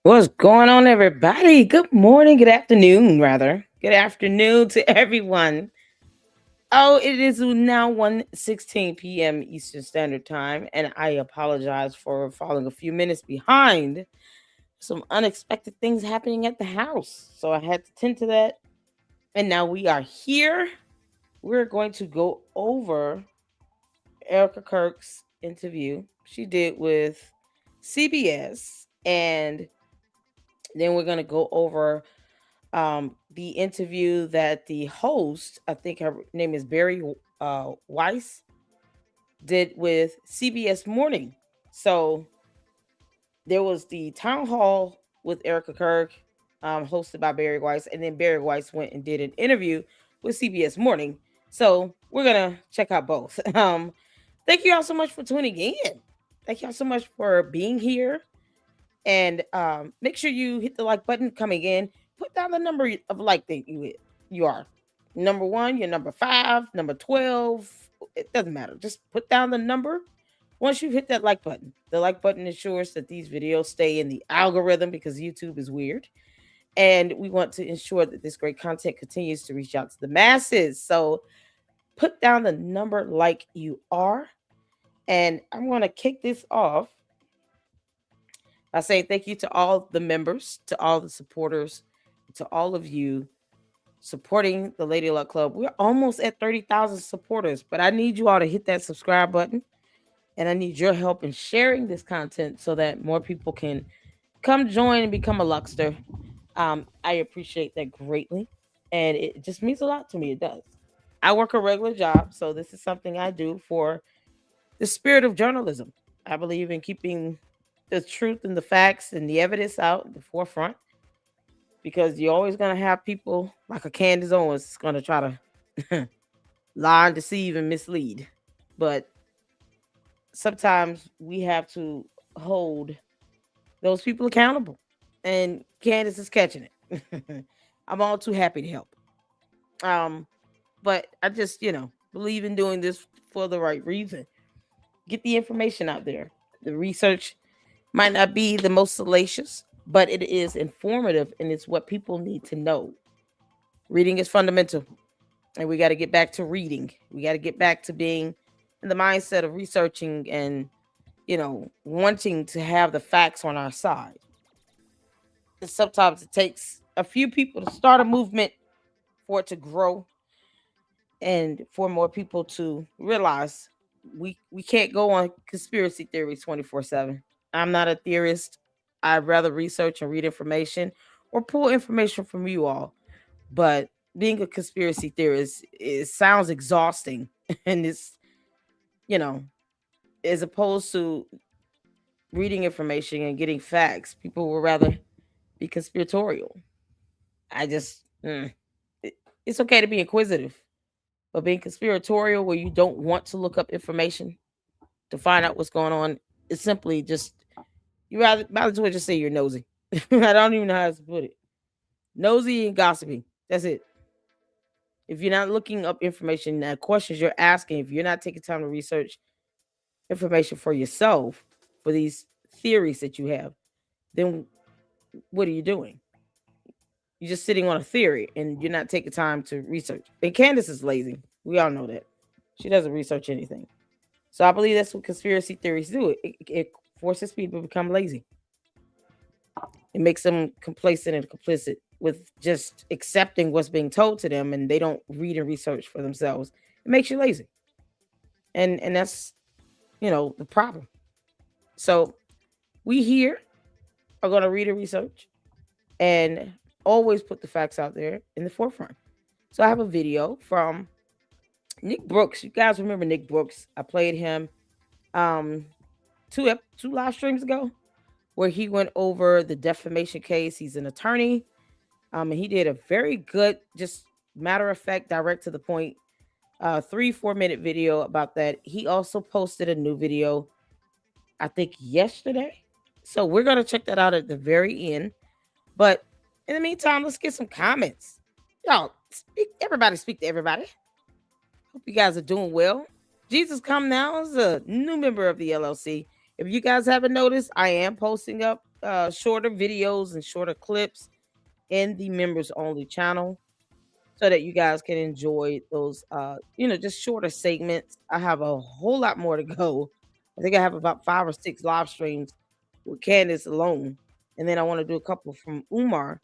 What's going on, everybody? Good morning, good afternoon, rather. Good afternoon to everyone. Oh, it is now 1:16 p.m. Eastern Standard Time, and I apologize for falling a few minutes behind. Some unexpected things happening at the house, so I had to tend to that. And now we are here. We're going to go over Erika Kirk's interview she did with CBS, and then we're going to go over the interview that the host, I think her name is Barry Weiss, did with CBS Morning. So there was the town hall with Erika Kirk, hosted by Barry Weiss, and then Barry Weiss went and did an interview with CBS Morning. So we're gonna check out both. Thank you all so much for tuning in. Thank y'all so much for being here. And make sure you hit the like button coming in. Put down the number of like that you are. Number one, you're number 5, number 12. It doesn't matter. Just put down the number. Once you hit that like button, the like button ensures that these videos stay in the algorithm because YouTube is weird. And we want to ensure that this great content continues to reach out to the masses. So put down the number like you are. And I'm going to kick this off. I say thank you to all the members, to all the supporters, to all of you supporting the Lady Luck Club. We're almost at 30,000 supporters, but I need you all to hit that subscribe button. And I need your help in sharing this content so that more people can come join and become a Luckster. I appreciate that greatly. And it just means a lot to me. It does. I work a regular job, so this is something I do for the spirit of journalism. I believe in keeping the truth and the facts and the evidence out in the forefront because you're always going to have people like a Candace Owens going to try to lie and deceive and mislead. But sometimes we have to hold those people accountable. And Candace is catching it. I'm all too happy to help. Um, but I just, believe in doing this for the right reason. Get the information out there. The research might not be the most salacious, but it is informative and it's what people need to know. Reading is fundamental, and we got to get back to reading. We got to get back to being in the mindset of researching and, wanting to have the facts on our side. And sometimes it takes a few people to start a movement for it to grow and for more people to realize we can't go on conspiracy theories 24/7. I'm not a theorist. I'd rather research and read information or pull information from you all. But being a conspiracy theorist, it sounds exhausting and it's, you know, as opposed to reading information and getting facts, people would rather be conspiratorial. I just, it's okay to be inquisitive, but being conspiratorial where you don't want to look up information to find out what's going on is simply just, you rather might as well just say you're nosy. I don't even know how to put it. Nosy and gossiping. That's it. If you're not looking up information, questions you're asking, if you're not taking time to research information for yourself, for these theories that you have, then what are you doing? You're just sitting on a theory and you're not taking time to research. And Candace is lazy. We all know that. She doesn't research anything. So I believe that's what conspiracy theories do. It forces people to become lazy. It makes them complacent and complicit with just accepting what's being told to them, and they don't read and research for themselves. It makes you lazy. And that's, the problem. So we here are going to read and research and always put the facts out there in the forefront. So I have a video from Nick Brooks. You guys remember Nick Brooks? I played him um two live streams ago where he went over the defamation case. He's an attorney. And he did a very good, just matter of fact, direct to the point, 3-4 minute video about that. He also posted a new video, I think yesterday. So we're gonna check that out at the very end. But in the meantime, let's get some comments. Y'all, everybody speak to everybody. Hope you guys are doing well. Jesus Come Now is a new member of the LLC. If you guys haven't noticed, I am posting up shorter videos and shorter clips in the members only channel so that you guys can enjoy those just shorter segments. I have a whole lot more to go. I think I have about 5 or 6 live streams with Candace alone. And then I want to do a couple from Umar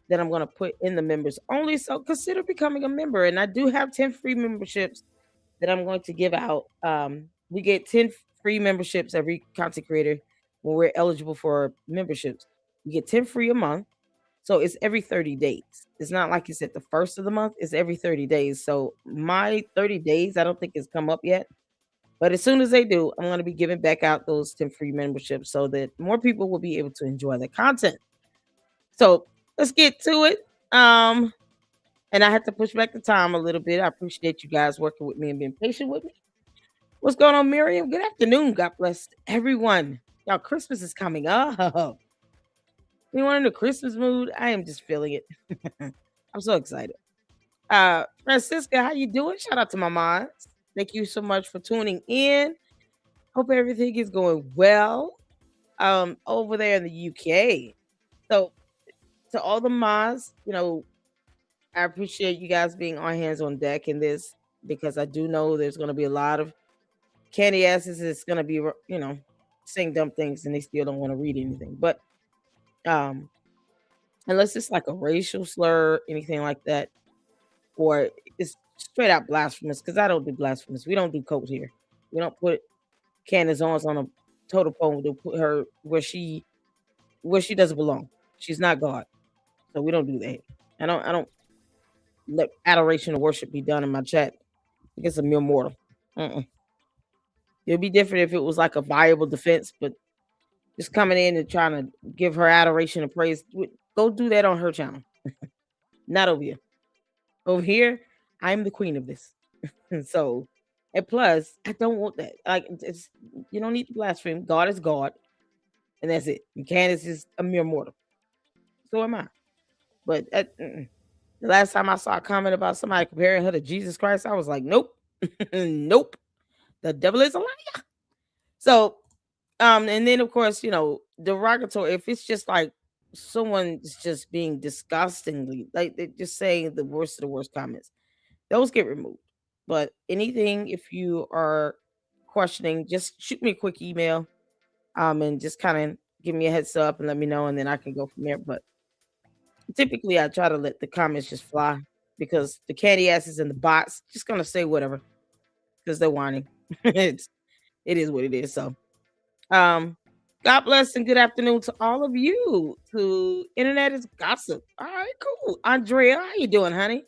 that I'm going to put in the members only. So consider becoming a member. And I do have 10 free memberships that I'm going to give out. We get 10 free memberships every content creator when we're eligible for memberships. You get 10 free a month. So it's every 30 days. It's not like it's at the first of the month, it's every 30 days. So my 30 days, I don't think it's come up yet. But as soon as they do, I'm going to be giving back out those 10 free memberships so that more people will be able to enjoy the content. So let's get to it. And I had to push back the time a little bit. I appreciate you guys working with me and being patient with me. What's going on, Miriam? Good afternoon. God bless everyone. Y'all, Christmas is coming up. Anyone in the Christmas mood? I am just feeling it. I'm so excited. Francisca, how you doing? Shout out to my moms. Thank you so much for tuning in. Hope everything is going well. Over there in the UK. So to all the moms, I appreciate you guys being on hands on deck in this because I do know there's going to be a lot of candy asses that's going to be, saying dumb things and they still don't want to read anything. But um, unless it's like a racial slur, anything like that, or it's straight out blasphemous, because I don't do blasphemous. We don't do code here. We don't put Candace Owens on a total pole to put her where she doesn't belong. She's not God. So we don't do that. I don't let adoration or worship be done in my chat. I guess a mere mortal. Mm-mm. It'd be different if it was like a viable defense, but just coming in and trying to give her adoration and praise, go do that on her channel. Not over here. Over here, I'm the queen of this. And so, and plus, I don't want that. Like, you don't need to blaspheme. God is God, and that's it. And Candace is a mere mortal. So am I. But the last time I saw a comment about somebody comparing her to Jesus Christ, I was like, nope, nope. The devil is a liar. So, and then of course, derogatory. If it's just like someone's just being disgustingly, like they're just saying the worst of the worst comments, those get removed. But anything, if you are questioning, just shoot me a quick email, and just kind of give me a heads up and let me know, and then I can go from there. But typically, I try to let the comments just fly because the candy asses and the bots just gonna say whatever because they're whining. It is what it is. So, um, God bless and good afternoon to all of you. To Internet is Gossip. All right, cool. Andrea, how you doing, honey?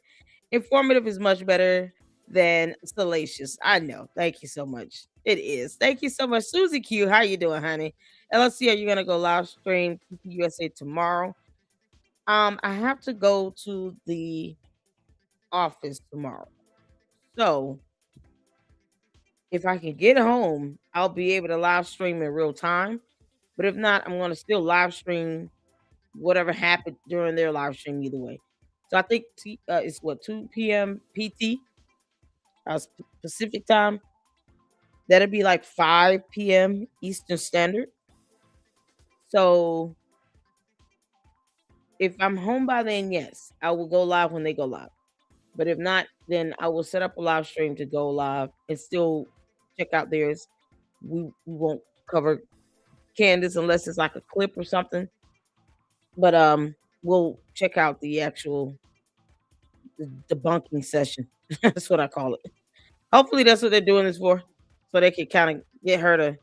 Informative is much better than salacious. I know. Thank you so much. It is. Thank you so much. Susie Q, how you doing, honey? LSC, are you gonna go live stream USA tomorrow? I have to go to the office tomorrow. So if I can get home, I'll be able to live stream in real time. But if not, I'm going to still live stream whatever happened during their live stream either way. So I think it's what 2 p.m. PT Pacific time. That'll be like 5 p.m. Eastern Standard. So if I'm home by then, yes, I will go live when they go live. But if not, then I will set up a live stream to go live and still check out theirs. We won't cover Candace unless it's like a clip or something. But we'll check out the actual debunking session. That's what I call it. Hopefully that's what they're doing this for. So they can kind of get her to,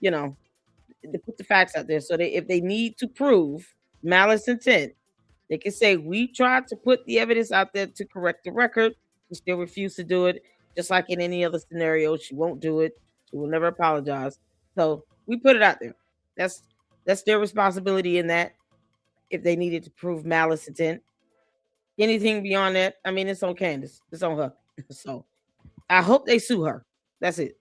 to put the facts out there. So if they need to prove malice intent, they can say, we tried to put the evidence out there to correct the record. She still refused to do it. Just like in any other scenario, she won't do it. She will never apologize. So we put it out there. That's their responsibility in that. If they needed to prove malice intent, anything beyond that, I mean, it's on Candace. It's on her. So I hope they sue her. That's it.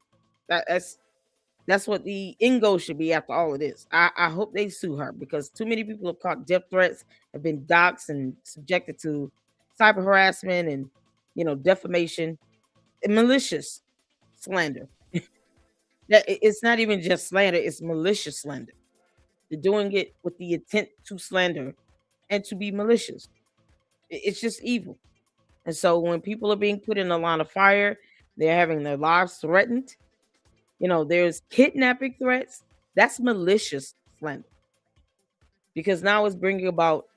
That's what the end goal should be after all of this. I hope they sue her because too many people have caught death threats, have been doxxed and subjected to cyber harassment and, defamation and malicious slander. That it's not even just slander, it's malicious slander. They're doing it with the intent to slander and to be malicious. It's just evil. And so when people are being put in a line of fire, they're having their lives threatened. There's kidnapping threats. That's malicious slander because now it's bringing about,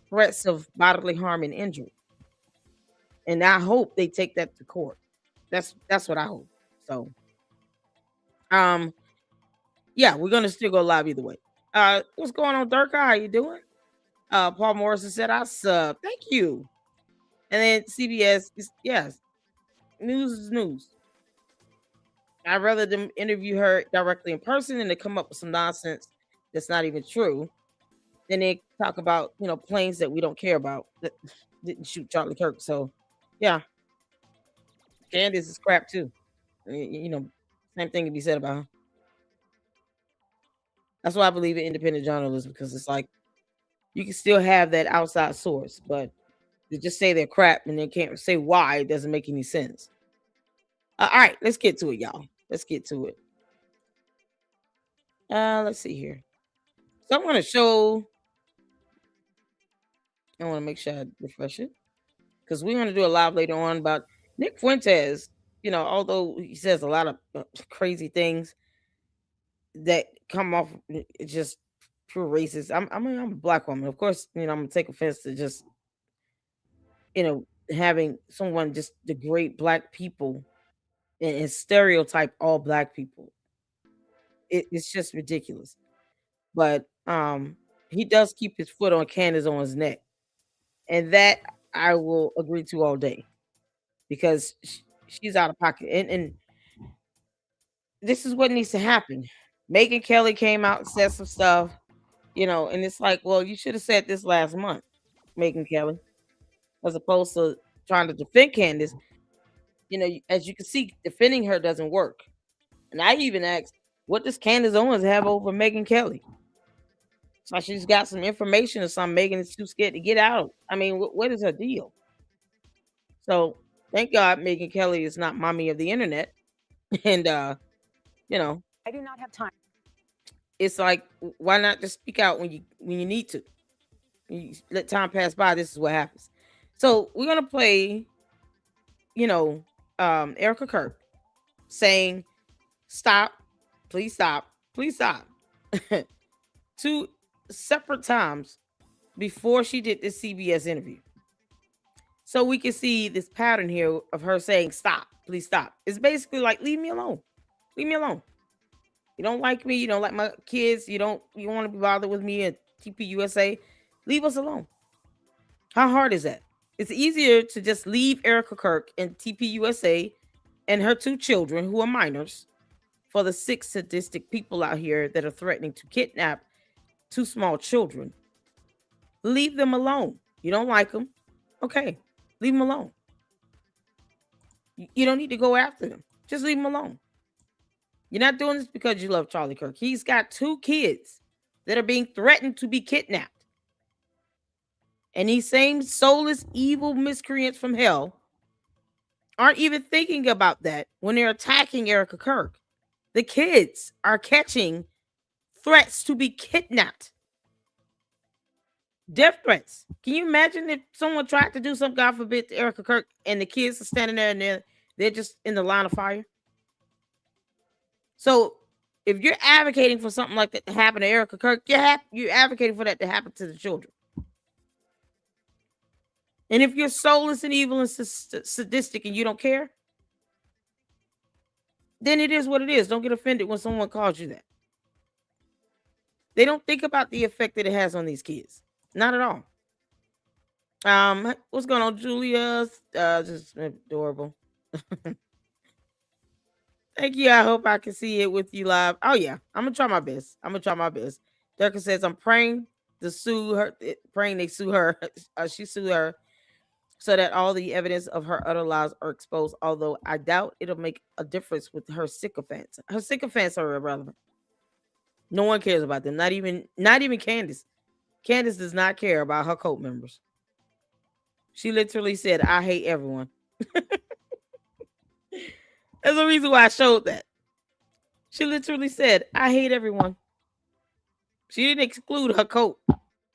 threats of bodily harm and injury. And I hope they take that to court. That's what I hope. So, um, yeah, we're gonna still go live either way. What's going on, Dirk? How you doing? Paul Morrison said I sub. Thank you. And then CBS is yes, news is news. I'd rather them interview her directly in person than to come up with some nonsense that's not even true. Then they talk about, planes that we don't care about that didn't shoot Charlie Kirk. So yeah, Candace is crap too. Same thing can be said about her. That's why I believe in independent journalism, because it's like you can still have that outside source, but to just say they're crap and they can't say why, it doesn't make any sense. All right, let's get to it, y'all. Let's get to it. Let's see here. So I'm going to show. I want to make sure I refresh it because we're going to do a live later on about Nick Fuentes. Although he says a lot of crazy things that come off just pure racist. I'm a black woman, of course. I'm gonna take offense to just having someone just degrade black people and stereotype all black people. It's just ridiculous. But he does keep his foot on Candace Owens' neck, and that I will agree to all day because she's out of pocket. And this is what needs to happen. Megyn Kelly came out and said some stuff, and it's like, well, you should have said this last month, Megyn Kelly, as opposed to trying to defend Candace. As you can see, defending her doesn't work. And I even asked, what does Candace Owens have over Megyn Kelly? So she's got some information or something. Megyn is too scared to get out. I mean, what is her deal? So thank God Megyn Kelly is not mommy of the internet. And I do not have time. It's like, why not just speak out when you need to? You let time pass by. This is what happens. So we're gonna play, Erika Kirk saying, "Stop, please stop, please stop," 2 separate times before she did this CBS interview. So we can see this pattern here of her saying, "Stop, please stop." It's basically like, leave me alone. Leave me alone. You don't like me. You don't like my kids. You want to be bothered with me at TPUSA. Leave us alone. How hard is that? It's easier to just leave Erika Kirk and TPUSA and her 2 children who are minors for the 6 sadistic people out here that are threatening to kidnap 2 small children. Leave them alone. You don't like them. Okay, leave them alone. You don't need to go after them. Just leave them alone. You're not doing this because you love Charlie Kirk. He's got 2 kids that are being threatened to be kidnapped. And these same soulless, evil miscreants from hell aren't even thinking about that when they're attacking Erika Kirk. The kids are catching threats to be kidnapped. Death threats. Can you imagine if someone tried to do something, God forbid, to Erika Kirk and the kids are standing there and they're just in the line of fire? So if you're advocating for something like that to happen to Erika Kirk, you're advocating for that to happen to the children. And if you're soulless and evil and sadistic and you don't care, then it is what it is. Don't get offended when someone calls you that. They don't think about the effect that it has on these kids. Not at all. What's going on, Julia? Just adorable. Thank you. I hope I can see it with you live. Oh yeah, I'm gonna try my best. Durka says I'm praying to sue her, praying they sue her. She sued her so that all the evidence of her utter lies are exposed. Although I doubt it'll make a difference with her sycophants. Her sycophants are irrelevant. No one cares about them. Not even Candace. Candace does not care about her cult members. She literally said, "I hate everyone." That's the reason why I showed that. She literally said, "I hate everyone." She didn't exclude her cult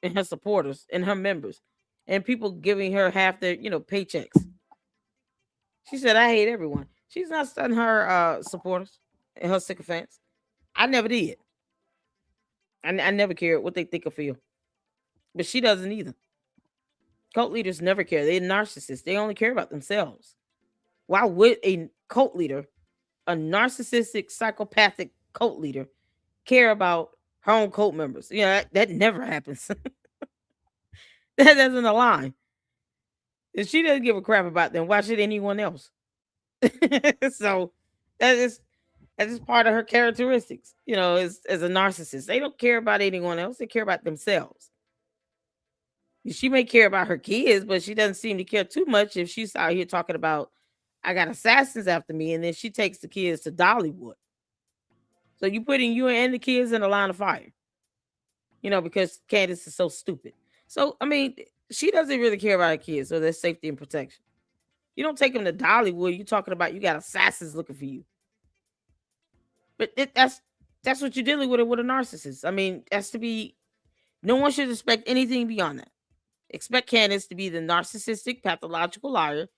and her supporters and her members and people giving her half their, paychecks. She said, I hate everyone. She's not studying her supporters and her sycophants. I never did. I never cared what they think or feel. But she doesn't either. Cult leaders never care. They're narcissists. They only care about themselves. Why would a cult leader, a narcissistic, psychopathic cult leader, care about her own cult members? That never happens. That doesn't align. If she doesn't give a crap about them, why should anyone else? So that is that's just part of her characteristics, as a narcissist. They don't care about anyone else, they care about themselves. She may care about her kids, but she doesn't seem to care too much if she's out here talking about, I got assassins after me, and then she takes the kids to Dollywood. So you putting you and the kids in a line of fire, because Candace is so stupid. So, I mean, she doesn't really care about her kids or their safety and protection. You don't take them to Dollywood. You're talking about you got assassins looking for you. But that's what you're dealing with a narcissist. I mean, that's to be. No one should expect anything beyond that. Expect Candace to be the narcissistic, pathological liar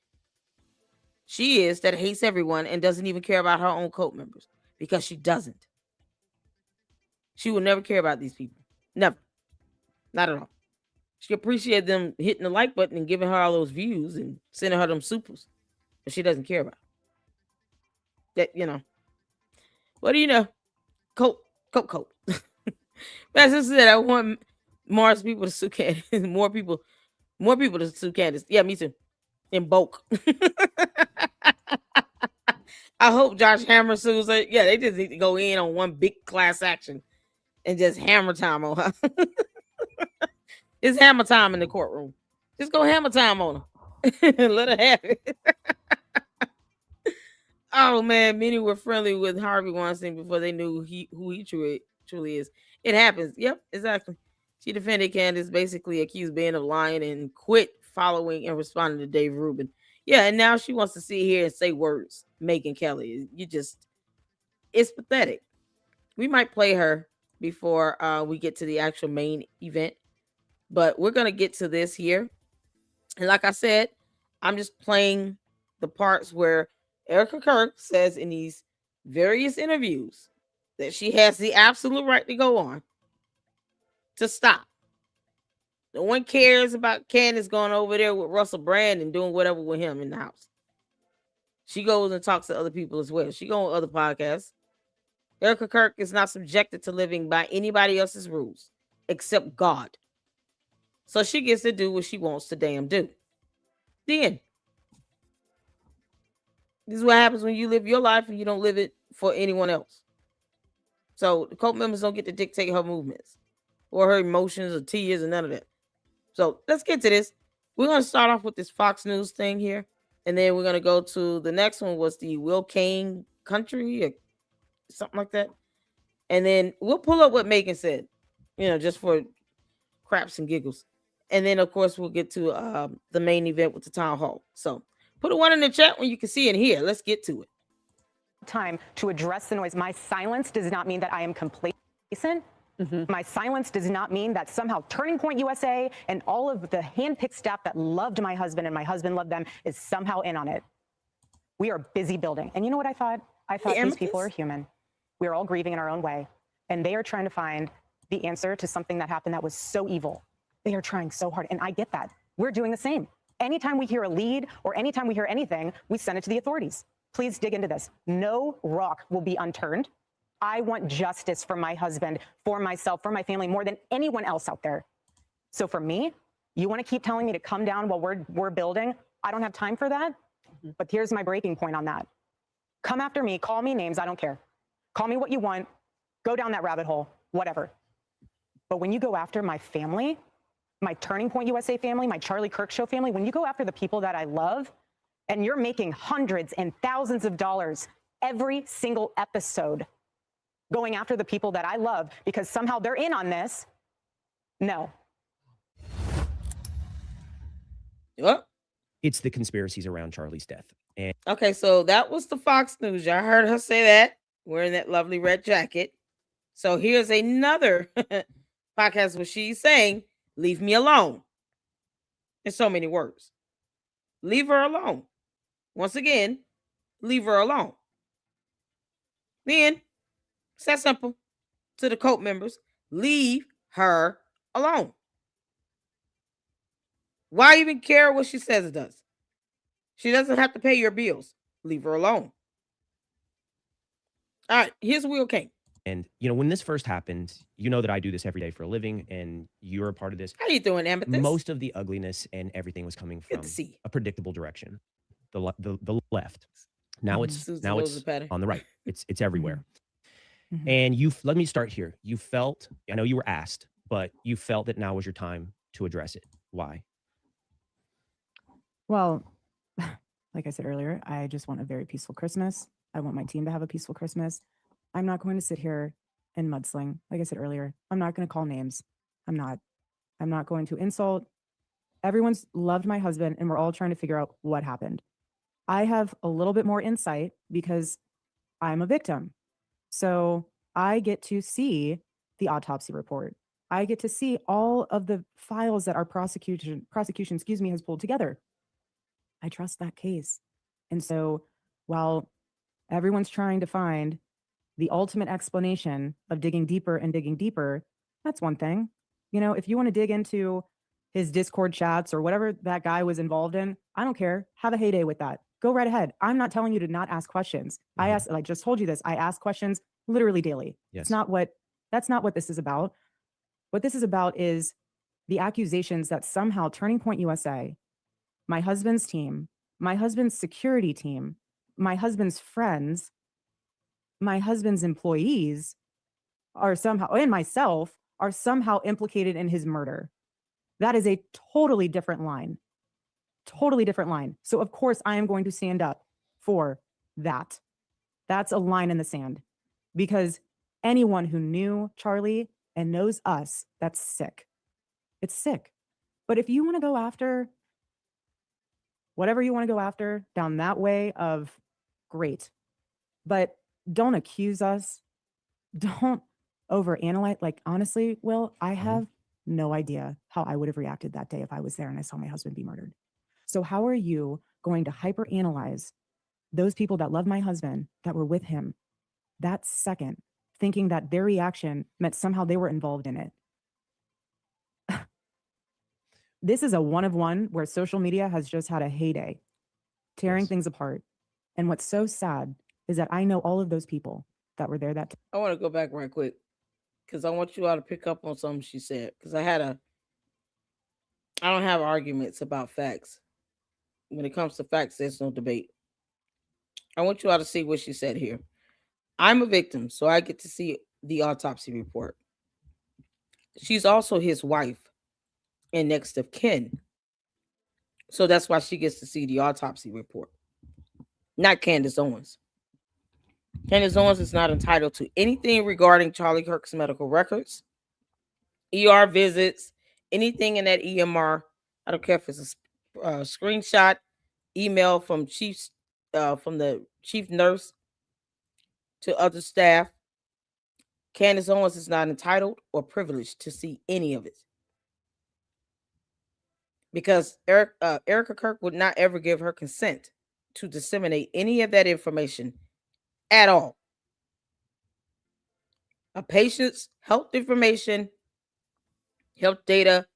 she is that hates everyone and doesn't even care about her own cult members, because she doesn't. She will never care about these people. Never. Not at all. She appreciated them hitting the like button and giving her all those views and sending her them supers. But she doesn't care about that. What do you know? Coat. As I said, I want more people to sue Candace. more people to sue Candace. Yeah, me too. In bulk. I hope Josh Hammer sues her. Yeah, they just need to go in on one big class action and just hammer time on her. It's hammer time in the courtroom. Just go hammer time on her. Let her have it. Oh man, many were friendly with Harvey Weinstein before they knew who he truly is. It happens. Yep, exactly. She defended Candace, basically accused Ben of lying, and quit following and responding to Dave Rubin. Yeah, and now she wants to sit here and say words, Megyn Kelly. It's pathetic. We might play her before we get to the actual main event, but we're gonna get to this here. And like I said, I'm just playing the parts where Erika Kirk says in these various interviews that she has the absolute right to go on to stop. No one cares about Candace going over there with Russell Brand and doing whatever with him in the house. She goes and talks to other people as well. She goes on other podcasts. Erika Kirk is not subjected to living by anybody else's rules except God. So she gets to do what she wants to damn do. Then, this is what happens when you live your life and you don't live it for anyone else. So the cult members don't get to dictate her movements or her emotions or tears and none of that. So let's get to this. We're going to start off with this Fox News thing here. And then we're going to go to the next one was the Will Kane country or something like that. And then we'll pull up what Megyn said, just for craps and giggles. And then, of course, we'll get to the main event with the town hall. So put a one in the chat when you can see and hear. Let's get to it. Time to address the noise. My silence does not mean that I am complacent. Mm-hmm. My silence does not mean that somehow Turning Point USA and all of the handpicked staff that loved my husband and my husband loved them is somehow in on it. We are busy building. And you know what I thought? I thought these people are human. We are all grieving in our own way. And they are trying to find the answer to something that happened that was so evil. They are trying so hard. And I get that. We're doing the same. Anytime we hear a lead or anytime we hear anything, we send it to the authorities. Please dig into this. No rock will be unturned. I want justice for my husband, for myself, for my family, more than anyone else out there. So for me, you want to keep telling me to come down while we're building? I don't have time for that. Mm-hmm. But here's my breaking point on that. Come after me, call me names, I don't care. Call me what you want, go down that rabbit hole, whatever. But when you go after my family, my Turning Point USA family, my Charlie Kirk Show family, when you go after the people that I love, and you're making hundreds and thousands of dollars every single episode going after the people that I love because somehow they're in on this, no. What? It's the conspiracies around Charlie's death. And okay, so that was the Fox News. Y'all heard her say that, wearing that lovely red jacket. So here's another podcast where she's saying, leave me alone. In so many words. Leave her alone. Once again, leave her alone. Then, it's that simple. To the cult members, leave her alone. Why even care what she says it does? She doesn't have to pay your bills. Leave her alone. All right, here's Will King. And, when this first happened, you know that I do this every day for a living, and you're a part of this. How you doing, Amethyst? Most of the ugliness and everything was coming from a predictable direction, the left. Now it's on the right. It's everywhere. Mm-hmm. And let me start here. You felt, I know you were asked, but you felt that now was your time to address it. Why? Well, like I said earlier, I just want a very peaceful Christmas. I want my team to have a peaceful Christmas. I'm not going to sit here and mudsling. Like I said earlier, I'm not going to call names. I'm not going to insult. Everyone's loved my husband, and we're all trying to figure out what happened. I have a little bit more insight because I'm a victim. So I get to see the autopsy report. I get to see all of the files that our prosecution, has pulled together. I trust that case. And so while everyone's trying to find the ultimate explanation of digging deeper, that's one thing. If you want to dig into his Discord chats or whatever that guy was involved in, I don't care. Have a heyday with that. Go right ahead. I'm not telling you to not ask questions. Mm-hmm. I just told you this. I ask questions literally daily. Yes. That's not what this is about. What this is about is the accusations that somehow Turning Point USA, my husband's team, my husband's security team, my husband's friends, my husband's employees are somehow, and myself, are somehow implicated in his murder. That is a totally different line. Totally different line. So of course I am going to stand up for that. That's a line in the sand, because anyone who knew Charlie and knows us, that's sick. It's sick. But if you want to go after whatever you want to go after down that way of, great. But don't accuse us. Don't overanalyze. Like, honestly, Will, I have no idea how I would have reacted that day if I was there and I saw my husband be murdered. So how are you going to hyperanalyze those people that love my husband, that were with him that second, thinking that their reaction meant somehow they were involved in it? This is a one of one where social media has just had a heyday, tearing things apart. And what's so sad is that I know all of those people that were there that time. I want to go back right quick because I want you all to pick up on something she said, because I don't have arguments about facts. When it comes to facts, there's no debate. I want you all to see what she said here. I'm a victim, so I get to see the autopsy report. She's also his wife and next of kin. So that's why she gets to see the autopsy report. Not Candace Owens. Candace Owens is not entitled to anything regarding Charlie Kirk's medical records, ER visits, anything in that EMR. I don't care if it's a screenshot, email from the chief nurse to other staff. Candace Owens is not entitled or privileged to see any of it, because Erika Kirk would not ever give her consent to disseminate any of that information at all. A patient's health information, health data,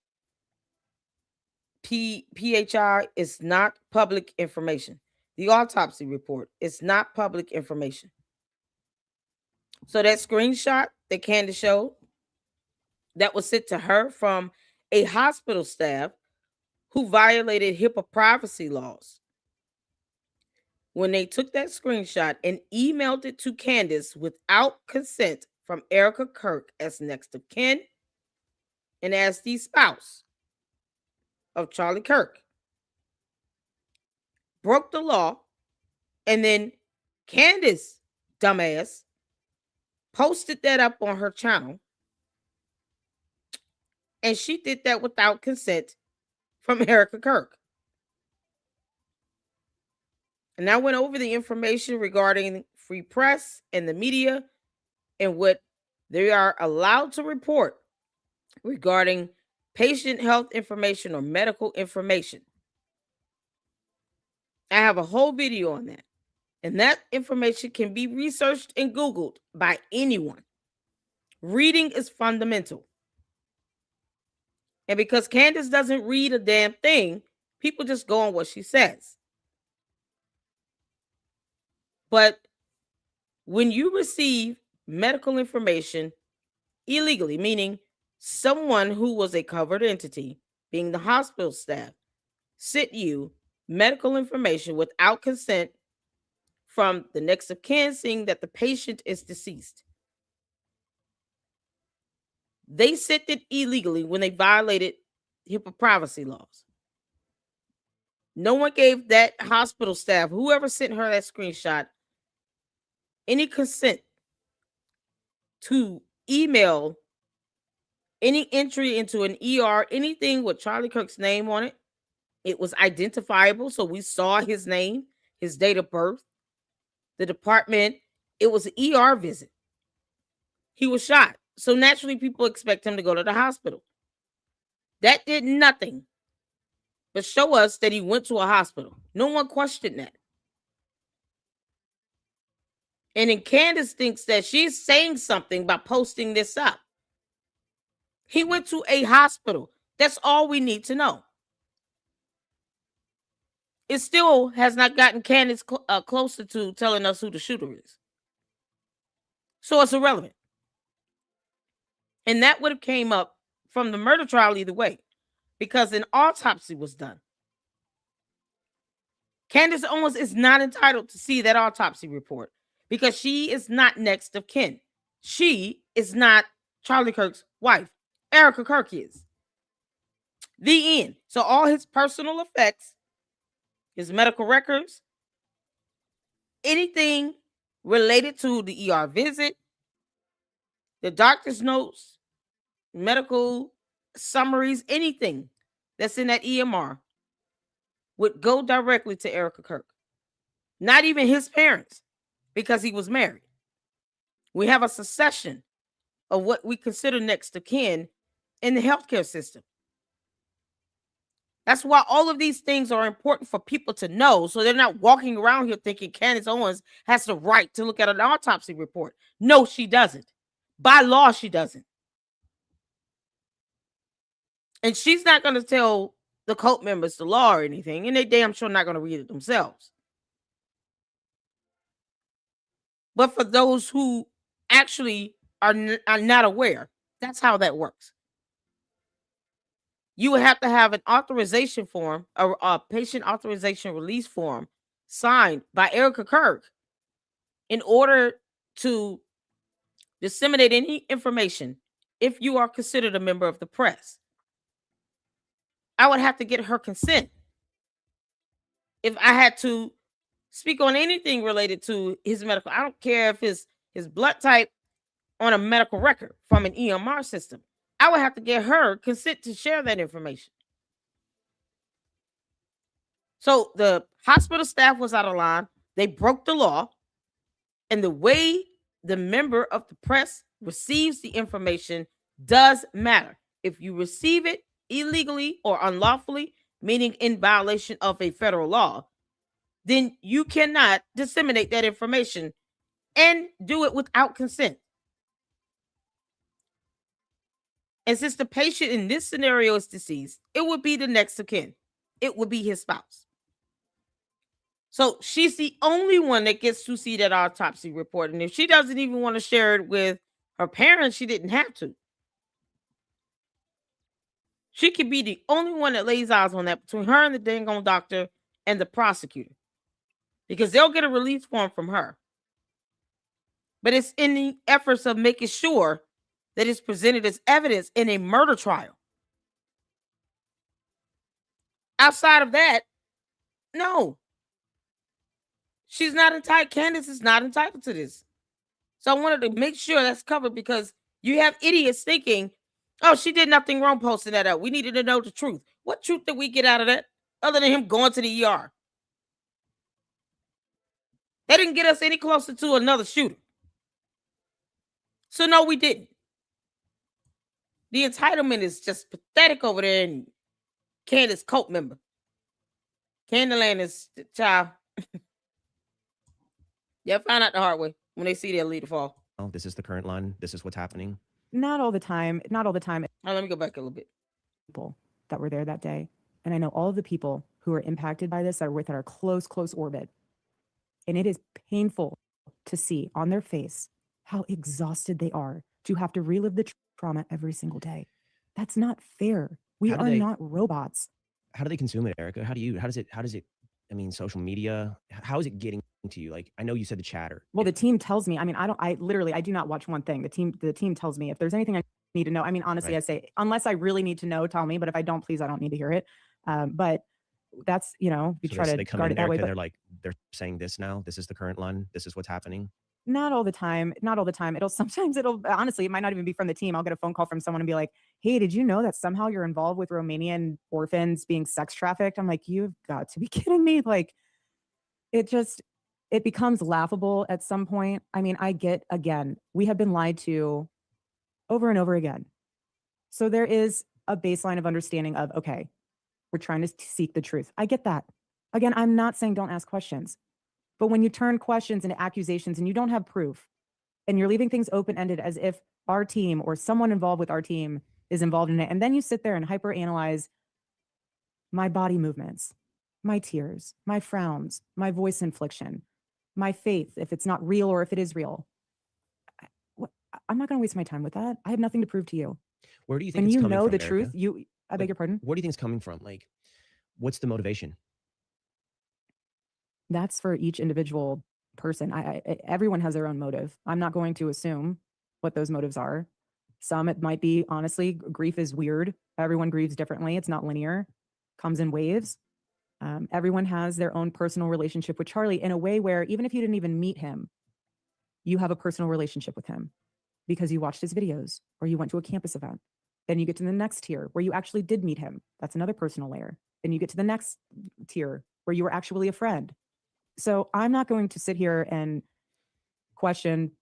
PHI is not public information. The autopsy report is not public information. So that screenshot that Candace showed, that was sent to her from a hospital staff who violated HIPAA privacy laws. When they took that screenshot and emailed it to Candace without consent from Erika Kirk as next of kin and as the spouse of Charlie Kirk, broke the law, and then Candace, dumbass, posted that up on her channel, and she did that without consent from Erika Kirk. And I went over the information regarding free press and the media and what they are allowed to report regarding patient health information or medical information. I have a whole video on that. And that information can be researched and Googled by anyone. Reading is fundamental. And because Candace doesn't read a damn thing, people just go on what she says. But when you receive medical information illegally, meaning someone who was a covered entity, being the hospital staff, sent you medical information without consent from the next of kin, seeing that the patient is deceased. They sent it illegally when they violated HIPAA privacy laws. No one gave that hospital staff, whoever sent her that screenshot, any consent to email any entry into an ER, anything with Charlie Kirk's name on it. It was identifiable, so we saw his name, his date of birth, the department. It was an ER visit. He was shot. So naturally, people expect him to go to the hospital. That did nothing but show us that he went to a hospital. No one questioned that. And then Candace thinks that she's saying something by posting this up. He went to a hospital. That's all we need to know. It still has not gotten Candace closer to telling us who the shooter is. So it's irrelevant. And that would have came up from the murder trial either way, because an autopsy was done. Candace Owens is not entitled to see that autopsy report because she is not next of kin. She is not Charlie Kirk's wife. Erika Kirk is. The end. So all his personal effects, his medical records, anything related to the ER visit, the doctor's notes, medical summaries, anything that's in that EMR would go directly to Erika Kirk. Not even his parents, because he was married. We have a succession of what we consider next of kin in the healthcare system. That's why all of these things are important for people to know, so they're not walking around here thinking Candace Owens has the right to look at an autopsy report. No, she doesn't. By law, she doesn't. And she's not going to tell the cult members the law or anything, and they damn sure not going to read it themselves. But for those who actually are not aware, that's how that works. You would have to have an authorization form, a patient authorization release form signed by Erika Kirk in order to disseminate any information if you are considered a member of the press. I would have to get her consent if I had to speak on anything related to his medical. I don't care if his blood type on a medical record from an EMR system. I would have to get her consent to share that information. So the hospital staff was out of line. They broke the law. And the way the member of the press receives the information does matter. If you receive it illegally or unlawfully, meaning in violation of a federal law, then you cannot disseminate that information and do it without consent. And since the patient in this scenario is deceased, it would be the next of kin. It would be his spouse. So she's the only one that gets to see that autopsy report. And if she doesn't even want to share it with her parents, she didn't have to. She could be the only one that lays eyes on that between her and the dang on doctor and the prosecutor, because they'll get a release form from her. But it's in the efforts of making sure that it's presented as evidence in a murder trial. Outside of that, no. She's not entitled. Candace is not entitled to this. So I wanted to make sure that's covered, because you have idiots thinking, oh, she did nothing wrong posting that out. We needed to know the truth. What truth did we get out of that other than him going to the ER? That didn't get us any closer to another shooter. So no, we didn't. The entitlement is just pathetic over there in Candace's cult member. Candyland is child. Yeah, find out the hard way when they see their leader fall. Oh, this is the current line. This is what's happening. Not all the time. Not all the time. Right, let me go back a little bit. People that were there that day. And I know all of the people who are impacted by this that are within our close orbit. And it is painful to see on their face how exhausted they are to have to relive the trauma every single day. That's not fair. We are not robots. How do they consume it, Erika? How does it, I mean, social media, how is it getting to you? Like, I know you said the chatter. Well, the team tells me, I mean, I do not watch one thing. The team tells me if there's anything I need to know. I mean, honestly, right. I say, unless I really need to know, tell me, but if I don't, please, I don't need to hear it. But that's, you know, you try to guard it that way. But they're saying this now, this is the current line. This is what's happening. Not all the time. Sometimes honestly, it might not even be from the team. I'll get a phone call from someone and be like, hey, did you know that somehow you're involved with Romanian orphans being sex trafficked? I'm like, you've got to be kidding me. Like, it becomes laughable at some point. I mean, again, we have been lied to over and over again. So there is a baseline of understanding of, okay, we're trying to seek the truth. I get that. Again, I'm not saying don't ask questions. But when you turn questions into accusations and you don't have proof and you're leaving things open-ended as if our team or someone involved with our team is involved in it, and then you sit there and hyperanalyze my body movements, my tears, my frowns, my voice inflection, my faith, if it's not real or if it is real, I'm not going to waste my time with that. I have nothing to prove to you. Where do you think it's coming from, the Erika? truth, I beg your pardon? Where do you think it's coming from? Like, what's the motivation? That's for each individual person. Everyone has their own motive. I'm not going to assume what those motives are. Some, it might be, honestly, grief is weird. Everyone grieves differently. It's not linear, comes in waves. Everyone has their own personal relationship with Charlie in a way where even if you didn't even meet him, you have a personal relationship with him because you watched his videos or you went to a campus event. Then you get to the next tier where you actually did meet him. That's another personal layer. Then you get to the next tier where you were actually a friend. So I'm not going to sit here and question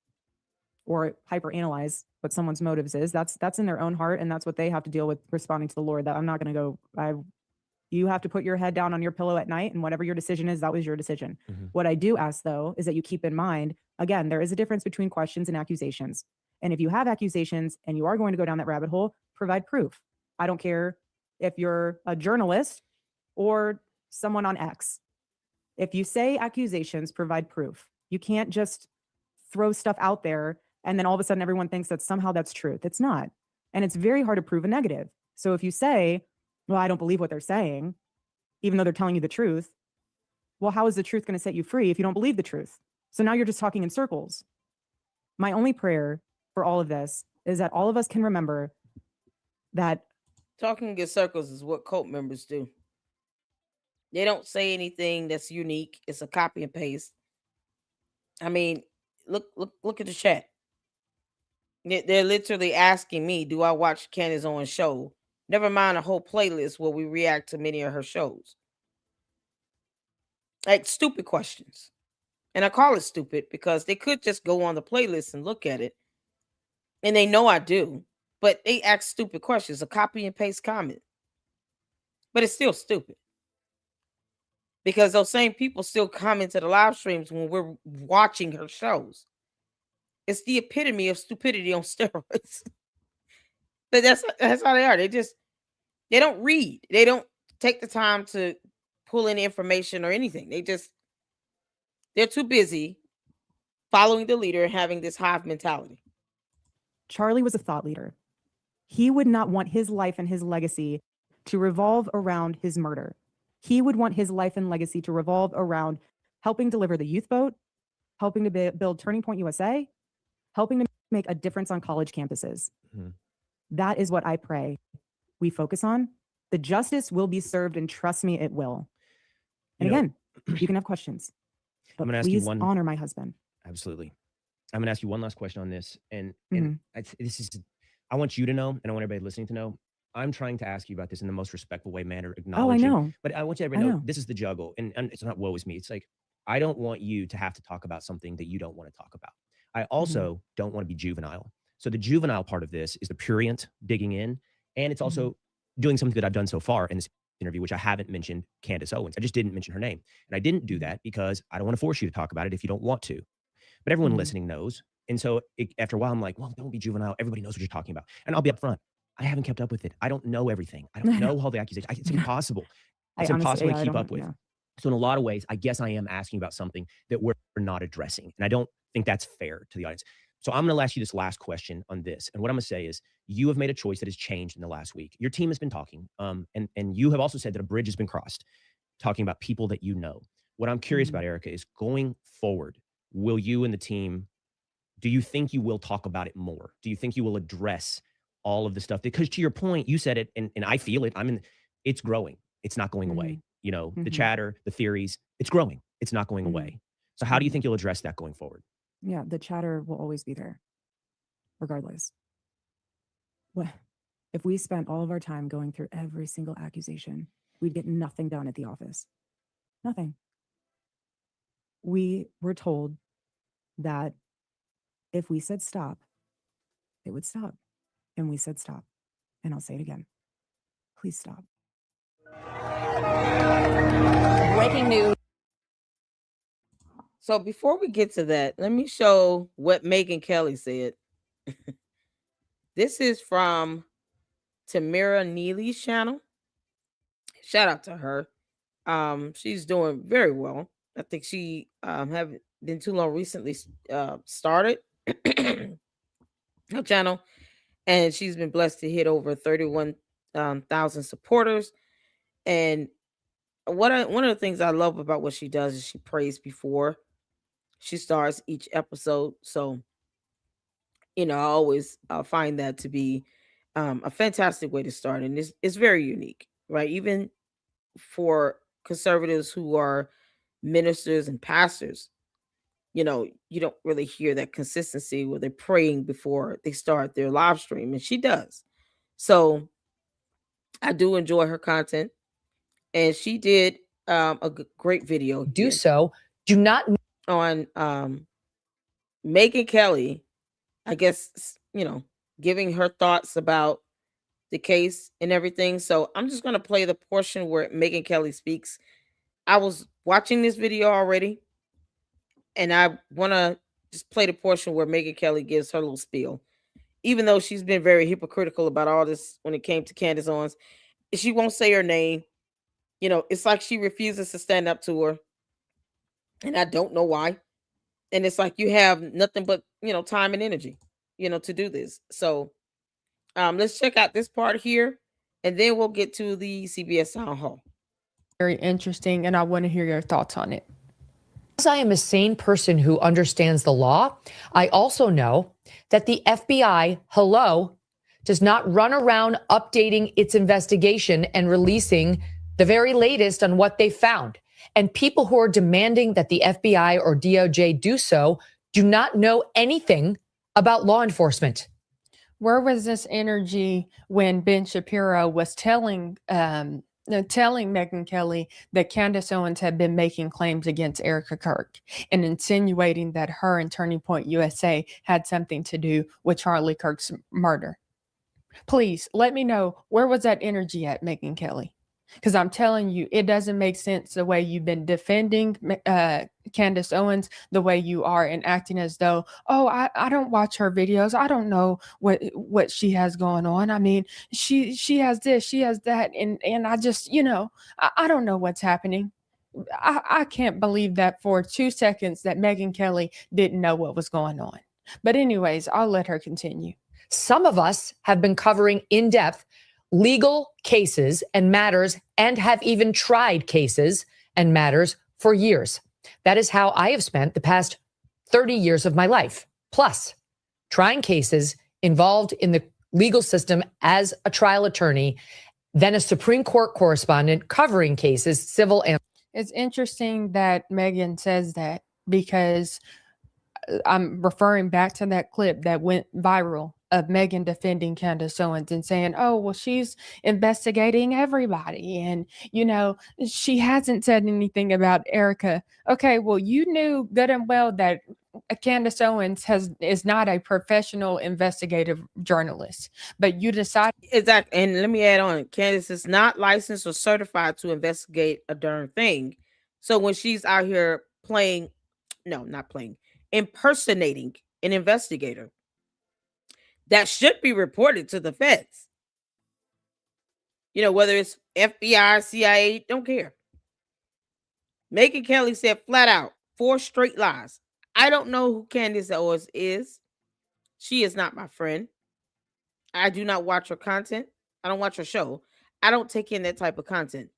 or hyperanalyze what someone's motives is. That's in their own heart, and that's what they have to deal with responding to the Lord. That I'm not going to go, you have to put your head down on your pillow at night, and whatever your decision is, that was your decision. Mm-hmm. What I do ask, though, is that you keep in mind, again, there is a difference between questions and accusations. And if you have accusations and you are going to go down that rabbit hole, provide proof. I don't care if you're a journalist or someone on X. If you say accusations, provide proof. You can't just throw stuff out there and then all of a sudden everyone thinks that somehow that's truth. It's not. And it's very hard to prove a negative. So if you say, well, I don't believe what they're saying, even though they're telling you the truth, well, how is the truth going to set you free if you don't believe the truth? So now you're just talking in circles. My only prayer for all of this is that all of us can remember that talking in circles is what cult members do. They don't say anything that's unique. It's a copy and paste. I mean, look at the chat. They're literally asking me, do I watch Candace's own show? Never mind a whole playlist where we react to many of her shows. Like stupid questions. And I call it stupid because they could just go on the playlist and look at it. And they know I do. But they ask stupid questions, a copy and paste comment. But it's still stupid. Because those same people still comment to the live streams when we're watching her shows. It's the epitome of stupidity on steroids. But that's how they are. They don't read. They don't take the time to pull in information or anything. They're too busy following the leader and having this hive mentality. Charlie was a thought leader. He would not want his life and his legacy to revolve around his murder. He would want his life and legacy to revolve around helping deliver the youth vote, helping to build Turning Point USA, helping to make a difference on college campuses. Mm-hmm. That is what I pray we focus on. The justice will be served, and trust me, it will. And again, you can have questions, but please honor my husband. Absolutely. I'm going to ask you one last question on this. And I want you to know, and I want everybody listening to know, I'm trying to ask you about this in the most respectful manner, acknowledging. Oh, I know. But I want you to know this is the juggle. And it's not woe is me. It's like, I don't want you to have to talk about something that you don't want to talk about. I also don't want to be juvenile. So the juvenile part of this is the prurient digging in. And it's also doing something that I've done so far in this interview, which I haven't mentioned Candace Owens. I just didn't mention her name. And I didn't do that because I don't want to force you to talk about it if you don't want to. But everyone listening knows. And so after a while, I'm like, well, don't be juvenile. Everybody knows what you're talking about. And I'll be upfront. I haven't kept up with it. I don't know everything. I don't know all the accusations. It's impossible. It's impossible to keep up with. So in a lot of ways, I guess I am asking about something that we're not addressing. And I don't think that's fair to the audience. So I'm going to ask you this last question on this. And what I'm going to say is you have made a choice that has changed in the last week. Your team has been talking. And you have also said that a bridge has been crossed, talking about people that you know. What I'm curious about, Erika, is going forward, will you and the team, do you think you will talk about it more? Do you think you will address all of the stuff? Because to your point, you said it, and I feel it. It's growing. It's not going away. You know, the chatter, the theories, it's growing. It's not going away. So how do you think you'll address that going forward? Yeah, the chatter will always be there, regardless. What if we spent all of our time going through every single accusation? We'd get nothing done at the office. Nothing. We were told that if we said stop, it would stop. And we said stop. And I'll say it again. Please stop. Breaking news. So before we get to that, let me show what Megyn Kelly said. This is from Tamara Neely's channel. Shout out to her. She's doing very well. I think she haven't been too long recently started her channel, and she's been blessed to hit over 31,000 supporters. And one of the things I love about what she does is she prays before she starts each episode. So, you know, I always find that to be a fantastic way to start. And it's very unique, right? Even for conservatives who are ministers and pastors, you know, you don't really hear that consistency where they're praying before they start their live stream. And she does. So I do enjoy her content. And she did a great video. Do so. Do not on Megyn Kelly, I guess, you know, giving her thoughts about the case and everything. So I'm just going to play the portion where Megyn Kelly speaks. I was watching this video already, and I want to just play the portion where Megyn Kelly gives her little spiel. Even though she's been very hypocritical about all this when it came to Candace Owens, she won't say her name. You know, it's like she refuses to stand up to her. And I don't know why. And it's like you have nothing but, you know, time and energy, you know, to do this. So let's check out this part here, and then we'll get to the CBS town hall. Very interesting, and I want to hear your thoughts on it. As I am a sane person who understands the law, I also know that the FBI, does not run around updating its investigation and releasing the very latest on what they found. And people who are demanding that the FBI or DOJ do so do not know anything about law enforcement. Where was this energy when Ben Shapiro was telling Megyn Kelly that Candace Owens had been making claims against Erika Kirk and insinuating that her and Turning Point USA had something to do with Charlie Kirk's murder? Please let me know, where was that energy at, Megyn Kelly? Because I'm telling you, it doesn't make sense the way you've been defending Candace Owens, the way you are, and acting as though, oh, I don't watch her videos. I don't know what she has going on. I mean, she has this, she has that. And I just, you know, I don't know what's happening. I can't believe that for 2 seconds that Megyn Kelly didn't know what was going on. But anyways, I'll let her continue. Some of us have been covering in depth legal cases and matters and have even tried cases and matters for years. That is how I have spent the past 30 years of my life, plus trying cases involved in the legal system as a trial attorney, then a Supreme Court correspondent covering cases, civil and... It's interesting that Megyn says that, because I'm referring back to that clip that went viral of Megyn defending Candace Owens and saying, oh, well, she's investigating everybody. And, you know, she hasn't said anything about Erika. Okay, well, you knew good and well that Candace Owens is not a professional investigative journalist, but you decide. Exactly. And let me add on, Candace is not licensed or certified to investigate a darn thing. So when she's out here impersonating an investigator, that should be reported to the feds. Whether it's FBI, CIA, don't care. Megyn Kelly said flat out, 4 straight lies. I don't know who Candace Owens is. She is not my friend. I do not watch her content. I don't watch her show. I don't take in that type of content.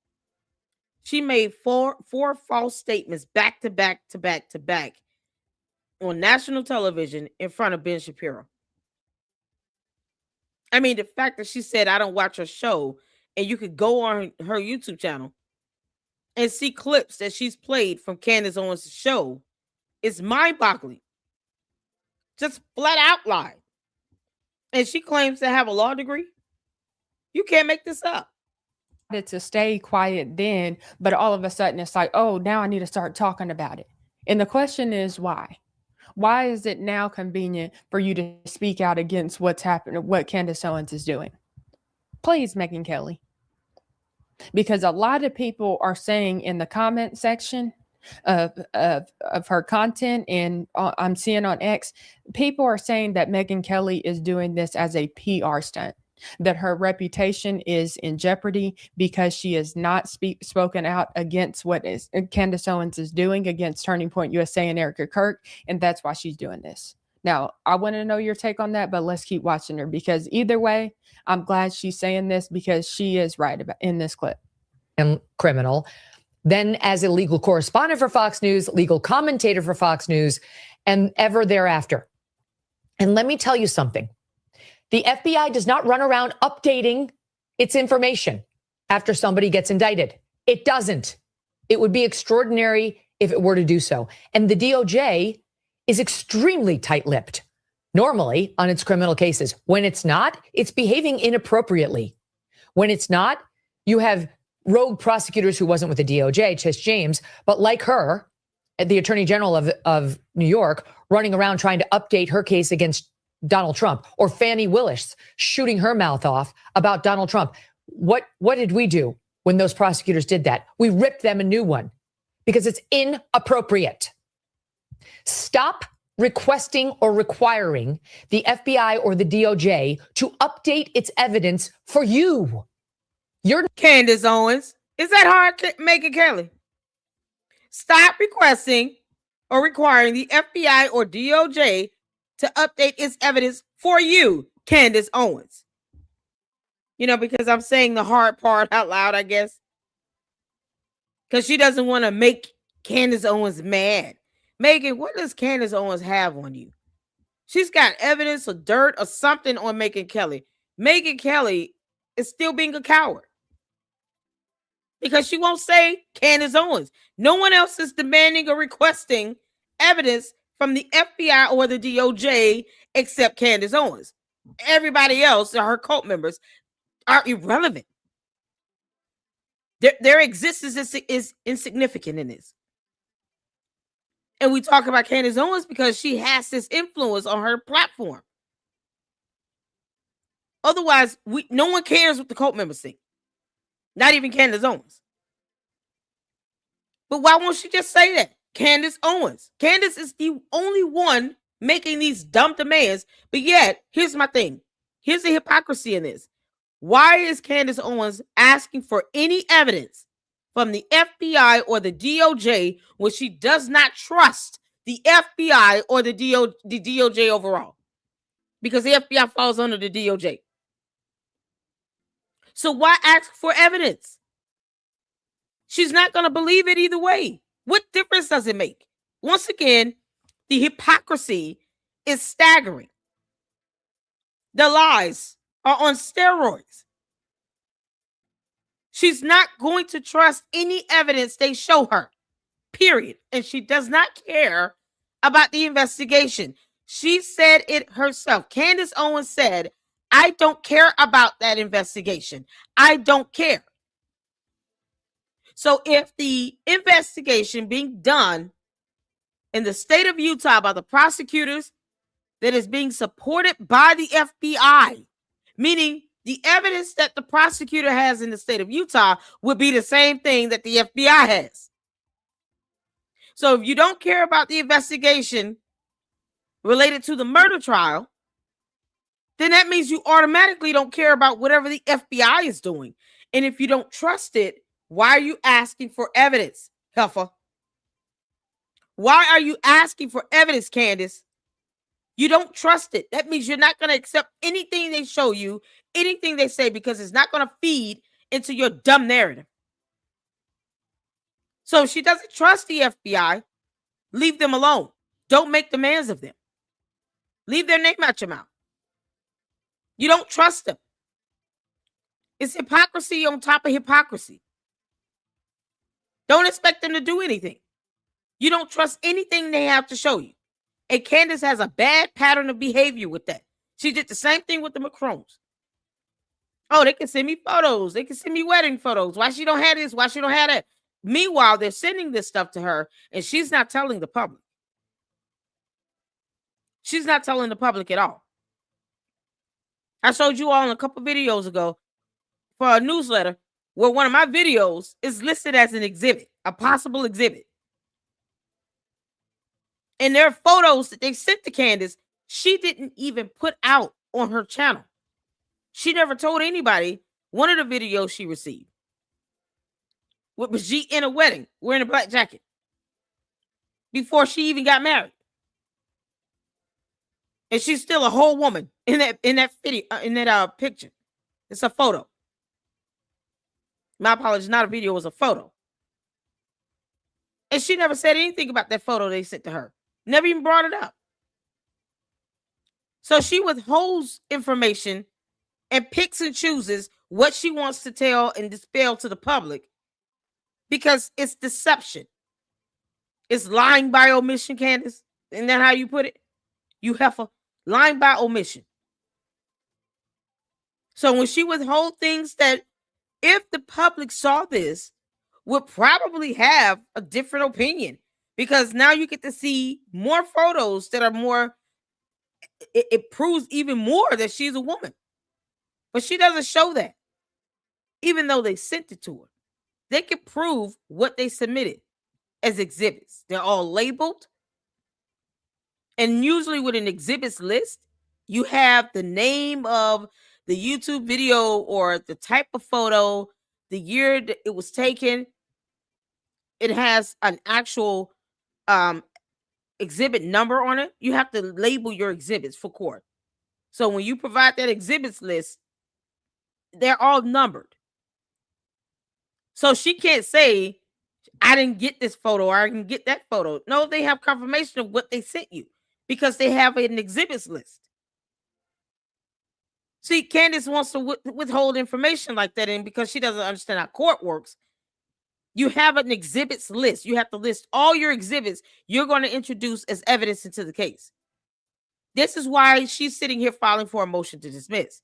She made four false statements back to back to back to back on national television in front of Ben Shapiro. I mean, the fact that she said, I don't watch her show, and you could go on her YouTube channel and see clips that she's played from Candace Owens' show, is mind-boggling. Just flat out lie. And she claims to have a law degree. You can't make this up. To stay quiet then, but all of a sudden it's like, oh, now I need to start talking about it. And the question is why? Why is it now convenient for you to speak out against what's happening, what Candace Owens is doing? Please, Megyn Kelly. Because a lot of people are saying in the comment section of her content, and I'm seeing on X, people are saying that Megyn Kelly is doing this as a PR stunt, that her reputation is in jeopardy because she has not spoken out against what is Candace Owens is doing against Turning Point USA and Erika Kirk, and that's why she's doing this. Now, I want to know your take on that, but let's keep watching her, because either way, I'm glad she's saying this, because she is right about in this clip. And criminal. Then as a legal correspondent for Fox News, legal commentator for Fox News, and ever thereafter. And let me tell you something. The FBI does not run around updating its information after somebody gets indicted. It doesn't. It would be extraordinary if it were to do so. And the DOJ is extremely tight-lipped, normally, on its criminal cases. When it's not, it's behaving inappropriately. When it's not, you have rogue prosecutors who wasn't with the DOJ, Tish James, but like her, the Attorney General of New York, running around trying to update her case against Donald Trump, or Fani Willis shooting her mouth off about Donald Trump. What did we do when those prosecutors did that? We ripped them a new one because it's inappropriate. Stop requesting or requiring the FBI or the DOJ to update its evidence for you. You're Candace Owens. Is that hard, Megyn Kelly? Stop requesting or requiring the FBI or DOJ to update its evidence for you, Candace Owens. Because I'm saying the hard part out loud, I guess. Because she doesn't want to make Candace Owens mad. Megyn, what does Candace Owens have on you? She's got evidence or dirt or something on Megyn Kelly. Megyn Kelly is still being a coward. Because she won't say Candace Owens. No one else is demanding or requesting evidence from the FBI or the DOJ except Candace Owens. Everybody else, her cult members, are irrelevant. Their existence is insignificant in this. And we talk about Candace Owens because she has this influence on her platform. Otherwise, no one cares what the cult members think. Not even Candace Owens. But why won't she just say that? Candace Owens. Candace is the only one making these dumb demands. But yet, here's my thing. Here's the hypocrisy in this. Why is Candace Owens asking for any evidence from the FBI or the DOJ when she does not trust the FBI or the DOJ overall? Because the FBI falls under the DOJ. So why ask for evidence? She's not going to believe it either way. What difference does it make? Once again, the hypocrisy is staggering. The lies are on steroids. She's not going to trust any evidence they show her, period. And she does not care about the investigation. She said it herself. Candace Owens said, I don't care about that investigation. I don't care. So if the investigation being done in the state of Utah by the prosecutors that is being supported by the FBI, meaning the evidence that the prosecutor has in the state of Utah would be the same thing that the FBI has. So if you don't care about the investigation related to the murder trial, then that means you automatically don't care about whatever the FBI is doing. And if you don't trust it, why are you asking for evidence, heifer? Why are you asking for evidence, Candace? You don't trust it. That means you're not going to accept anything they show you, anything they say, because it's not going to feed into your dumb narrative. So if she doesn't trust the FBI, leave them alone. Don't make demands of them. Leave their name out your mouth. You don't trust them. It's hypocrisy on top of hypocrisy. Don't expect them to do anything. You don't trust anything they have to show you. And Candace has a bad pattern of behavior with that. She did the same thing with the Macrons. Oh, they can send me photos. They can send me wedding photos. Why she don't have this? Why she don't have that? Meanwhile, they're sending this stuff to her, and she's not telling the public. She's not telling the public at all. I showed you all in a couple videos ago for a newsletter where one of my videos is listed as an exhibit, a possible exhibit. And there are photos that they sent to Candace she didn't even put out on her channel. She never told anybody one of the videos she received. What was she in a wedding wearing a black jacket before she even got married? And she's still a whole woman in that video, in that picture. It's a photo. My apologies, not a video, it was a photo. And she never said anything about that photo they sent to her. Never even brought it up. So she withholds information and picks and chooses what she wants to tell and dispel to the public because it's deception. It's lying by omission, Candace. Isn't that how you put it? You heifer. Lying by omission. So when she withholds things that, if the public saw this, would probably have a different opinion, because now you get to see more photos that are more, it proves even more that she's a woman. But she doesn't show that, even though they sent it to her. They can prove what they submitted as exhibits. They're all labeled. And usually with an exhibits list, you have the name of the YouTube video or the type of photo, the year that it was taken. It has an actual exhibit number on it. You have to label your exhibits for court. So when you provide that exhibits list, they're all numbered. So she can't say, I didn't get this photo or I didn't get that photo. No, they have confirmation of what they sent you because they have an exhibits list. See, Candace wants to withhold information like that, and because she doesn't understand how court works, you have an exhibits list. You have to list all your exhibits you're going to introduce as evidence into the case. This is why she's sitting here filing for a motion to dismiss.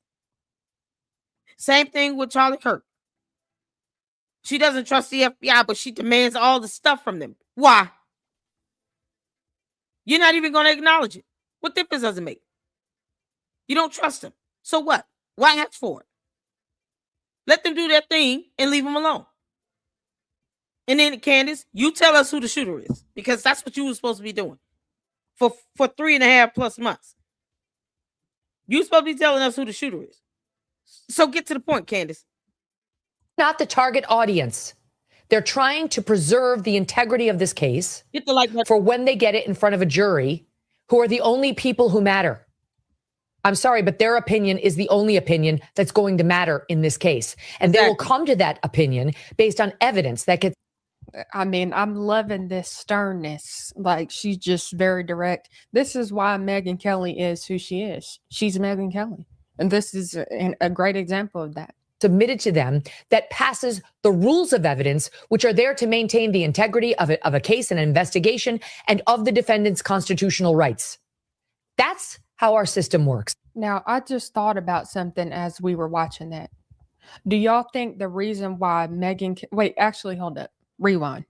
Same thing with Charlie Kirk. She doesn't trust the FBI, but she demands all the stuff from them. Why? You're not even going to acknowledge it. What difference does it make? You don't trust them. So what? Why ask for it? Let them do their thing and leave them alone. And then, Candace, you tell us who the shooter is, because that's what you were supposed to be doing for 3.5+ months. You're supposed to be telling us who the shooter is. So get to the point, Candace. Not the target audience. They're trying to preserve the integrity of this case for when they get it in front of a jury, who are the only people who matter. I'm sorry, but their opinion is the only opinion that's going to matter in this case. And they will come to that opinion based on evidence that gets. I mean, I'm loving this sternness. Like, she's just very direct. This is why Megyn Kelly is who she is. She's Megyn Kelly. And this is a great example of that. Submitted to them that passes the rules of evidence, which are there to maintain the integrity of a case and an investigation and of the defendant's constitutional rights. That's how our system works. Now, I just thought about something as we were watching that. Do y'all think the reason why wait, actually, hold up. Rewind.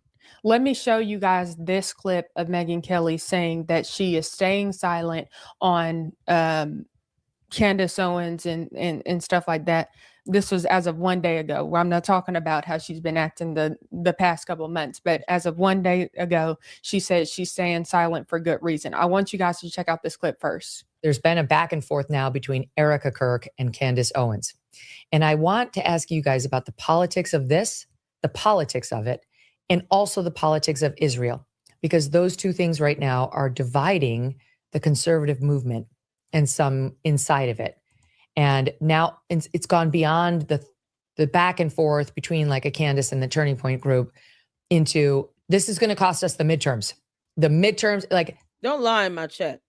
Let me show you guys this clip of Megyn Kelly saying that she is staying silent on Candace Owens and stuff like that. This was as of 1 day ago. I'm not talking about how she's been acting the past couple of months, but as of 1 day ago, she said she's staying silent for good reason. I want you guys to check out this clip first. There's been a back and forth now between Erika Kirk and Candace Owens. And I want to ask you guys about the politics of this, the politics of it, and also the politics of Israel, because those two things right now are dividing the conservative movement and some inside of it. And now it's gone beyond the back and forth between like a Candace and the Turning Point group into this is going to cost us the midterms. The midterms, like, don't lie in my chat.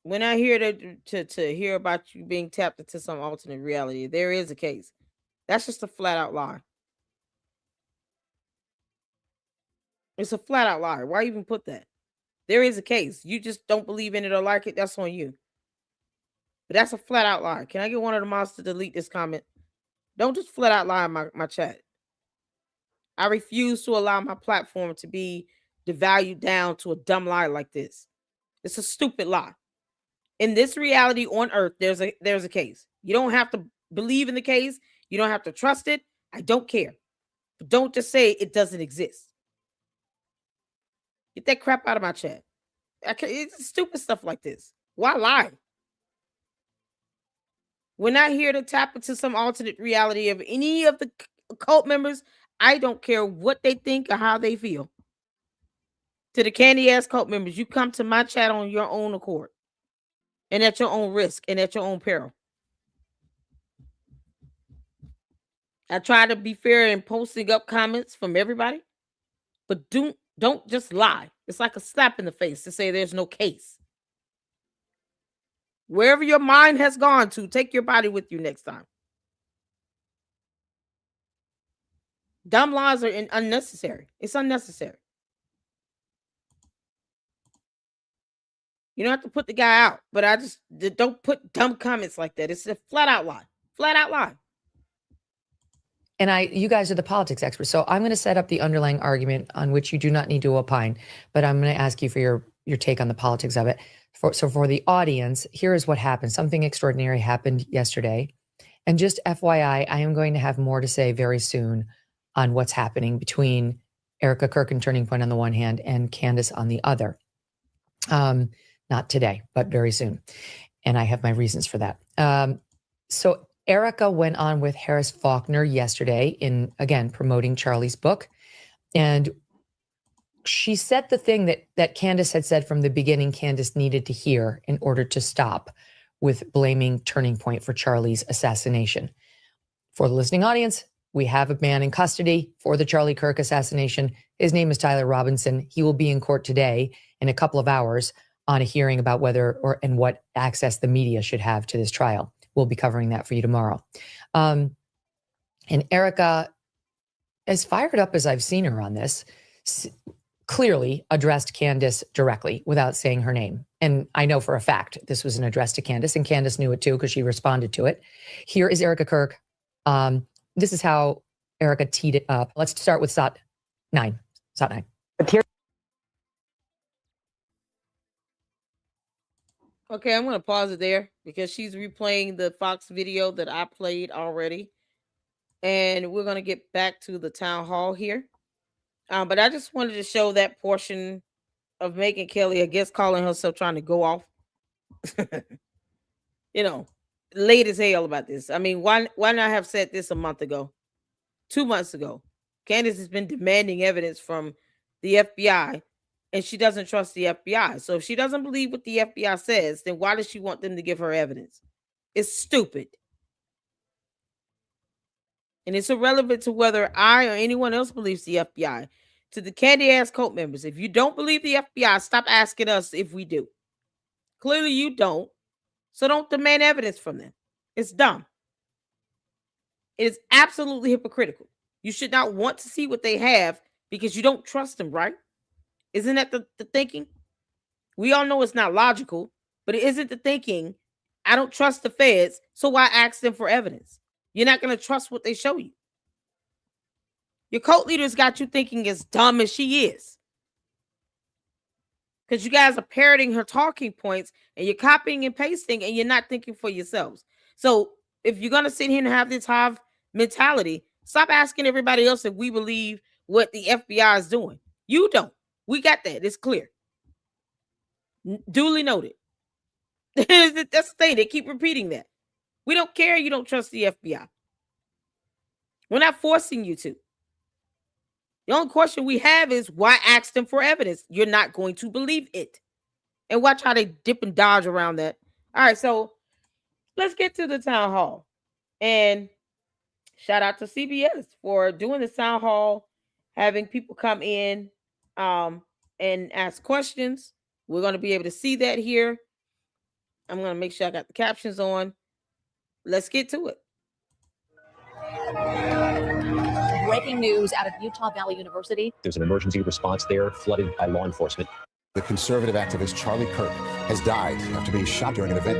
When I hear to hear about you being tapped into some alternate reality, there is a case. That's just a flat out lie. It's a flat out lie. Why even put that? There is a case. You just don't believe in it or like it. That's on you. But that's a flat out lie. Can I get one of the mods to delete this comment? Don't just flat out lie in my chat. I refuse to allow my platform to be devalued down to a dumb lie like this. It's a stupid lie. In this reality on earth, there's a case. You don't have to believe in the case. You don't have to trust it. I don't care. But don't just say it doesn't exist. Get that crap out of my chat. It's stupid stuff like this. Why lie? We're not here to tap into some alternate reality of any of the cult members. I don't care what they think or how they feel. To the candy ass cult members, you come to my chat on your own accord and at your own risk and at your own peril. I try to be fair in posting up comments from everybody, but don't just lie. It's like a slap in the face to say there's no case. Wherever your mind has gone to, take your body with you next time. Dumb lies are unnecessary. It's unnecessary. You don't have to put the guy out, but don't put dumb comments like that. It's a flat out lie. Flat out lie. And you guys are the politics experts. So I'm going to set up the underlying argument on which you do not need to opine, but I'm going to ask you for your take on the politics of it. So for the audience, here is what happened. Something extraordinary happened yesterday. And just FYI, I am going to have more to say very soon on what's happening between Erika Kirk and Turning Point on the one hand and Candace on the other. Not today, but very soon. And I have my reasons for that. So Erika went on with Harris Faulkner yesterday in, again, promoting Charlie's book. And she said the thing that Candace had said from the beginning Candace needed to hear in order to stop with blaming Turning Point for Charlie's assassination. For the listening audience, we have a man in custody for the Charlie Kirk assassination. His name is Tyler Robinson. He will be in court today in a couple of hours on a hearing about whether and what access the media should have to this trial. We'll be covering that for you tomorrow. And Erika, as fired up as I've seen her on this, clearly addressed Candace directly without saying her name. And I know for a fact this was an address to Candace, and Candace knew it too because she responded to it. Here is Erika Kirk. This is how Erika teed it up. Let's start with SOT 9. SOT 9. Okay, I'm going to pause it there because she's replaying the Fox video that I played already. And we're going to get back to the town hall here. But I just wanted to show that portion of Megyn Kelly, I guess, calling herself trying to go off. You know, late as hell about this. I mean, why not have said this a month ago? 2 months ago? Candace has been demanding evidence from the FBI. And she doesn't trust the FBI. So if she doesn't believe what the FBI says, then why does she want them to give her evidence? It's stupid. And it's irrelevant to whether I or anyone else believes the FBI. To the candy-ass cult members, if you don't believe the FBI, stop asking us if we do. Clearly you don't. So don't demand evidence from them. It's dumb. It is absolutely hypocritical. You should not want to see what they have because you don't trust them, right? Isn't that the thinking? We all know it's not logical, but it isn't the thinking. I don't trust the feds, so why ask them for evidence? You're not going to trust what they show you. Your cult leaders got you thinking as dumb as she is. Because you guys are parroting her talking points and you're copying and pasting and you're not thinking for yourselves. So if you're going to sit here and have this hive mentality, stop asking everybody else if we believe what the FBI is doing. You don't. We got that. It's clear. Duly noted. That's the thing. They keep repeating that. We don't care you don't trust the FBI. We're not forcing you to. The only question we have is why ask them for evidence? You're not going to believe it. And watch how they dip and dodge around that. All right, so let's get to the town hall. And shout out to CBS for doing the town hall, having people come in and ask questions. We're going to be able to see that here. I'm going to make sure I got the captions on. Let's get to it. Breaking news out of Utah Valley University. There's an emergency response there, flooded by law enforcement. The conservative activist Charlie Kirk has died after being shot during an event.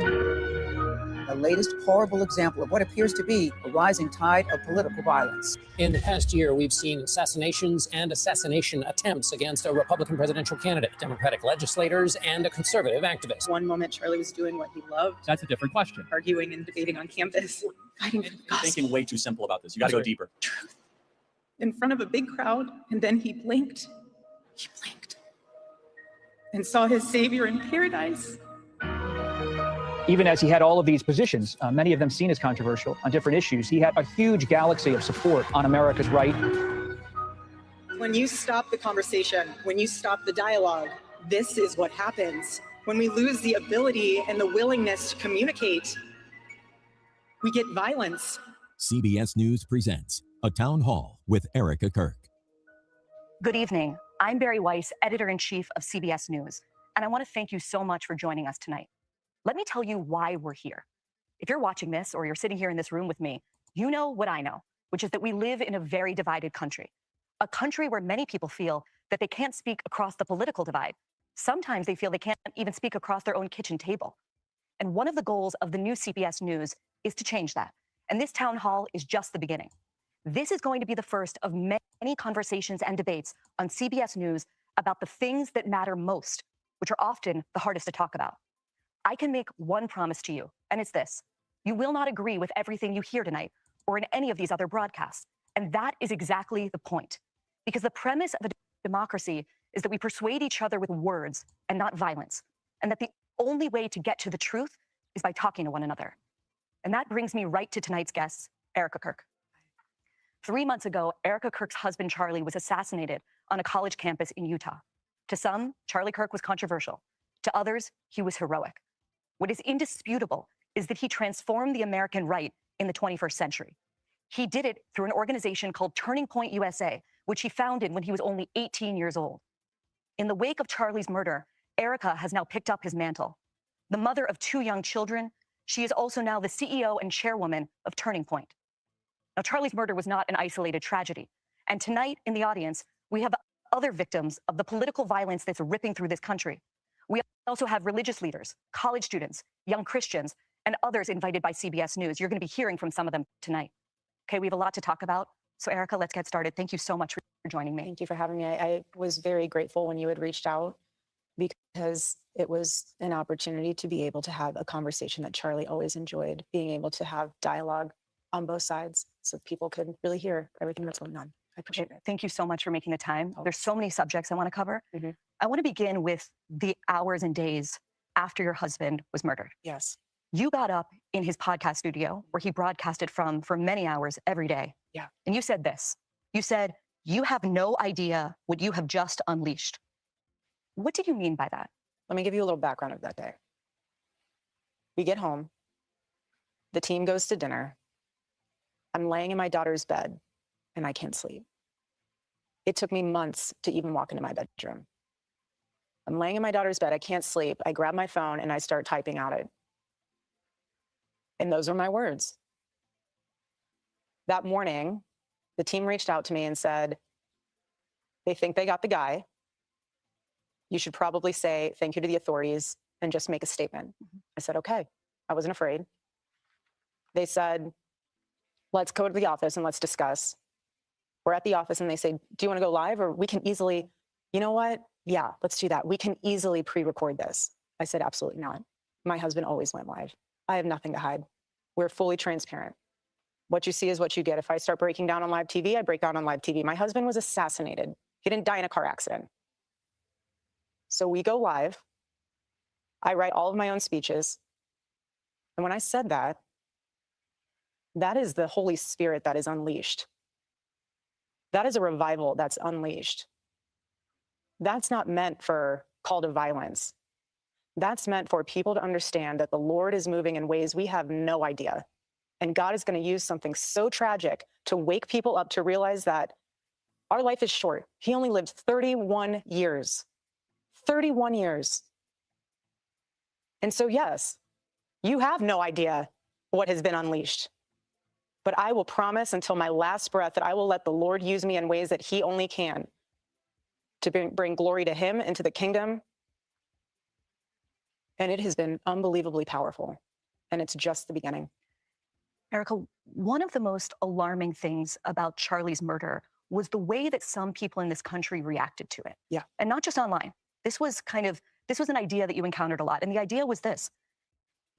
The latest horrible example of what appears to be a rising tide of political violence. In the past year, we've seen assassinations and assassination attempts against a Republican presidential candidate, Democratic legislators, and a conservative activist. One moment, Charlie was doing what he loved. That's a different question. Arguing and debating on campus. Fighting for the gospel. You're thinking way too simple about this. You got to go deeper. Truth. In front of a big crowd, and then he blinked. He blinked. And saw his Savior in paradise. Even as he had all of these positions, many of them seen as controversial on different issues, he had a huge galaxy of support on America's right. When you stop the conversation, when you stop the dialogue, this is what happens. When we lose the ability and the willingness to communicate, we get violence. CBS News presents A Town Hall with Erika Kirk. Good evening. I'm Barry Weiss, editor-in-chief of CBS News, and I want to thank you so much for joining us tonight. Let me tell you why we're here. If you're watching this or you're sitting here in this room with me, you know what I know, which is that we live in a very divided country, a country where many people feel that they can't speak across the political divide. Sometimes they feel they can't even speak across their own kitchen table. And one of the goals of the new CBS News is to change that. And this town hall is just the beginning. This is going to be the first of many conversations and debates on CBS News about the things that matter most, which are often the hardest to talk about. I can make one promise to you, and it's this. You will not agree with everything you hear tonight or in any of these other broadcasts. And that is exactly the point. Because the premise of a democracy is that we persuade each other with words and not violence. And that the only way to get to the truth is by talking to one another. And that brings me right to tonight's guest, Erika Kirk. 3 months ago, Erika Kirk's husband, Charlie, was assassinated on a college campus in Utah. To some, Charlie Kirk was controversial. To others, he was heroic. What is indisputable is that he transformed the American right in the 21st century. He did it through an organization called Turning Point USA, which he founded when he was only 18 years old. In the wake of Charlie's murder, Erika has now picked up his mantle. The mother of 2 young children, she is also now the CEO and chairwoman of Turning Point. Now, Charlie's murder was not an isolated tragedy. And tonight in the audience, we have other victims of the political violence that's ripping through this country. We also have religious leaders, college students, young Christians, and others invited by CBS News. You're going to be hearing from some of them tonight. Okay, we have a lot to talk about. So Erika, let's get started. Thank you so much for joining me. Thank you for having me. I was very grateful when you had reached out because it was an opportunity to be able to have a conversation that Charlie always enjoyed, being able to have dialogue on both sides so people could really hear everything that's going on. I appreciate it. Thank you so much for making the time. There's so many subjects I want to cover. I want to begin with the hours and days after your husband was murdered. Yes. You got up in his podcast studio where he broadcasted from for many hours every day. Yeah. And you said this. You said, you have no idea what you have just unleashed. What did you mean by that? Let me give you a little background of that day. We get home. The team goes to dinner. I'm laying in my daughter's bed and I can't sleep. It took me months to even walk into my bedroom. I'm laying in my daughter's bed. I can't sleep. I grab my phone and I start typing out it. And those are my words. That morning, the team reached out to me and said, they think they got the guy. You should probably say thank you to the authorities and just make a statement. I said, okay. I wasn't afraid. They said, let's go to the office and let's discuss. We're at the office and they say, do you want to go live? Or we can easily, you know what? Yeah, let's do that. We can easily pre-record this. I said, absolutely not. My husband always went live. I have nothing to hide. We're fully transparent. What you see is what you get. If I start breaking down on live TV, I break down on live TV. My husband was assassinated. He didn't die in a car accident. So we go live. I write all of my own speeches. And when I said that, that is the Holy Spirit that is unleashed. That is a revival that's unleashed. That's not meant for call to violence. That's meant for people to understand that the Lord is moving in ways we have no idea. And God is going to use something so tragic to wake people up to realize that our life is short. He only lived 31 years. 31 years. And so, yes, you have no idea what has been unleashed. But I will promise until my last breath that I will let the Lord use me in ways that he only can to bring glory to him and to the kingdom. And it has been unbelievably powerful. And it's just the beginning. Erika, one of the most alarming things about Charlie's murder was the way that some people in this country reacted to it. Yeah. And not just online. This was an idea that you encountered a lot. And the idea was this.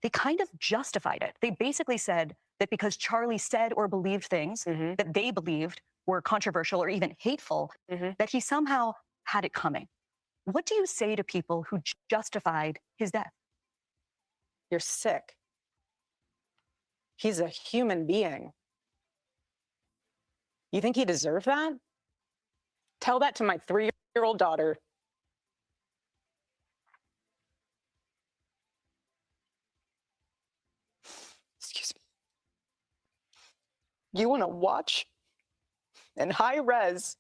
They kind of justified it. They basically said that because Charlie said or believed things that they believed were controversial or even hateful, that he somehow had it coming. What do you say to people who justified his death? You're sick. He's a human being. You think he deserved that? Tell that to my 3-year-old daughter. Excuse me. You want to watch in high res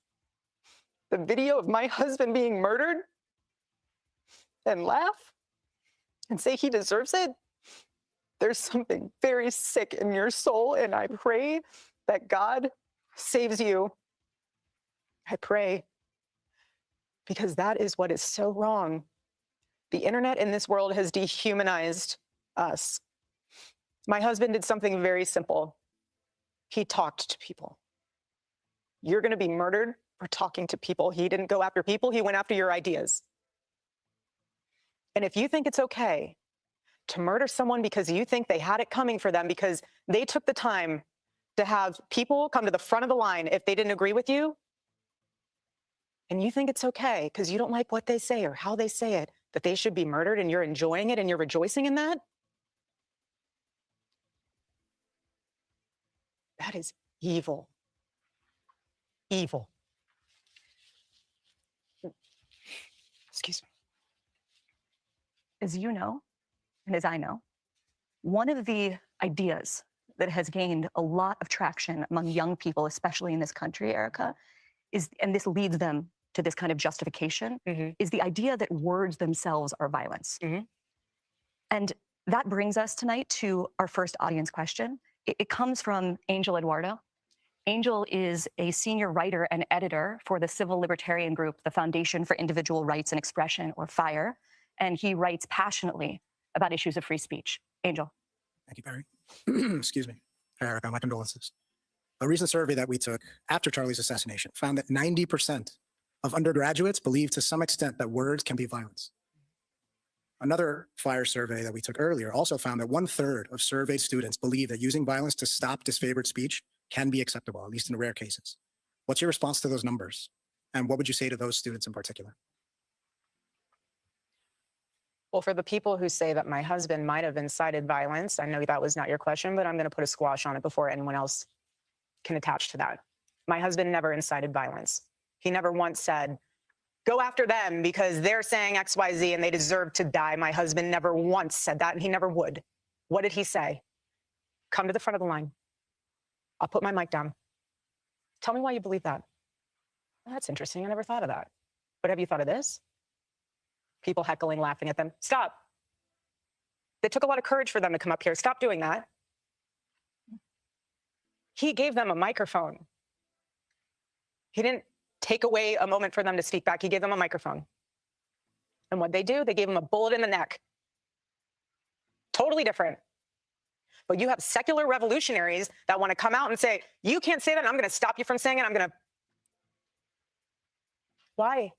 the video of my husband being murdered and laugh and say he deserves it? There's something very sick in your soul, and I pray that God saves you. I pray, because that is what is so wrong. The internet in this world has dehumanized us. My husband did something very simple. He talked to people. You're going to be murdered for talking to people. He didn't go after people. He went after your ideas. And if you think it's okay to murder someone because you think they had it coming for them because they took the time to have people come to the front of the line if they didn't agree with you, and you think it's okay because you don't like what they say or how they say it, that they should be murdered and you're enjoying it and you're rejoicing in that, that is evil. Evil. Excuse me. As you know, and as I know, one of the ideas that has gained a lot of traction among young people, especially in this country, Erika, is, and this leads them to this kind of justification, is the idea that words themselves are violence. And that brings us tonight to our first audience question. It comes from Angel Eduardo. Angel is a senior writer and editor for the civil libertarian group, the Foundation for Individual Rights and Expression, or FIRE, and he writes passionately about issues of free speech. Angel. Thank you, Barry. Excuse me. Hi, Erika, my condolences. A recent survey that we took after Charlie's assassination found that 90% of undergraduates believe to some extent that words can be violence. Another FIRE survey that we took earlier also found that 1/3 of surveyed students believe that using violence to stop disfavored speech can be acceptable, at least in rare cases. What's your response to those numbers? And what would you say to those students in particular? Well, for the people who say that my husband might have incited violence, I know that was not your question, but I'm going to put a squash on it before anyone else can attach to that. My husband never incited violence. He never once said, go after them because they're saying X, Y, Z and they deserve to die. My husband never once said that, and he never would. What did he say? Come to the front of the line. I'll put my mic down. Tell me why you believe that. Well, that's interesting. I never thought of that. But have you thought of this? People heckling, laughing at them. Stop. It took a lot of courage for them to come up here. Stop doing that. He gave them a microphone. He didn't take away a moment for them to speak back. He gave them a microphone. And what they do, they gave him a bullet in the neck. Totally different. But you have secular revolutionaries that want to come out and say, you can't say that. I'm going to stop you from saying it. I'm going to Why?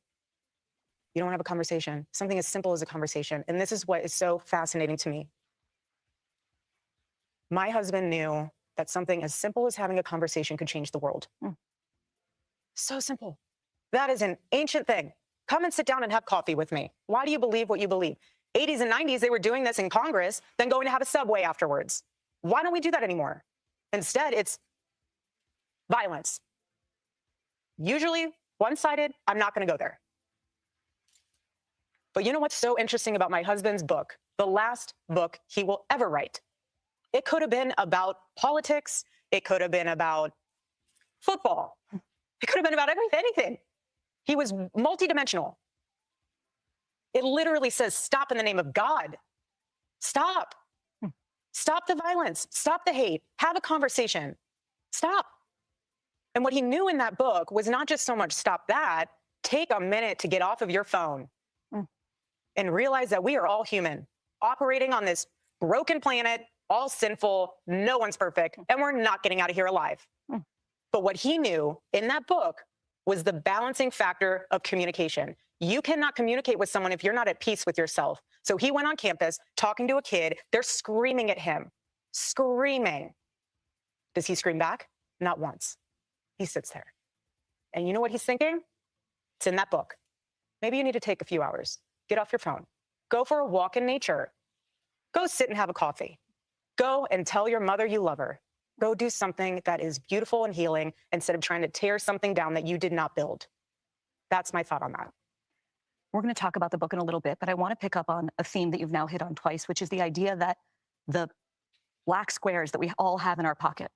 You don't have a conversation. Something as simple as a conversation. And this is what is so fascinating to me. My husband knew that something as simple as having a conversation could change the world. So simple. That is an ancient thing. Come and sit down and have coffee with me. Why do you believe what you believe? 80s and 90s, they were doing this in Congress, then going to have a Subway afterwards. Why don't we do that anymore? Instead, it's violence. Usually one-sided. I'm not going to go there. But you know what's so interesting about my husband's book, the last book he will ever write? It could have been about politics. It could have been about football. It could have been about anything. He was multidimensional. It literally says, stop in the name of God. Stop. Stop the violence. Stop the hate. Have a conversation. Stop. And what he knew in that book was not just so much stop that, take a minute to get off of your phone and realize that we are all human, operating on this broken planet, all sinful, no one's perfect, and we're not getting out of here alive. But what he knew in that book was the balancing factor of communication. You cannot communicate with someone if you're not at peace with yourself. So he went on campus talking to a kid. They're screaming at him, screaming. Does he scream back? Not once. He sits there. And you know what he's thinking? It's in that book. Maybe you need to take a few hours. Get off your phone. Go for a walk in nature. Go sit and have a coffee. Go and tell your mother you love her. Go do something that is beautiful and healing instead of trying to tear something down that you did not build. That's my thought on that. We're going to talk about the book in a little bit, but I want to pick up on a theme that you've now hit on twice, which is the idea that the black squares that we all have in our pocket,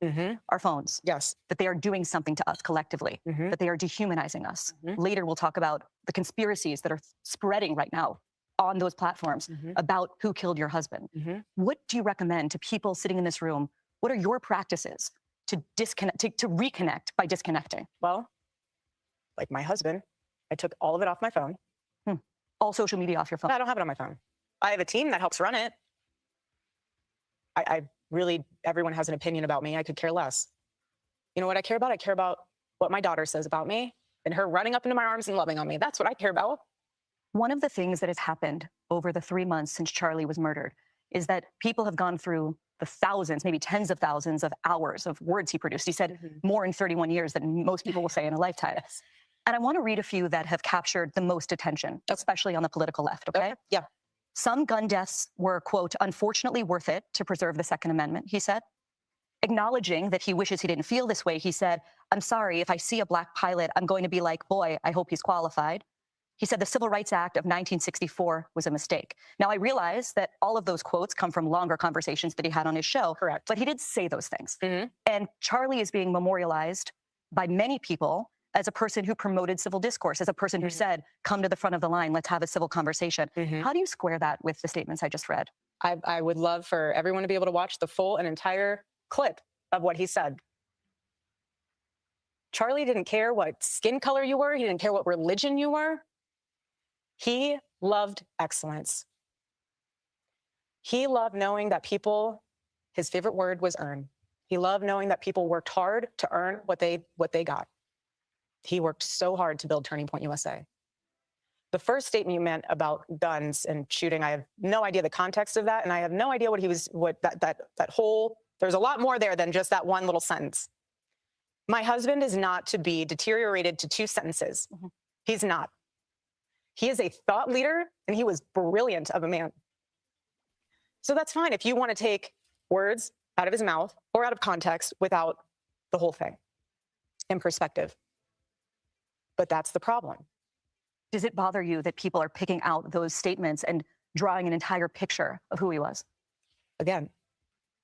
our phones, that they are doing something to us collectively, that they are dehumanizing us. Later, we'll talk about the conspiracies that are spreading right now on those platforms about who killed your husband. What do you recommend to people sitting in this room? What are your practices to disconnect, to reconnect by disconnecting? Well, like my husband, I took all of it off my phone. All social media off your phone? I don't have it on my phone. I have a team that helps run it. I really, everyone has an opinion about me. I could care less. You know what I care about? I care about what my daughter says about me and her running up into my arms and loving on me. That's what I care about. One of the things that has happened over the 3 months since Charlie was murdered is that people have gone through the thousands, maybe tens of thousands of hours of words he produced. He said more in 31 years than most people will say in a lifetime. And I want to read a few that have captured the most attention, especially on the political left, okay? Yeah. Some gun deaths were, quote, unfortunately worth it to preserve the Second Amendment, he said. Acknowledging that he wishes he didn't feel this way, he said, I'm sorry, if I see a black pilot, I'm going to be like, boy, I hope he's qualified. He said the Civil Rights Act of 1964 was a mistake. Now, I realize that all of those quotes come from longer conversations that he had on his show. Correct. But he did say those things. And Charlie is being memorialized by many people as a person who promoted civil discourse, as a person who said, come to the front of the line, let's have a civil conversation. How do you square that with the statements I just read? I would love for everyone to be able to watch the full and entire clip of what he said. Charlie didn't care what skin color you were. He didn't care what religion you were. He loved excellence. He loved knowing that people, his favorite word was earn. He loved knowing that people worked hard to earn what they got. He worked so hard to build Turning Point USA. The first statement you meant about guns and shooting, I have no idea the context of that, and I have no idea that whole, there's a lot more there than just that one little sentence. My husband is not to be deteriorated to 2 sentences. He's not. He is a thought leader, and he was brilliant of a man. So that's fine if you want to take words out of his mouth or out of context without the whole thing in perspective. But that's the problem. Does it bother you that people are picking out those statements and drawing an entire picture of who he was? Again,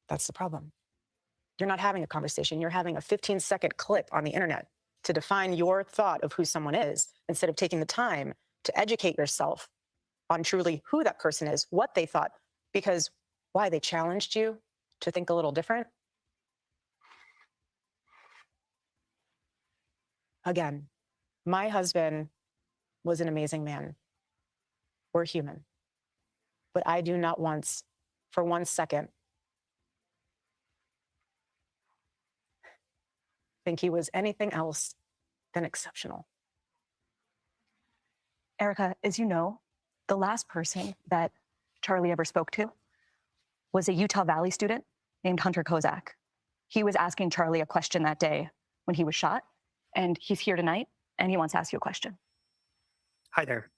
that's the problem. You're not having a conversation. You're having a 15-second clip on the internet to define your thought of who someone is instead of taking the time to educate yourself on truly who that person is, what they thought, because why? They challenged you to think a little different. Again, my husband was an amazing man. We're human. But I do not once, for 1 second, think he was anything else than exceptional. Erika, as you know, the last person that Charlie ever spoke to was a Utah Valley student named Hunter Kozak. He was asking Charlie a question that day when he was shot, and he's here tonight, and he wants to ask you a question. Hi there.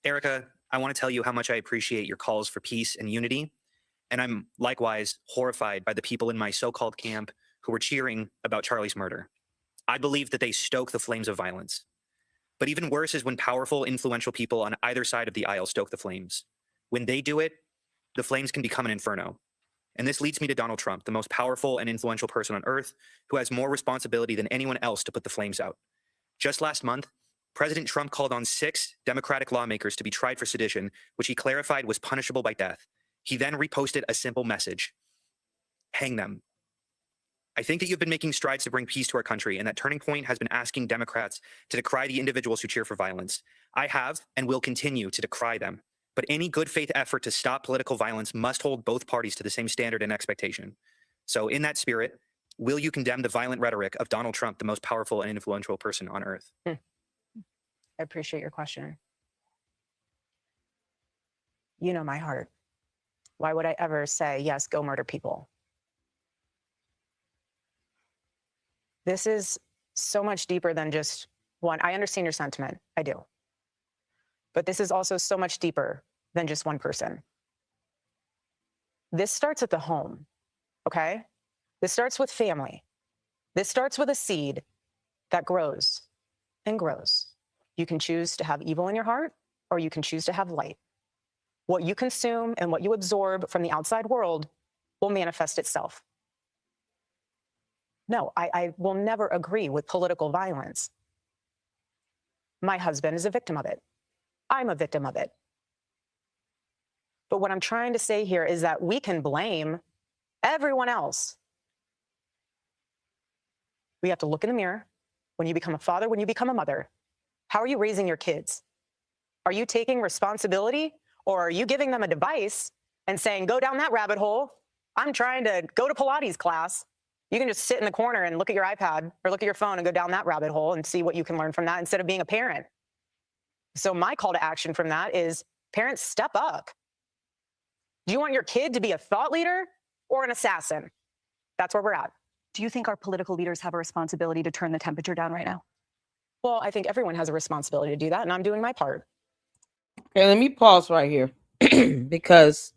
Erika, I want to tell you how much I appreciate your calls for peace and unity. And I'm likewise horrified by the people in my so-called camp who were cheering about Charlie's murder. I believe that they stoke the flames of violence. But even worse is when powerful, influential people on either side of the aisle stoke the flames. When they do it, the flames can become an inferno. And this leads me to Donald Trump, the most powerful and influential person on earth, who has more responsibility than anyone else to put the flames out. Just last month, President Trump called on 6 Democratic lawmakers to be tried for sedition, which he clarified was punishable by death. He then reposted a simple message: hang them. I think that you've been making strides to bring peace to our country, and that Turning Point has been asking Democrats to decry the individuals who cheer for violence. I have and will continue to decry them. But any good faith effort to stop political violence must hold both parties to the same standard and expectation. So in that spirit, will you condemn the violent rhetoric of Donald Trump, the most powerful and influential person on earth? I appreciate your question. You know my heart. Why would I ever say, yes, go murder people? This is so much deeper than just one. I understand your sentiment. I do. But this is also so much deeper than just one person. This starts at the home, okay? This starts with family. This starts with a seed that grows and grows. You can choose to have evil in your heart, or you can choose to have light. What you consume and what you absorb from the outside world will manifest itself. No, I will never agree with political violence. My husband is a victim of it. I'm a victim of it. But what I'm trying to say here is that we can blame everyone else. We have to look in the mirror when you become a father, when you become a mother. How are you raising your kids? Are you taking responsibility, or are you giving them a device and saying, go down that rabbit hole? I'm trying to go to Pilates class. You can just sit in the corner and look at your iPad or look at your phone and go down that rabbit hole and see what you can learn from that instead of being a parent. So my call to action from that is, parents, step up. Do you want your kid to be a thought leader or an assassin? That's where we're at. Do you think our political leaders have a responsibility to turn the temperature down right now? Well, I think everyone has a responsibility to do that, and I'm doing my part. Okay, let me pause right here because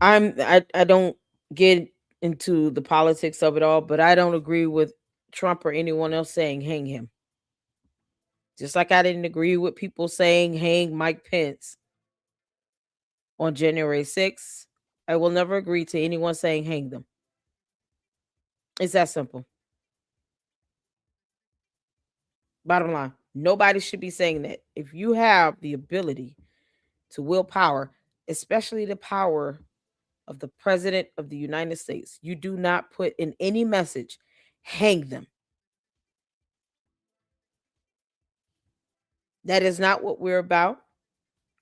I don't get into the politics of it all, but I don't agree with Trump or anyone else saying hang him. Just like I didn't agree with people saying hang Mike Pence on January 6th, I will never agree to anyone saying hang them. It's that simple. Bottom line, nobody should be saying that. If you have the ability to will power, especially the power of the President of the United States, you do not put in any message, hang them. That is not what we're about.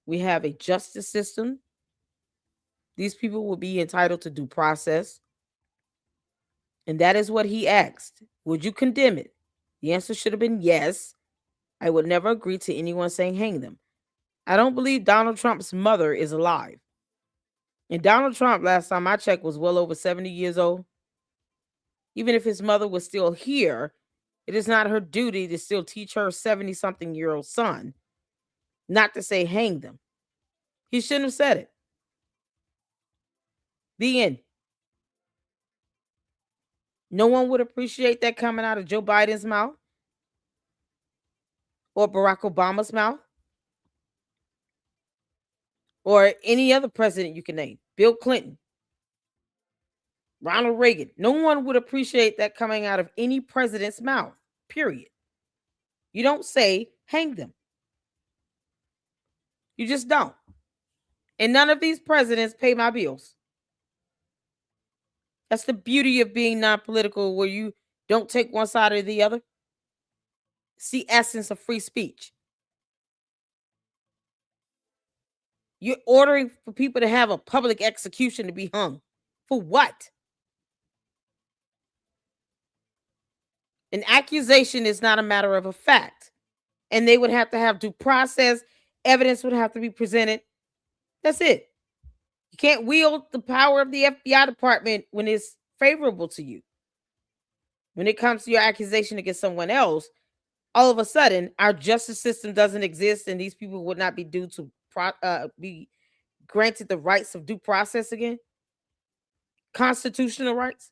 We have a justice system. These people will be entitled to due process. And that is what he asked. Would you condemn it? The answer should have been yes. I would never agree to anyone saying hang them. I don't believe Donald Trump's mother is alive. And Donald Trump, last time I checked, was well over 70 years old. Even if his mother was still here, it is not her duty to still teach her 70-something-year-old son not to say hang them. He shouldn't have said it. The end. No one would appreciate that coming out of Joe Biden's mouth or Barack Obama's mouth or any other president you can name. Bill Clinton, Ronald Reagan. No one would appreciate that coming out of any president's mouth, period. You don't say hang them. You just don't. And none of these presidents pay my bills. That's the beauty of being non-political, where you don't take one side or the other. It's the essence of free speech. You're ordering for people to have a public execution to be hung. For what? An accusation is not a matter of a fact. And they would have to have due process. Evidence would have to be presented. That's it. You can't wield the power of the FBI department when it's favorable to you. When it comes to your accusation against someone else, all of a sudden, our justice system doesn't exist, and these people would not be due to be granted the rights of due process again? Constitutional rights?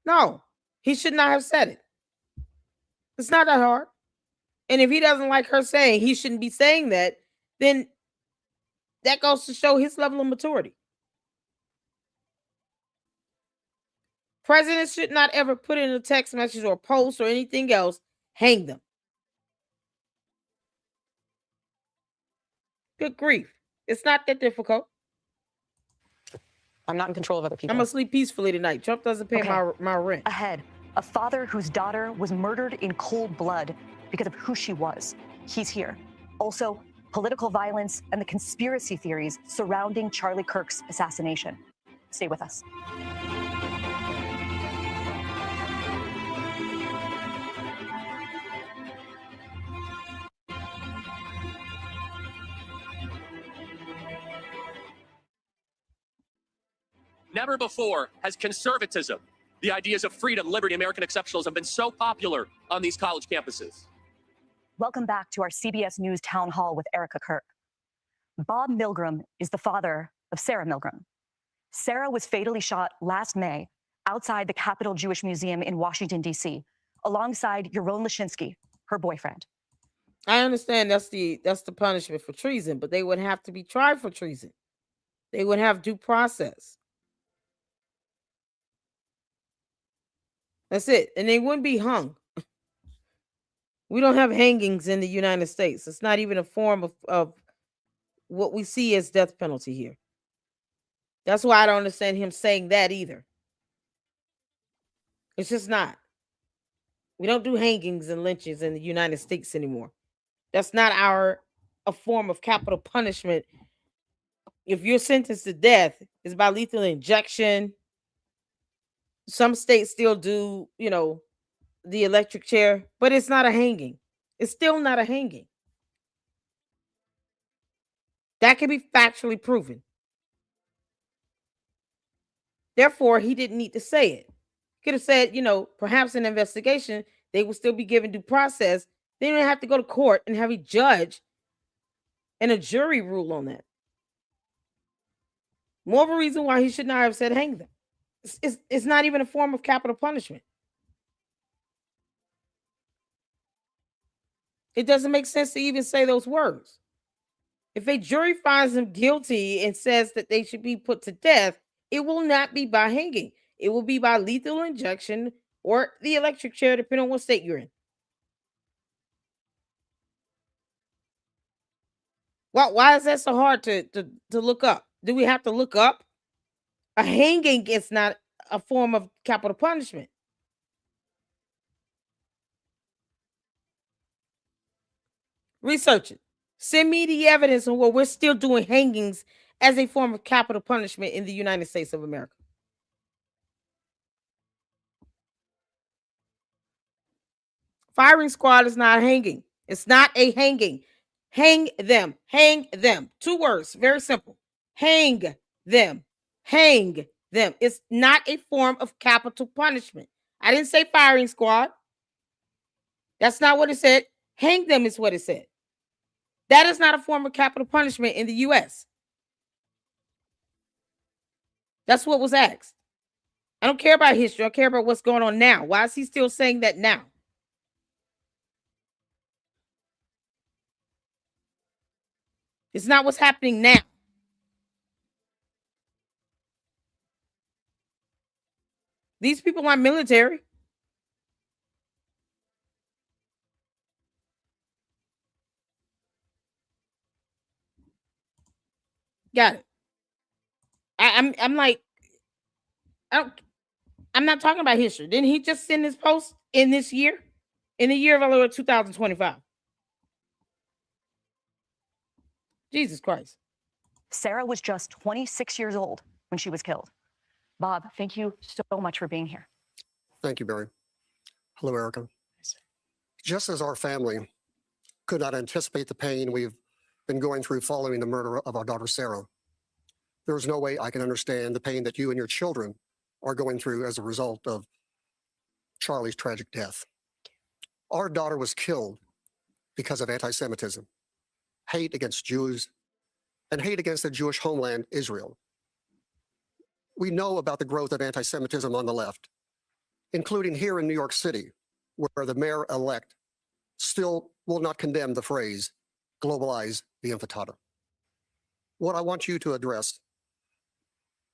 No, he should not have said it. It's not that hard. And if he doesn't like her saying he shouldn't be saying that, then that goes to show his level of maturity. Presidents should not ever put in a text message or post or anything else, hang them. Good grief. It's not that difficult. I'm not in control of other people. I'm going to sleep peacefully tonight. Trump doesn't pay my rent. Ahead, a father whose daughter was murdered in cold blood because of who she was. He's here. Also, political violence and the conspiracy theories surrounding Charlie Kirk's assassination. Stay with us. Never before has conservatism, the ideas of freedom, liberty, American exceptionalism, been so popular on these college campuses. Welcome back to our CBS News Town Hall with Erika Kirk. Bob Milgram is the father of Sarah Milgram. Sarah was fatally shot last May outside the Capitol Jewish Museum in Washington, D.C., alongside Yaron Lashinsky, her boyfriend. I understand that's the punishment for treason, but they would have to be tried for treason. They would have due process. That's it. And they wouldn't be hung. We don't have hangings in the United States. It's not even a form of what we see as death penalty here. That's why I don't understand him saying that either. It's just not. We don't do hangings and lynchings in the United States anymore. That's not a form of capital punishment. If you're sentenced to death, it's by lethal injection. Some states still do, the electric chair, but it's not a hanging. It's still not a hanging. That can be factually proven. Therefore, he didn't need to say it. He could have said, perhaps an investigation, they will still be given due process. They don't have to go to court and have a judge and a jury rule on that. More of a reason why he should not have said hang them. It's not even a form of capital punishment. It doesn't make sense to even say those words. If a jury finds them guilty and says that they should be put to death, it will not be by hanging. It will be by lethal injection or the electric chair, depending on what state you're in. Why is that so hard to look up? Do we have to look up? A hanging is not a form of capital punishment. Research it. Send me the evidence on where we're still doing hangings as a form of capital punishment in the United States of America. Firing squad is not hanging. It's not a hanging. Hang them. Hang them. 2 words. Very simple. Hang them. Hang them. It's not a form of capital punishment. I didn't say firing squad. That's not what it said. Hang them is what it said. That is not a form of capital punishment in the U.S. That's what was asked. I don't care about history. I care about what's going on now. Why is he still saying that now? It's not what's happening now. These people aren't military. Got it. I'm like, I'm not talking about history. Didn't he just send this post in this year? In the year of 2025. Jesus Christ. Sarah was just 26 years old when she was killed. Bob, thank you so much for being here. Thank you, Barry. Hello, Erika. Just as our family could not anticipate the pain we've been going through following the murder of our daughter, Sarah, there is no way I can understand the pain that you and your children are going through as a result of Charlie's tragic death. Our daughter was killed because of anti-Semitism, hate against Jews, and hate against the Jewish homeland, Israel. We know about the growth of anti-Semitism on the left, including here in New York City, where the mayor-elect still will not condemn the phrase, globalize the intifada. What I want you to address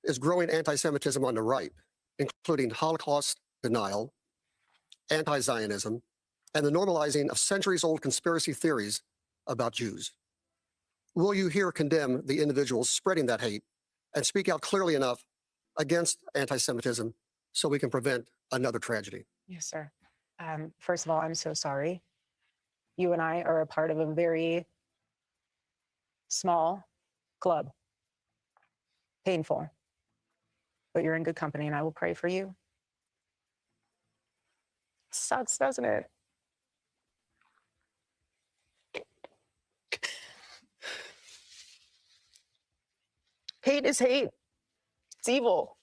is growing anti-Semitism on the right, including Holocaust denial, anti-Zionism, and the normalizing of centuries-old conspiracy theories about Jews. Will you here condemn the individuals spreading that hate and speak out clearly enough against anti-Semitism so we can prevent another tragedy? Yes, sir. First of all, I'm so sorry. You and I are a part of a very small club. Painful. But you're in good company, and I will pray for you. Sucks, doesn't it? Hate is hate. It's evil.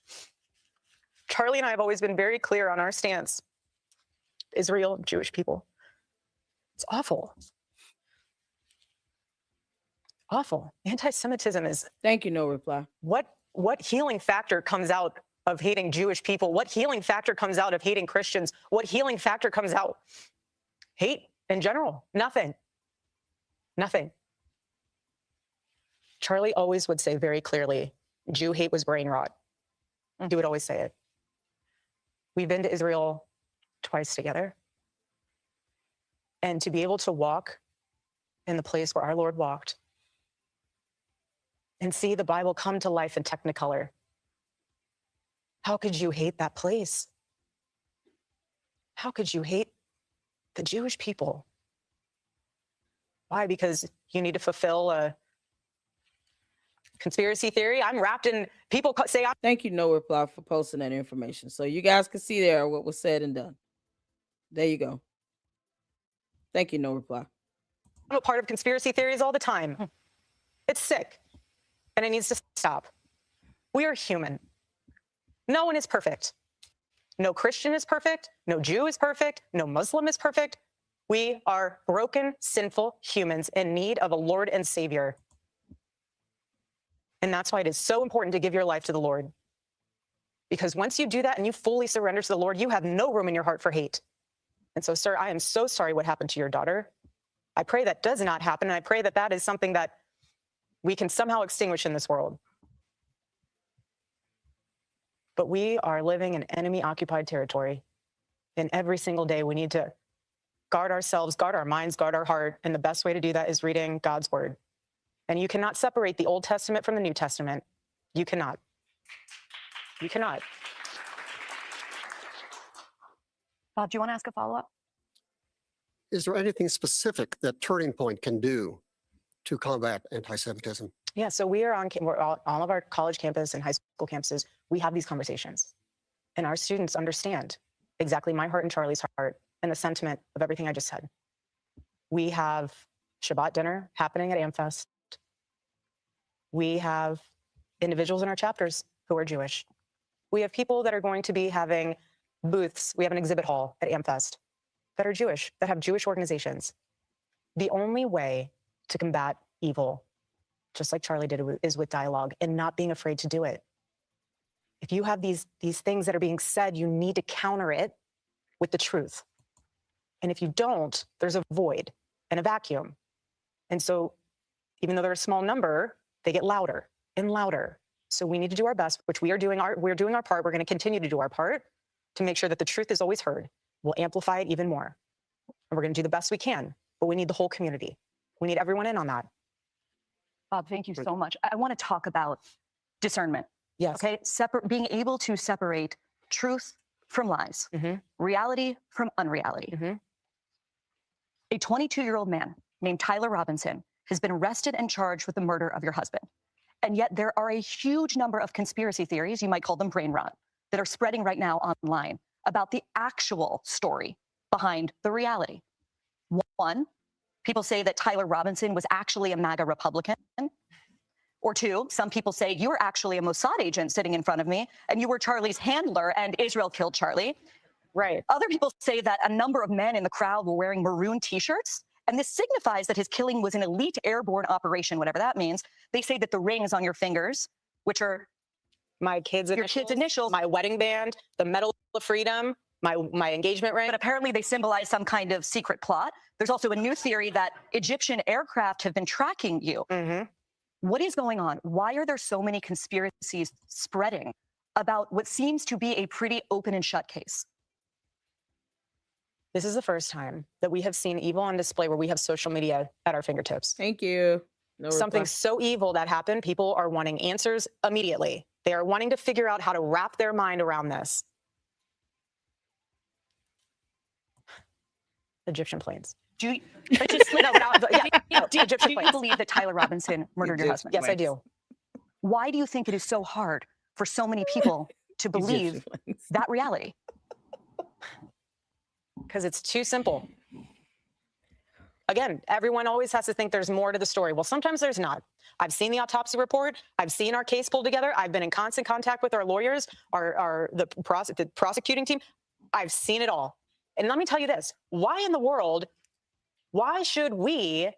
Charlie and I have always been very clear on our stance. Israel, Jewish people. It's awful. Awful. Anti-Semitism is... Thank you, no reply. What healing factor comes out of hating Jewish people? What healing factor comes out of hating Christians? What healing factor comes out? Hate in general. Nothing. Nothing. Charlie always would say very clearly, Jew hate was brain rot. He would always say it. We've been to Israel twice together. And to be able to walk in the place where our Lord walked and see the Bible come to life in Technicolor, how could you hate that place? How could you hate the Jewish people? Why? Because you need to fulfill a conspiracy theory? I'm wrapped in, people say I'm... Thank you, no reply, for posting that information. So you guys can see there what was said and done. There you go. Thank you, no reply. I'm a part of conspiracy theories all the time. It's sick, and it needs to stop. We are human. No one is perfect. No Christian is perfect. No Jew is perfect. No Muslim is perfect. We are broken, sinful humans in need of a Lord and Savior. And that's why it is so important to give your life to the Lord. Because once you do that and you fully surrender to the Lord, you have no room in your heart for hate. And so, sir, I am so sorry what happened to your daughter. I pray that does not happen, and I pray that that is something that we can somehow extinguish in this world. But we are living in enemy-occupied territory. And every single day we need to guard ourselves, guard our minds, guard our heart. And the best way to do that is reading God's word. And you cannot separate the Old Testament from the New Testament. You cannot. You cannot. Bob, do you want to ask a follow-up? Is there anything specific that Turning Point can do to combat anti-Semitism? Yeah, so we are on all of our college campus and high school campuses. We have these conversations. And our students understand exactly my heart and Charlie's heart and the sentiment of everything I just said. We have Shabbat dinner happening at AmFest. We have individuals in our chapters who are Jewish. We have people that are going to be having booths. We have an exhibit hall at AmFest that are Jewish, that have Jewish organizations. The only way to combat evil, just like Charlie did, is with dialogue and not being afraid to do it. If you have these things that are being said, you need to counter it with the truth. And if you don't, there's a void and a vacuum. And so even though they're a small number, they get louder and louder. So we need to do our best, which we're doing our part. We're going to continue to do our part to make sure that the truth is always heard. We'll amplify it even more. And we're going to do the best we can, but we need the whole community. We need everyone in on that. Bob, thank you so much. I want to talk about discernment. Yes. Okay. Being able to separate truth from lies, reality from unreality. A 22-year-old man named Tyler Robinson has been arrested and charged with the murder of your husband. And yet there are a huge number of conspiracy theories, you might call them brain rot, that are spreading right now online about the actual story behind the reality. One, people say that Tyler Robinson was actually a MAGA Republican. Or two, some people say you were actually a Mossad agent sitting in front of me, and you were Charlie's handler, and Israel killed Charlie. Right. Other people say that a number of men in the crowd were wearing maroon T-shirts, and this signifies that his killing was an elite airborne operation, whatever that means. They say that the rings on your fingers, which are My kids' your kids' initials, my wedding band, the Medal of Freedom, my engagement ring. but apparently they symbolize some kind of secret plot. There's also a new theory that Egyptian aircraft have been tracking you. What is going on? Why are there so many conspiracies spreading about what seems to be a pretty open and shut case? This is the first time that we have seen evil on display where we have social media at our fingertips. Thank you. Something so evil that happened, people are wanting answers immediately. They are wanting to figure out how to wrap their mind around this. Egyptian planes. Do you, but just, no, do you believe that Tyler Robinson murdered your husband? Yes, I do. Why do you think it is so hard for so many people to believe that reality? Because it's too simple. Again, everyone always has to think there's more to the story. Well, sometimes there's not. I've seen the autopsy report. I've seen our case pulled together. I've been in constant contact with our lawyers, the prosecuting team. I've seen it all. And let me tell you this. Why in the world, why should we,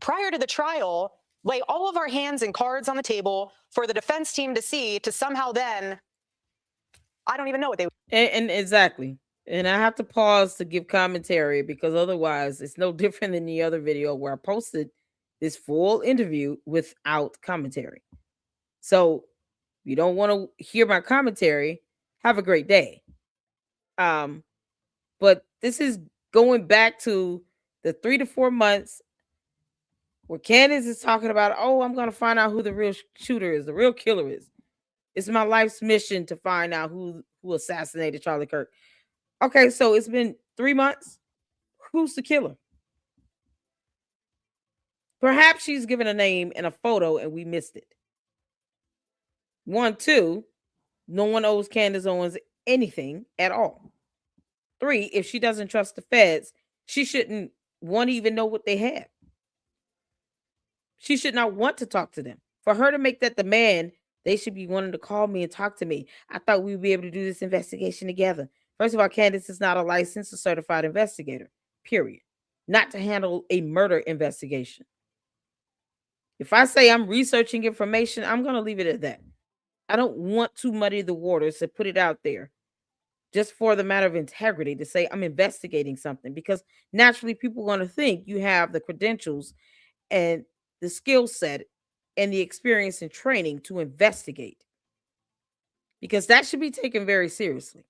prior to the trial, lay all of our hands and cards on the table for the defense team to see, to somehow then, I don't even know what they... And exactly. And I have to pause to give commentary because otherwise it's no different than the other video where I posted this full interview without commentary. So if you don't want to hear my commentary, have a great day. But this is going back to the 3 to 4 months where Candace is talking about, oh, I'm going to find out who the real shooter is, the real killer is. It's my life's mission to find out who assassinated Charlie Kirk. Okay, so it's been 3 months. Who's the killer? Perhaps she's given a name and a photo and we missed it. 1, 2, no one owes Candace Owens anything at all. 3, if she doesn't trust the feds, she shouldn't want to even know what they have. She should not want to talk to them. For her to make that demand, they should be wanting to call me and talk to me. I thought we'd be able to do this investigation together. First of all, Candace is not a licensed or certified investigator, period. Not to handle a murder investigation. If I say I'm researching information, I'm going to leave it at that. I don't want to muddy the waters to put it out there just for the matter of integrity to say I'm investigating something, because naturally people are going to think you have the credentials and the skill set and the experience and training to investigate, because that should be taken very seriously.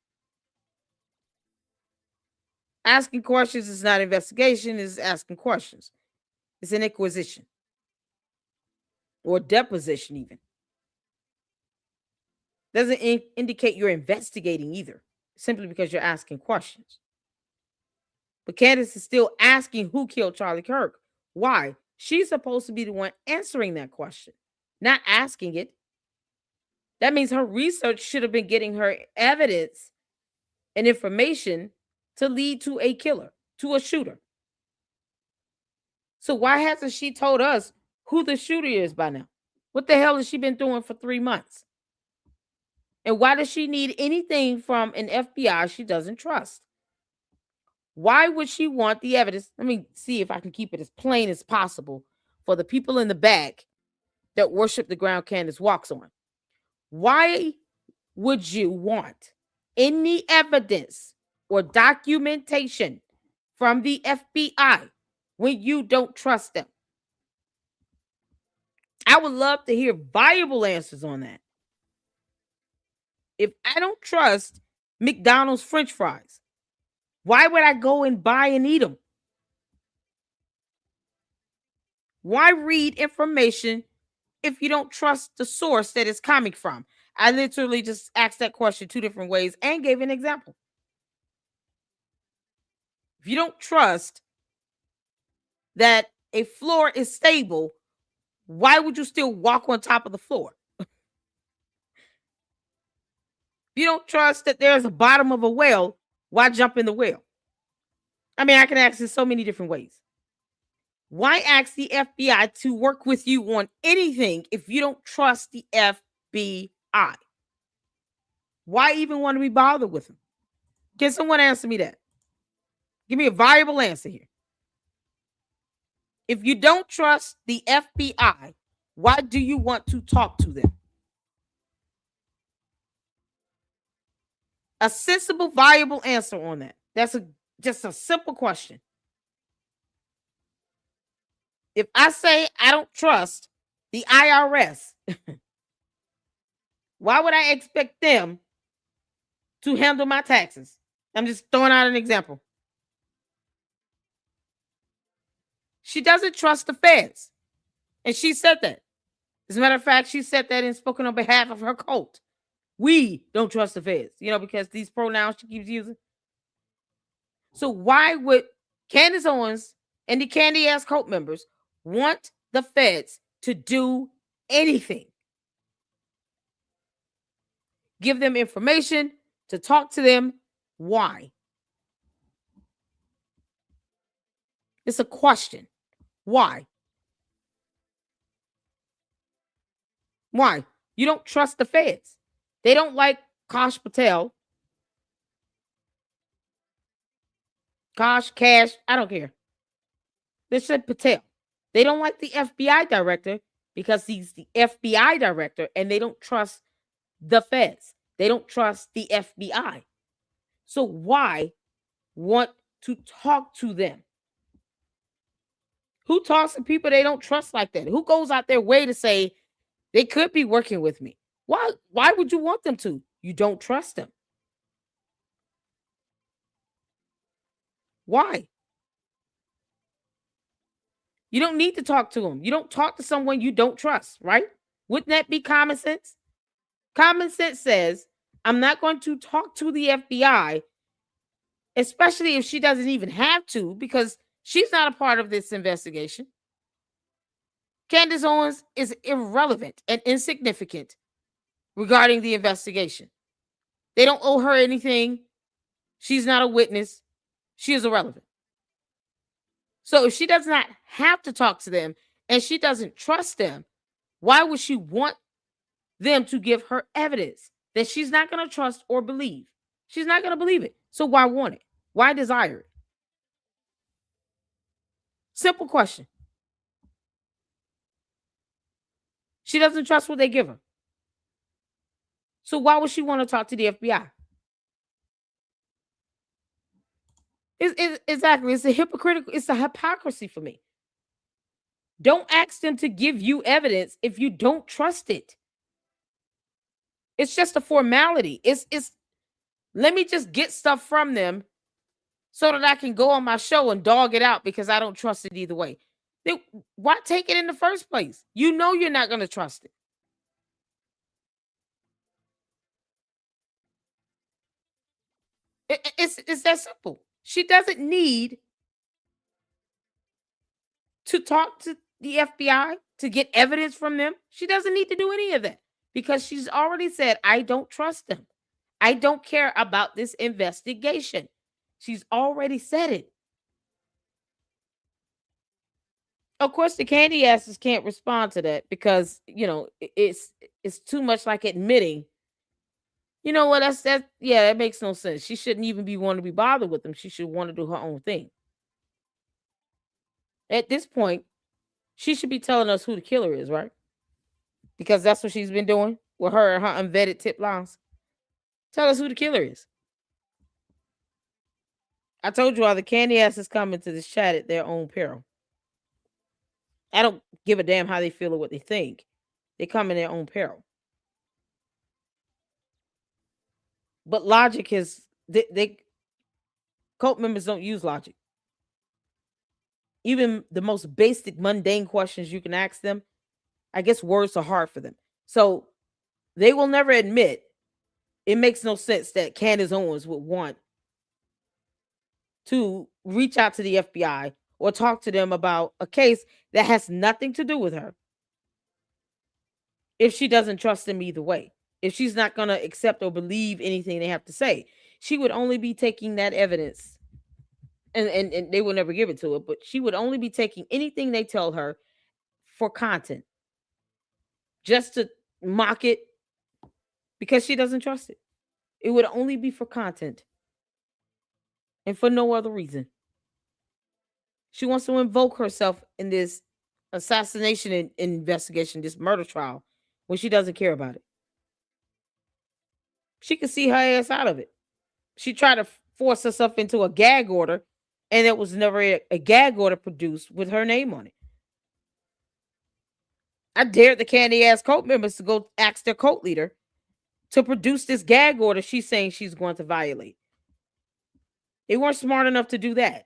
Asking questions is not investigation, it's asking questions. It's an inquisition or deposition even. Doesn't indicate you're investigating either, simply because you're asking questions. But Candace is still asking who killed Charlie Kirk. Why? She's supposed to be the one answering that question, not asking it. That means her research should have been getting her evidence and information to lead to a killer, to a shooter. So why hasn't she told us who the shooter is by now? What the hell has she been doing for 3 months? And why does she need anything from an FBI she doesn't trust? Why would she want the evidence? Let me see if I can keep it as plain as possible for the people in the back that worship the ground Candace walks on. Why would you want any evidence or documentation from the FBI when you don't trust them? I would love to hear viable answers on that. If I don't trust McDonald's French fries, why would I go and buy and eat them? Why read information if you don't trust the source that it's coming from? I literally just asked that question 2 different ways and gave an example. If you don't trust that a floor is stable, why would you still walk on top of the floor? If you don't trust that there's a bottom of a well, why jump in the well? I mean, I can ask this so many different ways. Why ask the FBI to work with you on anything if you don't trust the FBI? Why even want to be bothered with them? Can someone answer me that? Give me a viable answer here. If you don't trust the FBI, why do you want to talk to them? A sensible, viable answer on that. That's just a simple question. If I say I don't trust the IRS, why would I expect them to handle my taxes? I'm just throwing out an example. She doesn't trust the feds. And she said that. As a matter of fact, she said that and spoken on behalf of her cult. We don't trust the feds, because these pronouns she keeps using. So why would Candace Owens and the Candy Ass cult members want the feds to do anything? Give them information, to talk to them. Why? It's a question. Why? Why? You don't trust the feds. They don't like Kash Patel. Kash, Cash, I don't care. They said Patel. They don't like the FBI director because he's the FBI director and they don't trust the feds. They don't trust the FBI. So why want to talk to them? Who talks to people they don't trust like that? Who goes out their way to say they could be working with me? Why would you want them to? You don't trust them. Why? You don't need to talk to them. You don't talk to someone you don't trust, right? Wouldn't that be common sense? Common sense says, I'm not going to talk to the FBI, especially if she doesn't even have to, because she's not a part of this investigation. Candace Owens is irrelevant and insignificant regarding the investigation. They don't owe her anything. She's not a witness. She is irrelevant. So if she does not have to talk to them and she doesn't trust them, why would she want them to give her evidence that she's not going to trust or believe? She's not going to believe it. So why want it? Why desire it? Simple question. She doesn't trust what they give her. So why would she want to talk to the FBI? Exactly. It's a hypocrisy for me. Don't ask them to give you evidence if you don't trust it. It's just a formality. It's let me just get stuff from them so that I can go on my show and dog it out because I don't trust it either way. Why take it in the first place? You know you're not going to trust it. It's that simple. She doesn't need to talk to the FBI to get evidence from them. She doesn't need to do any of that because she's already said, I don't trust them. I don't care about this investigation. She's already said it. Of course, the candy asses can't respond to that because, it's too much like admitting, you know what, that makes no sense. She shouldn't even want to be bothered with them. She should want to do her own thing. At this point, she should be telling us who the killer is, right? Because that's what she's been doing with her and her unvetted tip lines. Tell us who the killer is. I told you all the candy asses come into this chat at their own peril. I don't give a damn how they feel or what they think. They come in their own peril. But logic is, they cult members don't use logic. Even the most basic, mundane questions you can ask them, I guess words are hard for them. So they will never admit it makes no sense that Candace Owens would want to reach out to the FBI or talk to them about a case that has nothing to do with her if she doesn't trust them either way. If she's not going to accept or believe anything they have to say, she would only be taking that evidence and they will never give it to her, but she would only be taking anything they tell her for content, just to mock it, because she doesn't trust it. It would only be for content and for no other reason. She wants to invoke herself in this assassination investigation, this murder trial, when she doesn't care about it. She could see her ass out of it. She tried to force herself into a gag order, and there was never a gag order produced with her name on it. I dared the candy ass cult members to go ask their cult leader to produce this gag order she's saying she's going to violate. They weren't smart enough to do that.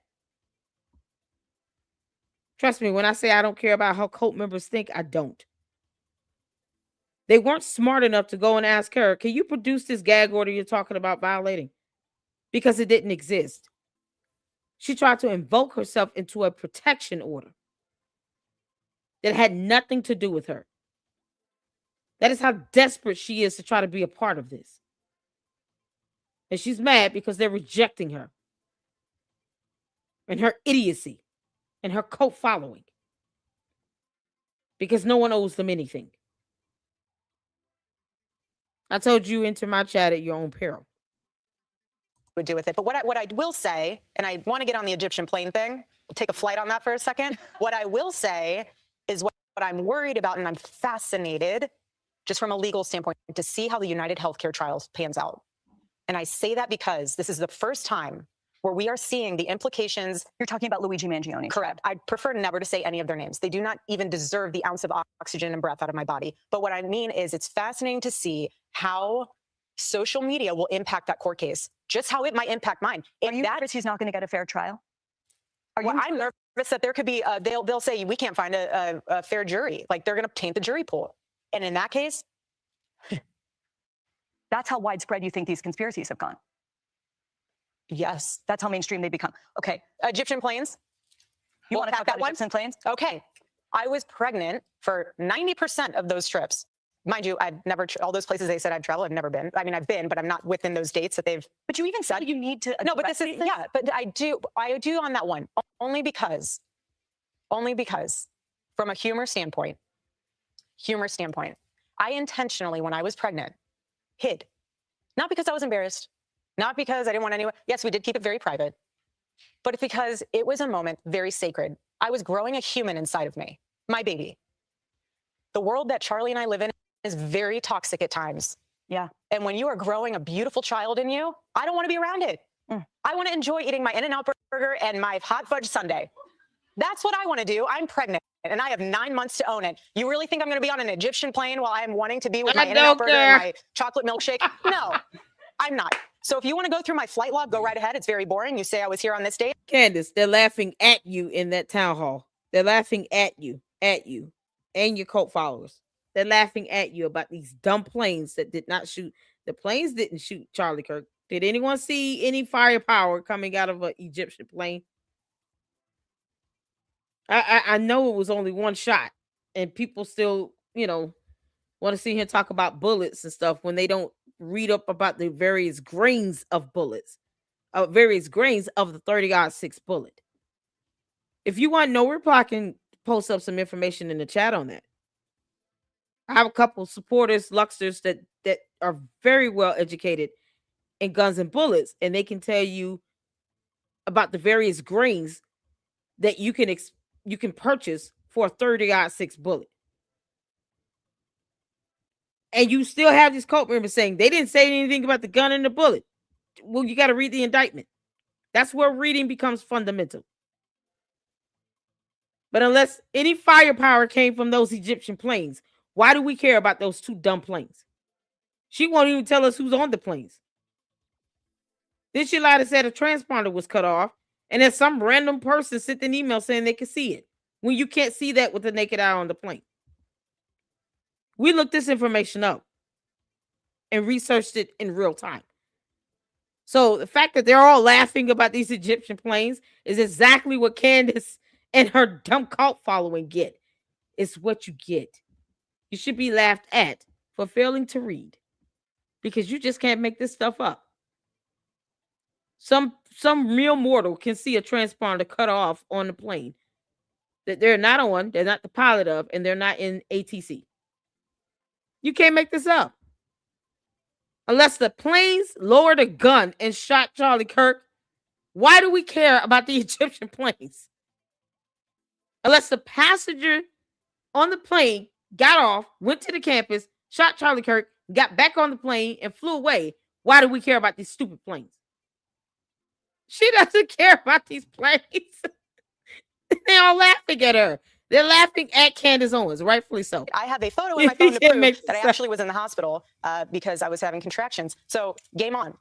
Trust me, when I say I don't care about how cult members think, I don't. They weren't smart enough to go and ask her, can you produce this gag order you're talking about violating? Because it didn't exist. She tried to invoke herself into a protection order that had nothing to do with her. That is how desperate she is to try to be a part of this. And she's mad because they're rejecting her and her idiocy and her cult following, because no one owes them anything. I told you, enter my chat at your own peril. Would do with it. But what I will say, and I want to get on the Egyptian plane thing, we'll take a flight on that for a second. What I will say is what I'm worried about, and I'm fascinated, just from a legal standpoint, to see how the United Healthcare trials pans out. And I say that because this is the first time where we are seeing the implications. You're talking about Luigi Mangione. Correct. I prefer never to say any of their names. They do not even deserve the ounce of oxygen and breath out of my body. But what I mean is it's fascinating to see how social media will impact that court case, just how it might impact mine. Are you nervous he's not going to get a fair trial? I'm nervous that there could be, they'll say we can't find a fair jury. Like they're going to taint the jury pool. And in that case, that's how widespread you think these conspiracies have gone. Yes. That's how mainstream they become. Okay. Egyptian planes. You want to talk about Egyptian planes? Okay. I was pregnant for 90% of those trips. Mind you, I've never, all those places they said I'd travel, I've never been. I mean, I've been, but I'm not within those dates that they've. But you even said you need to. No, but this is, yeah, but I do on that one. Only because, from a humor standpoint, I intentionally, when I was pregnant, hid. Not because I was embarrassed, not because I didn't want anyone. Yes, we did keep it very private, but it's because it was a moment very sacred. I was growing a human inside of me, my baby. The world that Charlie and I live in is very toxic at times. Yeah. And when you are growing a beautiful child in you, I don't want to be around it. I want to enjoy eating my In-N-Out burger and my hot fudge sundae. That's what I want to do. I'm pregnant and I have 9 months to own it. You really think I'm going to be on an Egyptian plane while I'm wanting to be with my In-N-Out burger and my chocolate milkshake? No, I'm not. So if you want to go through my flight log, go right ahead. It's very boring. You say I was here on this date. Candace, they're laughing at you in that town hall. They're laughing at you, and your cult followers. They're laughing at you about these dumb planes that did not shoot. The planes didn't shoot Charlie Kirk. Did anyone see any firepower coming out of an Egyptian plane? I know it was only one shot, and people still, want to see him talk about bullets and stuff when they don't read up about the various grains of bullets, various grains of the 30-06 bullet. If you want to know, I can post up some information in the chat on that. I have a couple supporters, Lucksters that are very well educated in guns and bullets, and they can tell you about the various grains that you can purchase for a 30-06 bullet. And you still have these cult members saying they didn't say anything about the gun and the bullet. Well, you got to read the indictment. That's where reading becomes fundamental. But unless any firepower came from those Egyptian planes, why do we care about those two dumb planes? She won't even tell us who's on the planes. Then she lied and said a transponder was cut off, and then some random person sent an email saying they could see it, when you can't see that with the naked eye on the plane. We looked this information up and researched it in real time. So the fact that they're all laughing about these Egyptian planes is exactly what Candace and her dumb cult following get. It's what you get. You should be laughed at for failing to read, because you just can't make this stuff up. Some real mortal can see a transponder cut off on the plane that they're not on, they're not the pilot of, and they're not in ATC. You can't make this up. Unless the planes lowered a gun and shot Charlie Kirk, why do we care about the Egyptian planes? Unless the passenger on the plane got off, went to the campus, shot Charlie Kirk, got back on the plane, and flew away, why do we care about these stupid planes? She doesn't care about these planes. They're all laughing at her. They're laughing at Candace Owens, rightfully so. I have a photo in my phone to Can't prove make that I this up. actually was in the hospital because I was having contractions. So game on.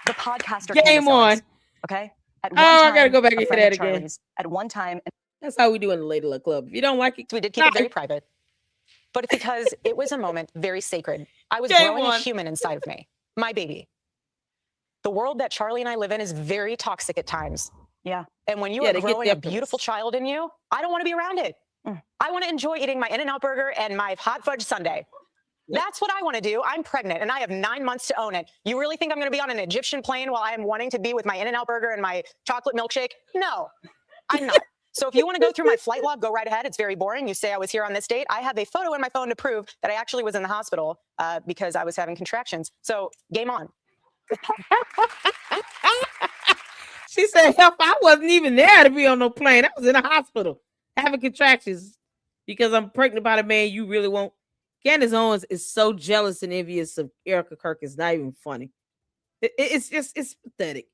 The podcaster Game Candace on. Owens, okay? At one I time, gotta go back a and hear friend that of again. Charlie's. At one time, That's how we do in the Lady Luck Club. If you don't like it, we did keep it very private. But it's because it was a moment very sacred. I was Game growing on. a human inside of me, my baby. The world that Charlie and I live in is very toxic at times. Yeah. And when you Yeah, are they get growing a different. beautiful child in you, I don't want to be around it. I want to enjoy eating my In-N-Out burger and my hot fudge sundae. That's what I want to do. I'm pregnant and I have 9 months to own it. You really think I'm going to be on an Egyptian plane while I am wanting to be with my In-N-Out burger and my chocolate milkshake? No, I'm not. So if you want to go through my flight log, go right ahead. It's very boring. You say I was here on this date. I have a photo in my phone to prove that I actually was in the hospital because I was having contractions. So game on. She said, help, I wasn't even there to be on no plane. I was in a hospital having contractions because I'm pregnant by the man you really want. Candace Owens is so jealous and envious of Erika Kirk. It's not even funny. It's pathetic.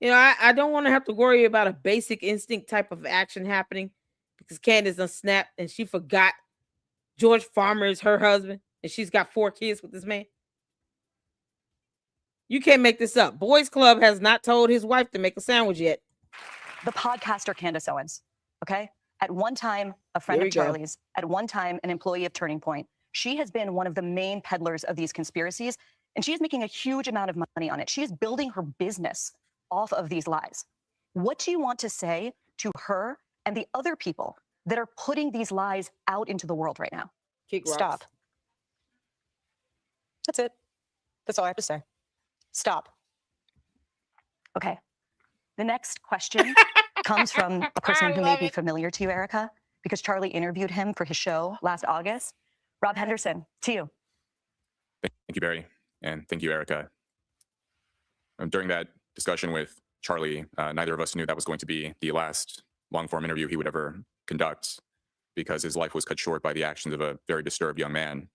You know, I don't want to have to worry about a basic instinct type of action happening because Candace done snapped and she forgot George Farmer is her husband and she's got 4 kids with this man. You can't make this up. Boys Club has not told his wife to make a sandwich yet. the podcaster Candace Owens, okay? At one time, a friend Here of we go. Charlie's, at one time, an employee of Turning Point. She has been one of the main peddlers of these conspiracies, and she is making a huge amount of money on it. She is building her business off of these lies. What do you want to say to her and the other people that are putting these lies out into the world right now? Kick rocks. Stop. That's it. That's all I have to say. Stop. Okay. The next question comes from a person who may be familiar to you, Erika, because Charlie interviewed him for his show last August. Rob Henderson, to you. Thank you, Barry, and thank you, Erika. During that discussion with Charlie, neither of us knew that was going to be the last long-form interview he would ever conduct because his life was cut short by the actions of a very disturbed young man.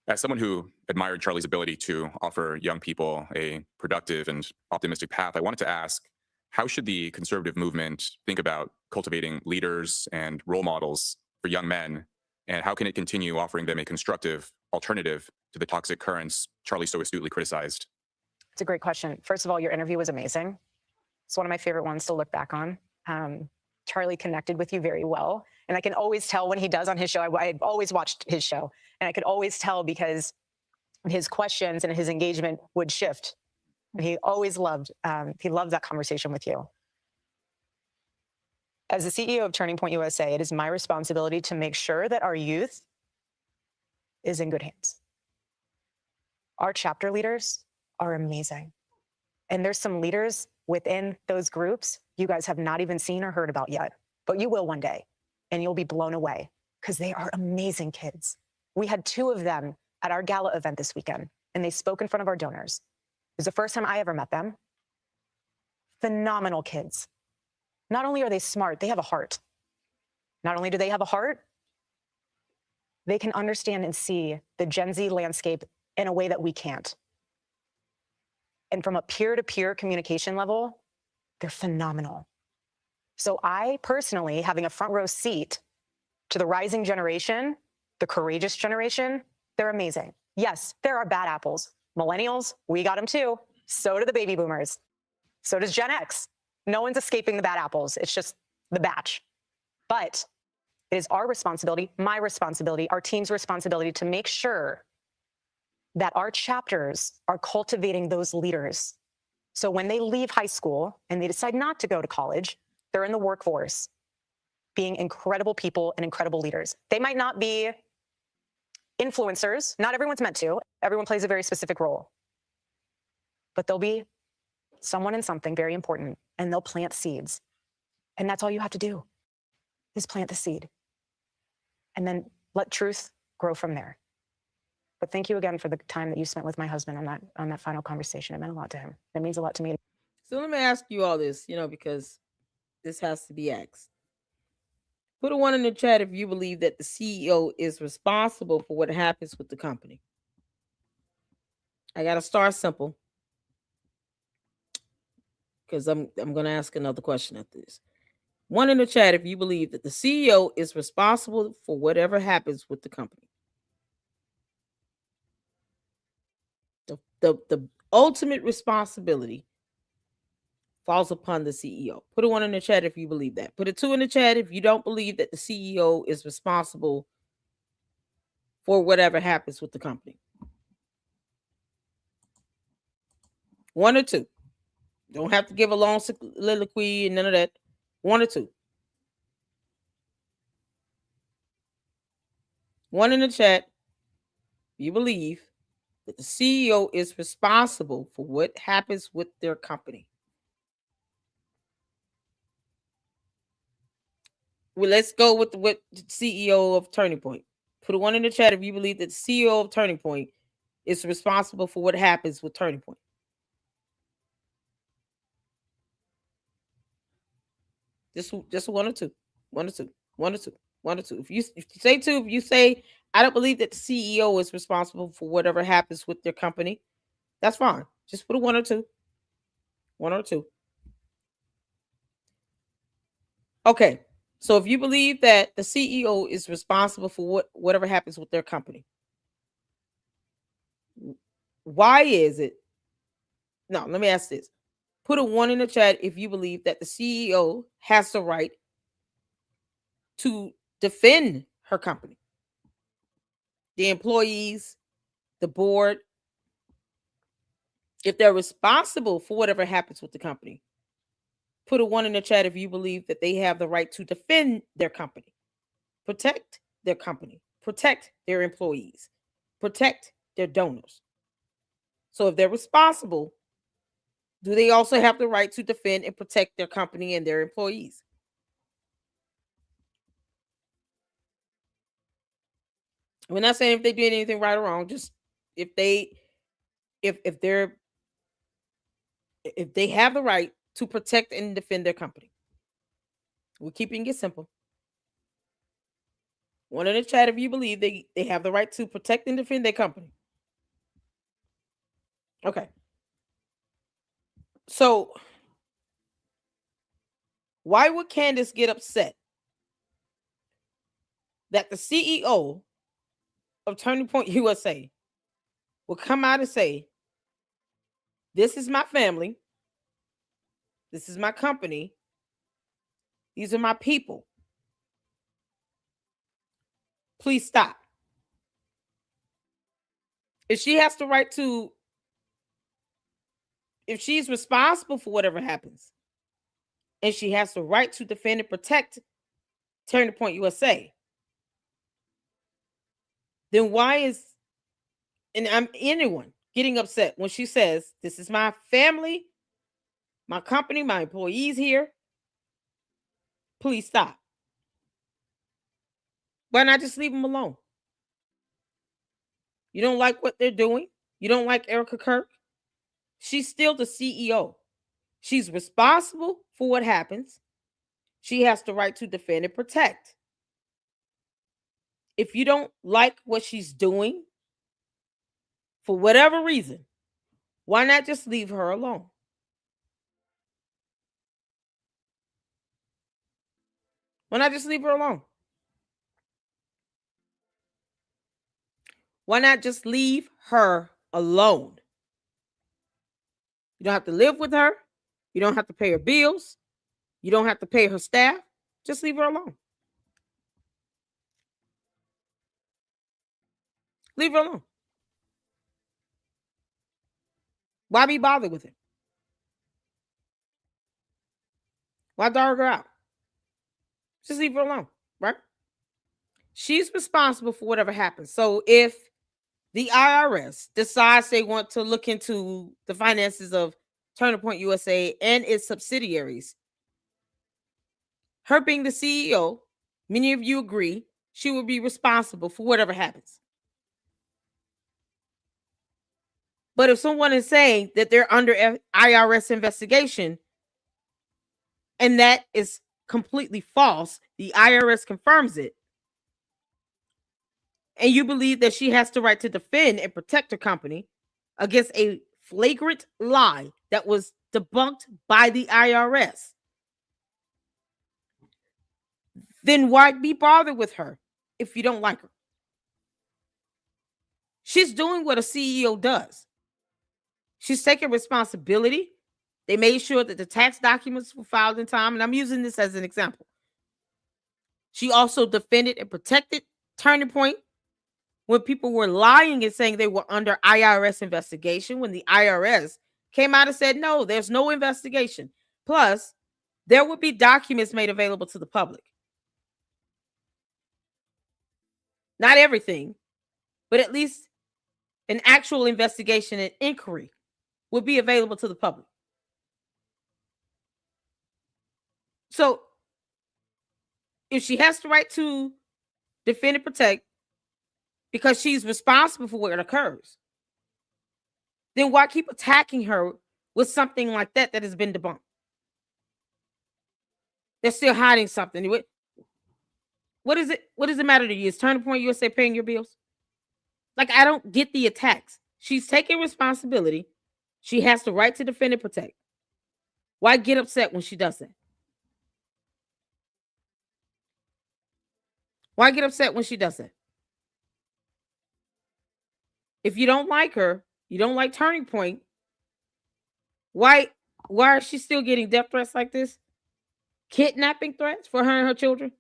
As someone who admired Charlie's ability to offer young people a productive and optimistic path, I wanted to ask, how should the conservative movement think about cultivating leaders and role models for young men? And how can it continue offering them a constructive alternative to the toxic currents Charlie so astutely criticized? It's a great question. First of all, your interview was amazing. It's one of my favorite ones to look back on. Charlie connected with you very well. And I can always tell when he does on his show. I've always watched his show. And I could always tell because his questions and his engagement would shift. And he always loved that conversation with you. As the CEO of Turning Point USA, it is my responsibility to make sure that our youth is in good hands. Our chapter leaders are amazing. And there's some leaders within those groups you guys have not even seen or heard about yet, but you will one day, and you'll be blown away because they are amazing kids. We had 2 of them at our gala event this weekend, and they spoke in front of our donors. It was the first time I ever met them. Phenomenal kids. Not only are they smart, they have a heart. Not only do they have a heart, they can understand and see the Gen Z landscape in a way that we can't. And from a peer-to-peer communication level, they're phenomenal. So I personally, having a front row seat to the rising generation, the courageous generation, they're amazing. Yes, there are bad apples. Millennials, we got them too. So do the baby boomers. So does Gen X. No one's escaping the bad apples. It's just the batch. But it is our responsibility, my responsibility, our team's responsibility to make sure that our chapters are cultivating those leaders. So when they leave high school and they decide not to go to college, they're in the workforce, being incredible people and incredible leaders. They might not be influencers. Not everyone's meant to. Everyone plays a very specific role. But there'll be someone and something very important, and they'll plant seeds. And that's all you have to do is plant the seed. And then let truth grow from there. But thank you again for the time that you spent with my husband on that final conversation. It meant a lot to him. It means a lot to me. So let me ask you all this, because this has to be asked. Put a 1 in the chat if you believe that the CEO is responsible for what happens with the company. I got to start simple because I'm going to ask another question after this. 1 in the chat if you believe that the CEO is responsible for whatever happens with the company. The ultimate responsibility falls upon the CEO. Put a 1 in the chat if you believe that. Put a 2 in the chat if you don't believe that the CEO is responsible for whatever happens with the company. 1 or 2. Don't have to give a long soliloquy and none of that. 1 or 2. 1 in the chat. You believe that the CEO is responsible for what happens with their company. Well, let's go with the CEO of Turning Point. Put a 1 in the chat if you believe that the CEO of Turning Point is responsible for what happens with Turning Point. Just 1 or 2. 1 or 2. 1 or 2. 1 or 2. If you say 2, if you say I don't believe that the CEO is responsible for whatever happens with their company, that's fine. Just put a 1 or 2. 1 or 2. Okay. So if you believe that the CEO is responsible for whatever happens with their company, why is it? No, let me ask this. Put a 1 in the chat if you believe that the CEO has the right to defend her company, the employees, the board. If they're responsible for whatever happens with the company, put a 1 in the chat if you believe that they have the right to defend their company, protect their company, protect their employees, protect their donors. So if they're responsible, do they also have the right to defend and protect their company and their employees? We're not saying if they did anything right or wrong, just if they have the right to protect and defend their company. We're keeping it simple. 1 in the chat if you believe they have the right to protect and defend their company. Okay. So why would Candace get upset that the CEO of Turning Point USA will come out and say, this is my family, this is my company, these are my people, please stop? If she has the right to, if she's responsible for whatever happens, and she has the right to defend and protect Turning Point USA, then why is, and I'm anyone getting upset when she says, this is my family, my company, my employees here, please stop? Why not just leave them alone? You don't like what they're doing? You don't like Erika Kirk? She's still the CEO. She's responsible for what happens. She has the right to defend and protect. If you don't like what she's doing, for whatever reason, why not just leave her alone? Why not just leave her alone? Why not just leave her alone? You don't have to live with her. You don't have to pay her bills. You don't have to pay her staff. Just leave her alone. Leave her alone. Why be bothered with it? Why dog her out? Just leave her alone, right? she's responsible for whatever happens. So if the IRS decides they want to look into the finances of Turning Point USA and its subsidiaries, her being the CEO, many of you agree, she will be responsible for whatever happens. But if someone is saying that they're under IRS investigation and that is completely false, the IRS confirms it, and you believe that she has the right to defend and protect her company against a flagrant lie that was debunked by the IRS, then why be bothered with her if you don't like her? She's doing what a CEO does. She's taking responsibility. They made sure that the tax documents were filed in time, and I'm using this as an example. She also defended and protected Turning Point when people were lying and saying they were under IRS investigation, when the IRS came out and said, no, there's no investigation. Plus, there would be documents made available to the public. Not everything, but at least an actual investigation and inquiry would be available to the public. So, if she has the right to defend and protect because she's responsible for what occurs, then why keep attacking her with something like that has been debunked? They're still hiding something. What is it? What does it matter to you? Is Turning Point USA paying your bills? Like, I don't get the attacks. She's taking responsibility. She has the right to defend and protect. Why get upset when she does that? Why get upset when she does that? If you don't like her, you don't like Turning Point, why is she still getting death threats like this? Kidnapping threats for her and her children?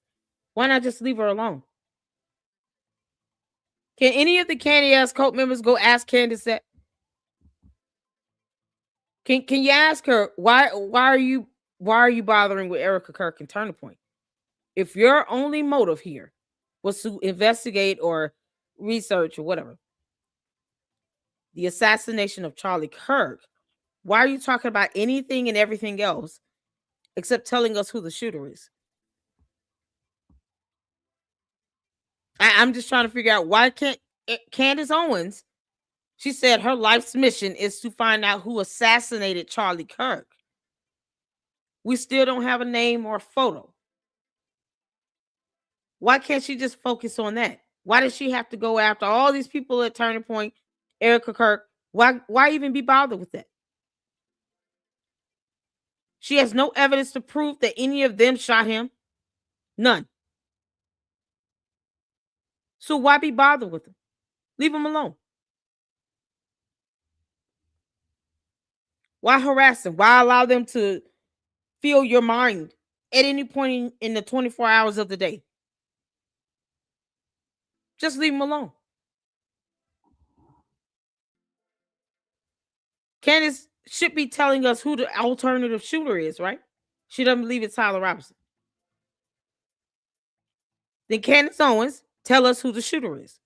Why not just leave her alone? Can any of the Candy Ass cult members go ask Candace that? Can you ask her why are you bothering with Erika Kirk and Turning Point? If your only motive here was to investigate or research or whatever the assassination of Charlie Kirk, why are you talking about anything and everything else except telling us who the shooter is? I'm just trying to figure out why can't Candace Owens, she said her life's mission is to find out who assassinated Charlie Kirk. We still don't have a name or a photo. Why can't she just focus on that? Why does she have to go after all these people at Turning Point, Erika Kirk? Why even be bothered with that? She has no evidence to prove that any of them shot him. None. So why be bothered with them? Leave them alone. Why harass them? Why allow them to fill your mind at any point in the 24 hours of the day? Just leave them alone. Candace should be telling us who the alternative shooter is, right? She doesn't believe it's Tyler Robinson. Then Candace Owens, tell us who the shooter is.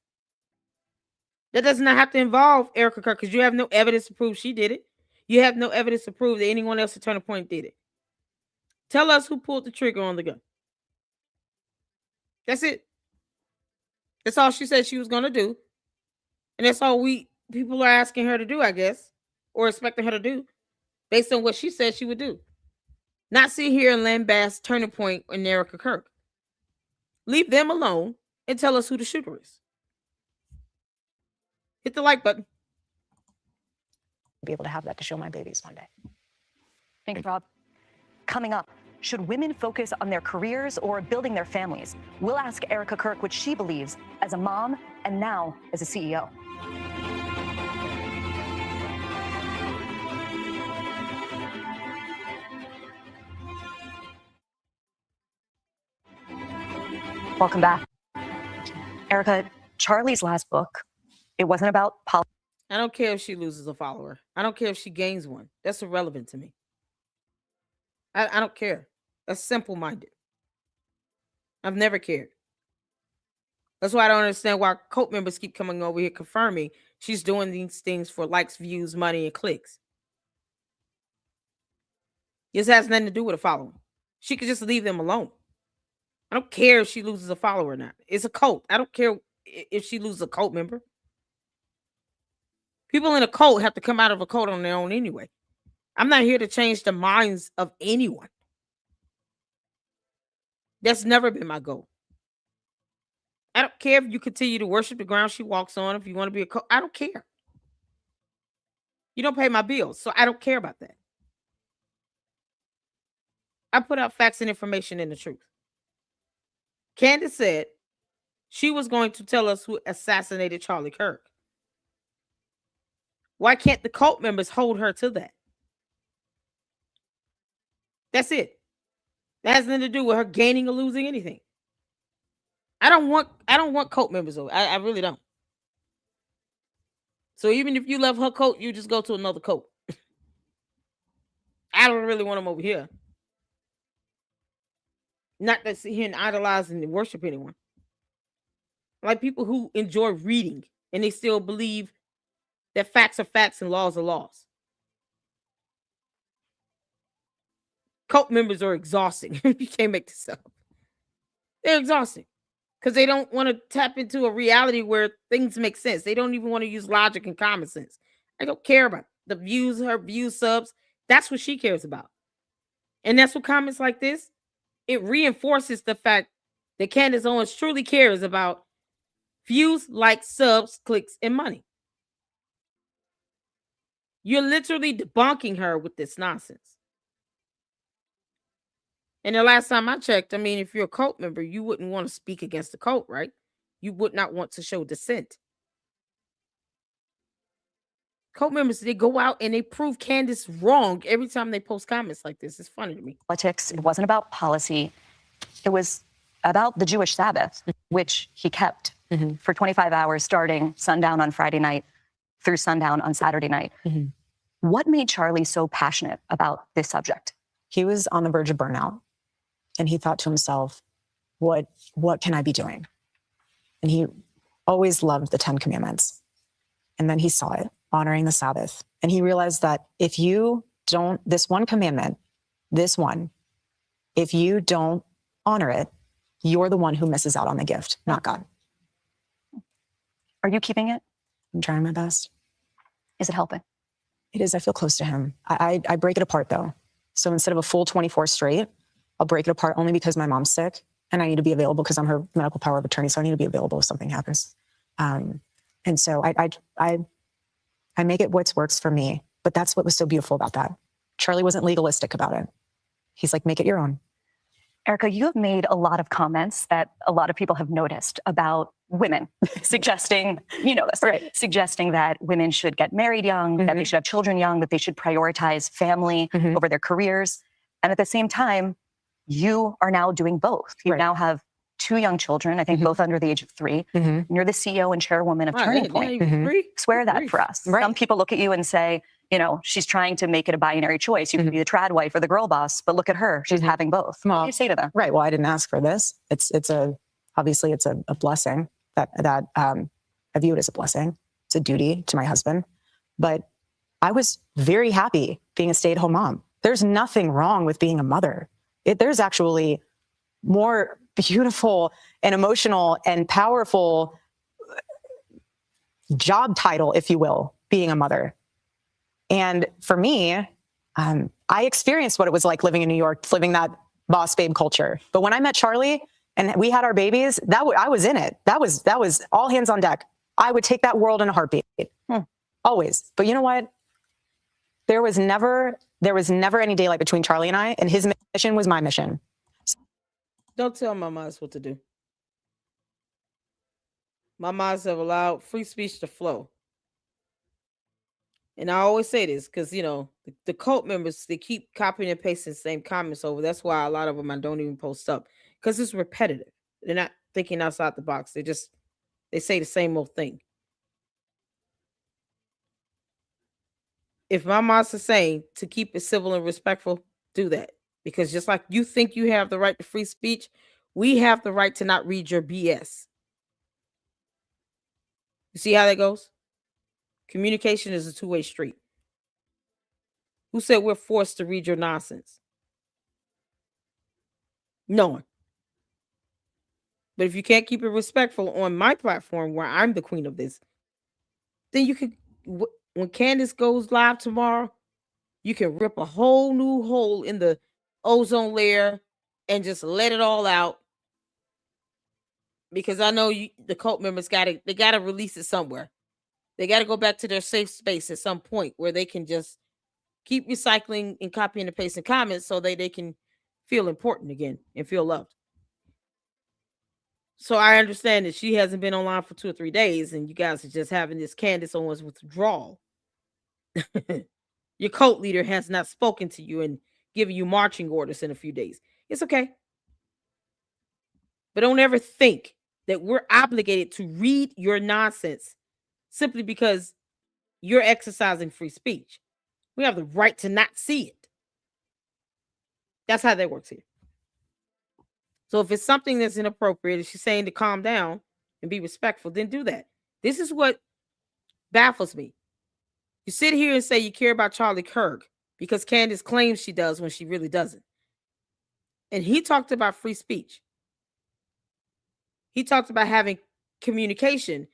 That does not have to involve Erika Kirk because you have no evidence to prove she did it. You have no evidence to prove that anyone else at Turning Point did it. Tell us who pulled the trigger on the gun. That's it. That's all she said she was going to do. And that's all people are asking her to do, I guess, or expecting her to do based on what she said she would do. Not sit here and lambast Turning Point and Erika Kirk. Leave them alone and tell us who the shooter is. Hit the like button. Be able to have that to show my babies one day. Thank you, Rob. Coming up, should women focus on their careers or building their families? We'll ask Erika Kirk what she believes as a mom and now as a CEO. Welcome back. Erika, Charlie's last book, it wasn't about politics. I don't care if she loses a follower. I don't care if she gains one. That's irrelevant to me. I don't care. That's simple-minded. I've never cared. That's why I don't understand why cult members keep coming over here confirming she's doing these things for likes, views, money, and clicks. This has nothing to do with a following. She could just leave them alone. I don't care if she loses a follower or not. It's a cult. I don't care if she loses a cult member. People in a cult have to come out of a cult on their own anyway. I'm not here to change the minds of anyone. That's never been my goal. I don't care if you continue to worship the ground she walks on. If you want to be a cult, I don't care. You don't pay my bills, so I don't care about that. I put out facts and information and the truth. Candace said she was going to tell us who assassinated Charlie Kirk. Why can't the cult members hold her to that? That's it. That has nothing to do with her gaining or losing anything. I don't want cult members over. I really don't. So even if you love her cult, you just go to another cult. I don't really want them over here. Not to sit here and idolize and worship anyone. Like people who enjoy reading and they still believe that facts are facts and laws are laws. Cult members are exhausting. You can't make this up. They're exhausting because they don't want to tap into a reality where things make sense. They don't even want to use logic and common sense. I don't care about the views, her views, subs. That's what she cares about. And that's what comments like this, it reinforces the fact that Candace Owens truly cares about views, likes, subs, clicks, and money. You're literally debunking her with this nonsense. And the last time I checked, I mean, if you're a cult member, you wouldn't want to speak against the cult, right? You would not want to show dissent. Cult members, they go out and they prove Candace wrong every time they post comments like this. It's funny to me. Politics, it wasn't about policy. It was about the Jewish Sabbath, which he kept for 25 hours starting sundown on Friday night through sundown on Saturday night. What made Charlie so passionate about this subject? He was on the verge of burnout. And he thought to himself, what can I be doing? And he always loved the 10 Commandments. And then he saw it, honoring the Sabbath. And he realized that if you don't, this one commandment, this one, if you don't honor it, you're the one who misses out on the gift, not God. Are you keeping it? I'm trying my best. Is it helping? It is. I feel close to him. I break it apart though. So instead of a full 24 straight, I'll break it apart only because my mom's sick and I need to be available because I'm her medical power of attorney. So I need to be available if something happens. And so I make it what works for me. But that's what was so beautiful about that. Charlie wasn't legalistic about it. He's like, make it your own. Erika, you have made a lot of comments that a lot of people have noticed about women, suggesting, you know this, right? Suggesting that women should get married young, that they should have children young, that they should prioritize family over their careers. And at the same time, you are now doing both. You now have 2 young children, I think both under the age of 3. And you're the CEO and chairwoman of Turning Point. Swear that for us. Some people look at you and say, you know, she's trying to make it a binary choice. You can be the trad wife or the girl boss, but look at her. She's having both. What do you say to them? Right. Well, I didn't ask for this. Obviously it's a blessing that I view it as a blessing. It's a duty to my husband. But I was very happy being a stay-at-home mom. There's nothing wrong with being a mother. There's actually more beautiful and emotional and powerful job title, if you will, being a mother. And for me, I experienced what it was like living in New York, living that boss babe culture. But when I met Charlie and we had our babies, I was in it. That was all hands on deck. I would take that world in a heartbeat. Always. But you know what? There was never any daylight between Charlie and I, and his mission was my mission. Don't tell mamas what to do. Mamas have allowed free speech to flow. And I always say this because, you know, the cult members, they keep copying and pasting the same comments over. That's why a lot of them I don't even post up because it's repetitive. They're not thinking outside the box. They say the same old thing. If my master saying to keep it civil and respectful, do that. Because just like you think you have the right to free speech, we have the right to not read your BS. You see how that goes? Communication is a two-way street. Who said we're forced to read your nonsense? No one. But if you can't keep it respectful on my platform where I'm the queen of this, then you could, when Candace goes live tomorrow, you can rip a whole new hole in the ozone layer and just let it all out. Because I know the cult members gotta release it somewhere. They gotta go back to their safe space at some point where they can just keep recycling and copying and pasting comments so they can feel important again and feel loved. So I understand that she hasn't been online for 2 or 3 days and you guys are just having this Candace Owens withdrawal. Your cult leader has not spoken to you and given you marching orders in a few days. It's okay. But don't ever think that we're obligated to read your nonsense simply because you're exercising free speech. We have the right to not see it. That's how that works here. So if it's something that's inappropriate, if she's saying to calm down and be respectful, then do that. This is what baffles me. You sit here and say you care about Charlie Kirk because Candace claims she does when she really doesn't. And he talked about free speech. He talked about having communication.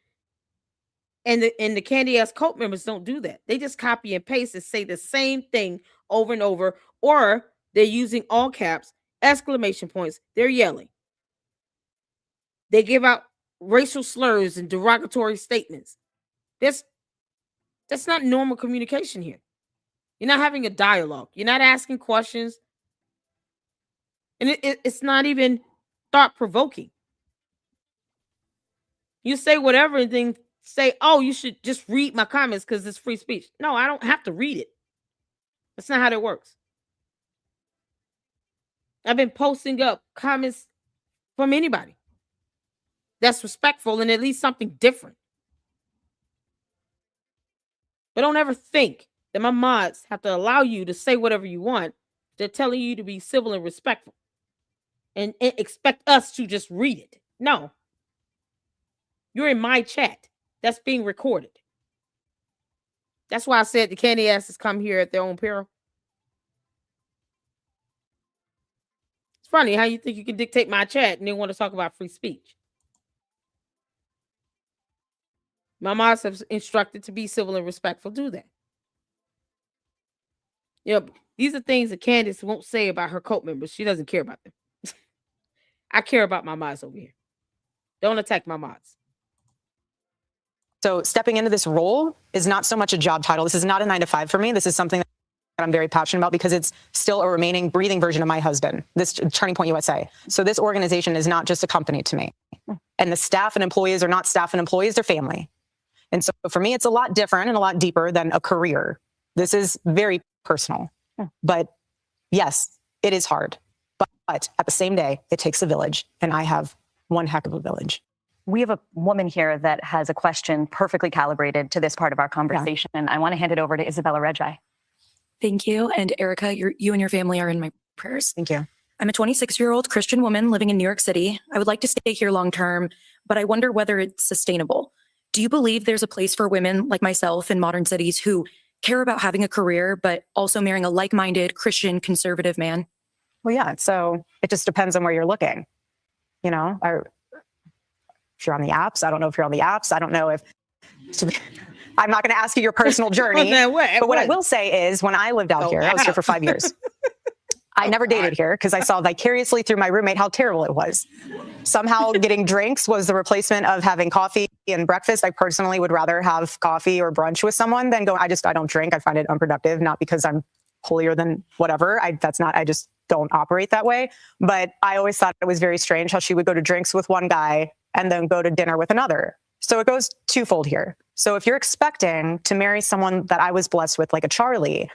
And the Candy ass cult members don't do that. They just copy and paste and say the same thing over and over, or they're using all caps, exclamation points. They're yelling. They give out racial slurs and derogatory statements. That's not normal communication here. You're not having a dialogue. You're not asking questions. And it's not even thought-provoking. You say whatever and then say, oh, you should just read my comments because it's free speech. No, I don't have to read it. That's not how that works. I've been posting up comments from anybody that's respectful and at least something different. But don't ever think that my mods have to allow you to say whatever you want. They're telling you to be civil and respectful and expect us to just read it. No. You're in my chat. That's being recorded. That's why I said the candy asses come here at their own peril. It's funny how you think you can dictate my chat and then want to talk about free speech. My moms have instructed to be civil and respectful. Do that. These are things that Candace won't say about her cult members. She doesn't care about them. I care about my mods over here. Don't attack my mods. So stepping into this role is not so much a job title. This is not a 9-to-5 for me. This is something that I'm very passionate about because it's still a remaining breathing version of my husband, this Turning Point USA. So this organization is not just a company to me. And the staff and employees are not staff and employees, they're family. And so for me, it's a lot different and a lot deeper than a career. This is very personal. But yes, it is hard. But at the same day, it takes a village. And I have one heck of a village. We have a woman here that has a question perfectly calibrated to this part of our conversation. And I want to hand it over to Isabella Reggi. Thank you. And Erika, you and your family are in my prayers. Thank you. I'm a 26-year-old Christian woman living in New York City. I would like to stay here long term, but I wonder whether it's sustainable. Do you believe there's a place for women like myself in modern cities who care about having a career, but also marrying a like-minded Christian conservative man? Well, yeah. So it just depends on where you're looking. You know, if you're on the apps, I don't know if you're on the apps. I don't know if... I'm not going to ask you your personal journey. But what I will say is when I lived out here, I was here for 5 years. I never dated here because I saw vicariously through my roommate how terrible it was. Somehow getting drinks was the replacement of having coffee and breakfast. I personally would rather have coffee or brunch with someone than go, I don't drink. I find it unproductive, not because I'm holier than whatever. I just don't operate that way. But I always thought it was very strange how she would go to drinks with one guy and then go to dinner with another. So it goes twofold here. So if you're expecting to marry someone that I was blessed with, like a Charlie,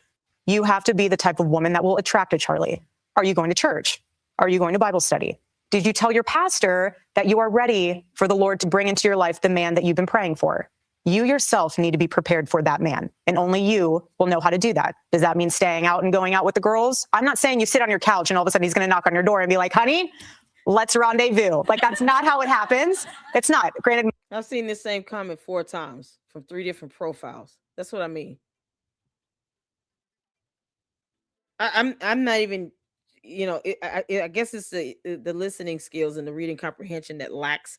you have to be the type of woman that will attract a Charlie. Are you going to church? Are you going to Bible study? Did you tell your pastor that you are ready for the Lord to bring into your life the man that you've been praying for? You yourself need to be prepared for that man, and only you will know how to do that. Does that mean staying out and going out with the girls? I'm not saying you sit on your couch and all of a sudden he's going to knock on your door and be like, honey, let's rendezvous. Like, that's not how it happens. It's not. Granted, I've seen this same comment 4 times from 3 different profiles. That's what I mean. I'm not even, I guess it's the listening skills and the reading comprehension that lacks.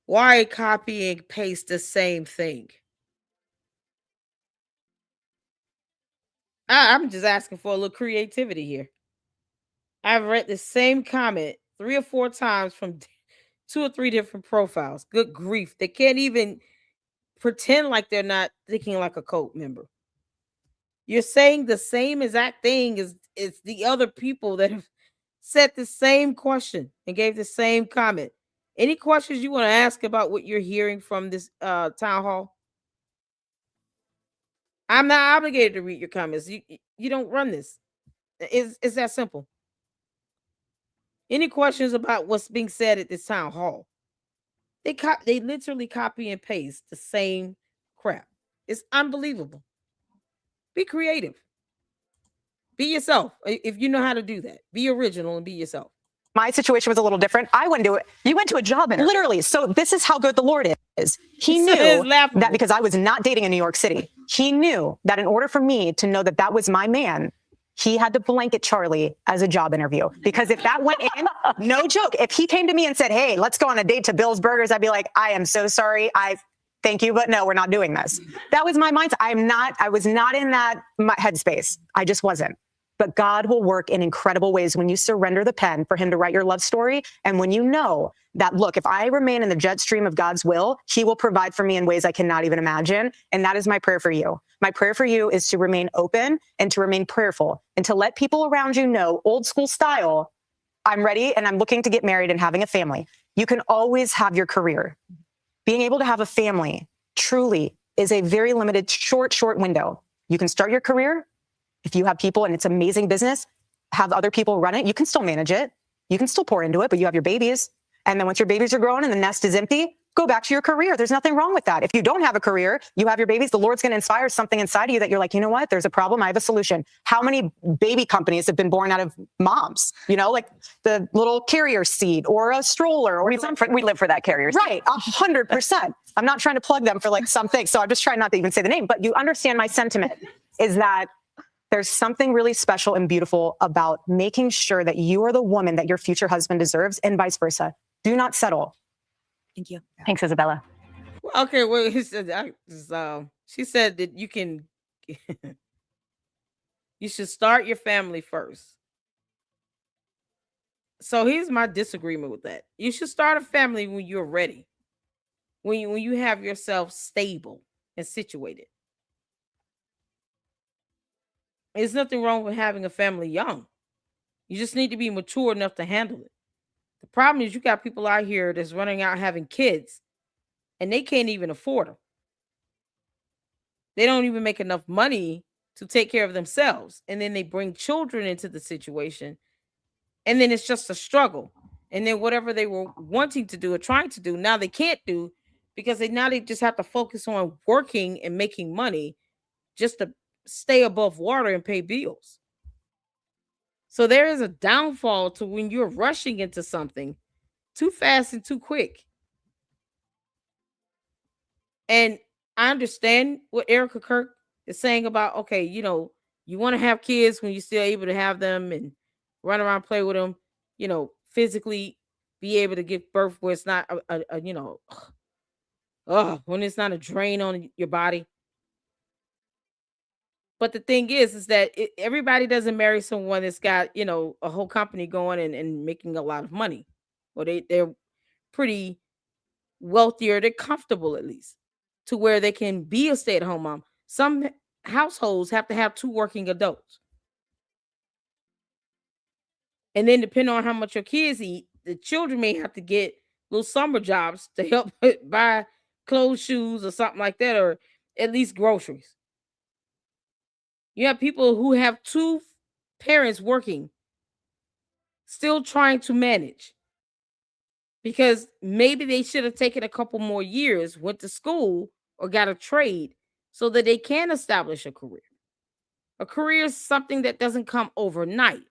Why copy and paste the same thing? I'm just asking for a little creativity here. I've read the same comment 3 or 4 times from 2 or 3 different profiles. Good grief. They can't even pretend like they're not thinking like a cult member. You're saying the same exact thing as the other people that have said the same question and gave the same comment. Any questions you want to ask about what you're hearing from this town hall? I'm not obligated to read your comments. You don't run this. It's that simple. Any questions about what's being said at this town hall? They literally copy and paste the same crap. It's unbelievable. Be creative. Be yourself. If you know how to do that, be original and be yourself. My situation was a little different. I went to it. You went to a job interview. Literally. So this is how good the Lord is. He It's knew laughable. that because I was not dating in New York City, he knew that in order for me to know that that was my man, he had to blanket Charlie as a job interview. Because if that went in, no joke, if he came to me and said, hey, let's go on a date to Bill's Burgers, I'd be like, I am so sorry. Thank you, but no, we're not doing this. That was my mindset. I was not in that headspace. I just wasn't. But God will work in incredible ways when you surrender the pen for him to write your love story. And when you know that, look, if I remain in the jet stream of God's will, he will provide for me in ways I cannot even imagine. And that is my prayer for you. My prayer for you is to remain open and to remain prayerful and to let people around you know, old school style, I'm ready and I'm looking to get married and having a family. You can always have your career. Being able to have a family truly is a very limited, short window. You can start your career. If you have people and it's amazing business, have other people run it. You can still manage it. You can still pour into it, but you have your babies. And then once your babies are grown and the nest is empty, go back to your career. There's nothing wrong with that. If you don't have a career, you have your babies, the Lord's going to inspire something inside of you that you're like, you know what? There's a problem. I have a solution. How many baby companies have been born out of moms? You know, like the little carrier seat or a stroller or something. We live for that carrier seat. Right. 100%. I'm not trying to plug them for like something. So I'm just trying not to even say the name, but you understand my sentiment is that there's something really special and beautiful about making sure that you are the woman that your future husband deserves and vice versa. Do not settle. Thank you. Thanks, Isabella. Okay, well, she said that you should start your family first. So here's my disagreement with that. You should start a family when you're ready, when you have yourself stable and situated. There's nothing wrong with having a family young. You just need to be mature enough to handle it. The problem is you got people out here that's running out having kids and they can't even afford them. They don't even make enough money to take care of themselves. And then they bring children into the situation. And then it's just a struggle. And then whatever they were wanting to do or trying to do, now they can't do because they just have to focus on working and making money just to stay above water and pay bills. So there is a downfall to when you're rushing into something too fast and too quick. And I understand what Erika Kirk is saying about, okay, you want to have kids when you're still able to have them and run around, play with them, physically be able to give birth where it's not when it's not a drain on your body. But the thing is that everybody doesn't marry someone that's got, a whole company going and making a lot of money. Or they're pretty wealthier. They're comfortable at least to where they can be a stay-at-home mom. Some households have to have 2 working adults. And then depending on how much your kids eat, the children may have to get little summer jobs to help buy clothes, shoes, or something like that, or at least groceries. You have people who have 2 parents working, still trying to manage. Because maybe they should have taken a couple more years, went to school, or got a trade so that they can establish a career. A career is something that doesn't come overnight.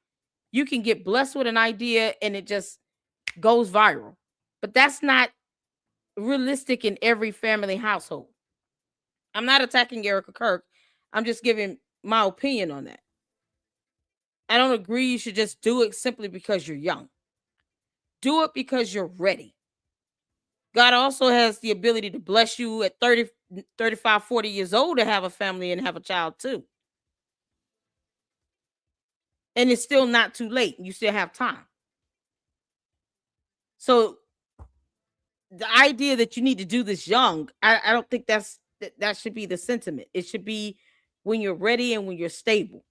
You can get blessed with an idea and it just goes viral. But that's not realistic in every family household. I'm not attacking Erika Kirk. I'm just giving my opinion on that. I don't agree you should just do it simply because you're young. Do it because you're ready. God also has the ability to bless you at 30, 35, 40 years old to have a family and have a child too. And it's still not too late. You still have time. So the idea that you need to do this young, I don't think that should be the sentiment. It should be when you're ready and when you're stable.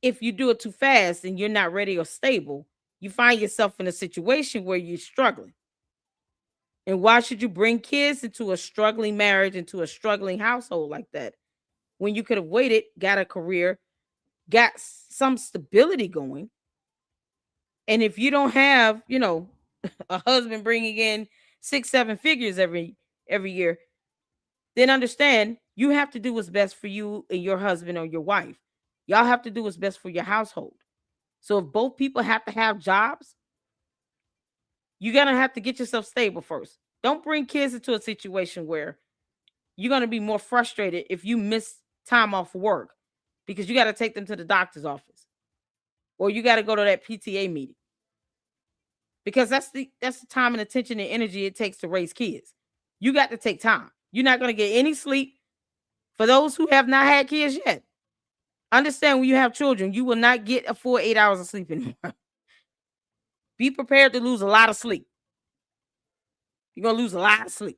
If you do it too fast and you're not ready or stable, you find yourself in a situation where you're struggling. And why should you bring kids into a struggling marriage, into a struggling household like that, when you could have waited, got a career, got some stability going? And if you don't have, a husband bringing in 6-7 figures every year, then understand you have to do what's best for you and your husband or your wife. Y'all have to do what's best for your household. So if both people have to have jobs, you're going to have to get yourself stable first. Don't bring kids into a situation where you're going to be more frustrated if you miss time off work because you got to take them to the doctor's office or you got to go to that PTA meeting. Because that's the time and attention and energy it takes to raise kids. You got to take time. You're not going to get any sleep. For those who have not had kids yet, understand when you have children, you will not get a full 8 hours of sleep anymore. Be prepared to lose a lot of sleep. You're going to lose a lot of sleep.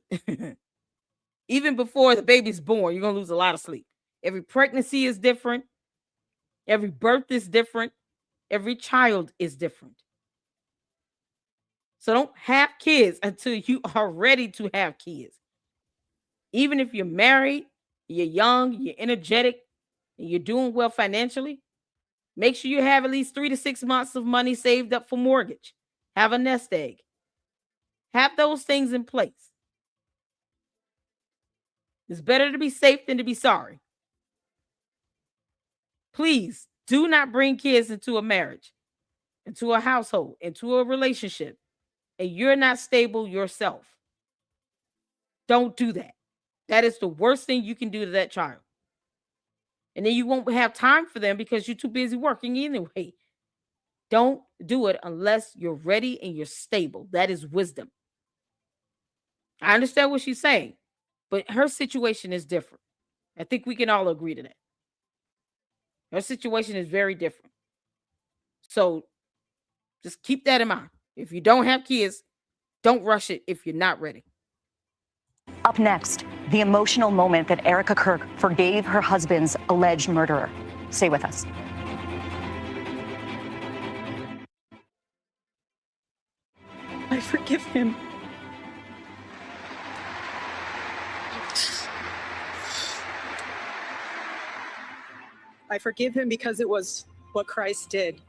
Even before the baby's born, you're going to lose a lot of sleep. Every pregnancy is different. Every birth is different. Every child is different. So don't have kids until you are ready to have kids. Even if you're married, you're young, you're energetic, and you're doing well financially, make sure you have at least 3 to 6 months of money saved up for mortgage. Have a nest egg. Have those things in place. It's better to be safe than to be sorry. Please do not bring kids into a marriage, into a household, into a relationship, and you're not stable yourself. Don't do that. That is the worst thing you can do to that child. And then you won't have time for them because you're too busy working anyway. Don't do it unless you're ready and you're stable. That is wisdom. I understand what she's saying, but her situation is different. I think we can all agree to that. Her situation is very different. So just keep that in mind. If you don't have kids, don't rush it if you're not ready. Up next, the emotional moment that Erika Kirk forgave her husband's alleged murderer. Stay with us. I forgive him. I forgive him because it was what Christ did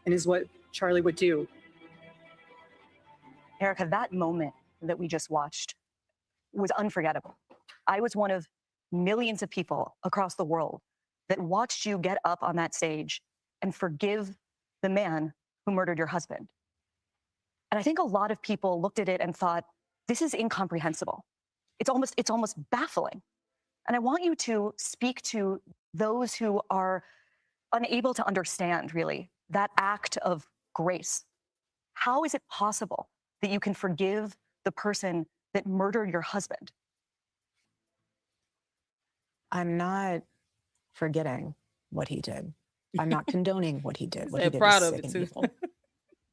and is what Charlie would do. Erika, that moment that we just watched was unforgettable. I was one of millions of people across the world that watched you get up on that stage and forgive the man who murdered your husband. And I think a lot of people looked at it and thought, this is incomprehensible. It's almost baffling. And I want you to speak to those who are unable to understand, really, that act of grace. How is it possible that you can forgive the person that murdered your husband? I'm not forgetting what he did. I'm not condoning what he did. What he did proud is of sick it, and too. evil.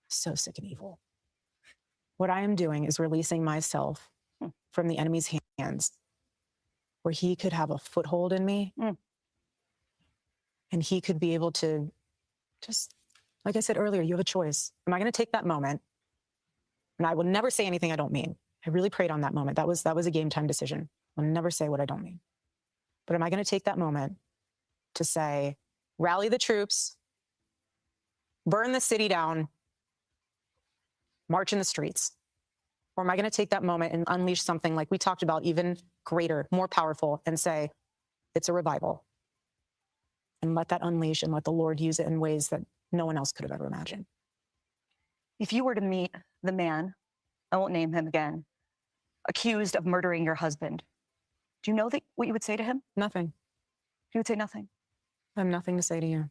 So sick and evil. What I am doing is releasing myself from the enemy's hands, where he could have a foothold in me, and he could be able to just, like I said earlier, you have a choice. Am I going to take that moment? And I will never say anything I don't mean. I really prayed on that moment. That was a game time decision. I'll never say what I don't mean. But am I going to take that moment to say, rally the troops, burn the city down, march in the streets? Or am I going to take that moment and unleash something like we talked about, even greater, more powerful, and say, it's a revival? And let that unleash and let the Lord use it in ways that no one else could have ever imagined. If you were to meet the man I won't name him again, accused of murdering your husband, do you know what you would say to him? Nothing. You would say nothing. I have nothing to say to you.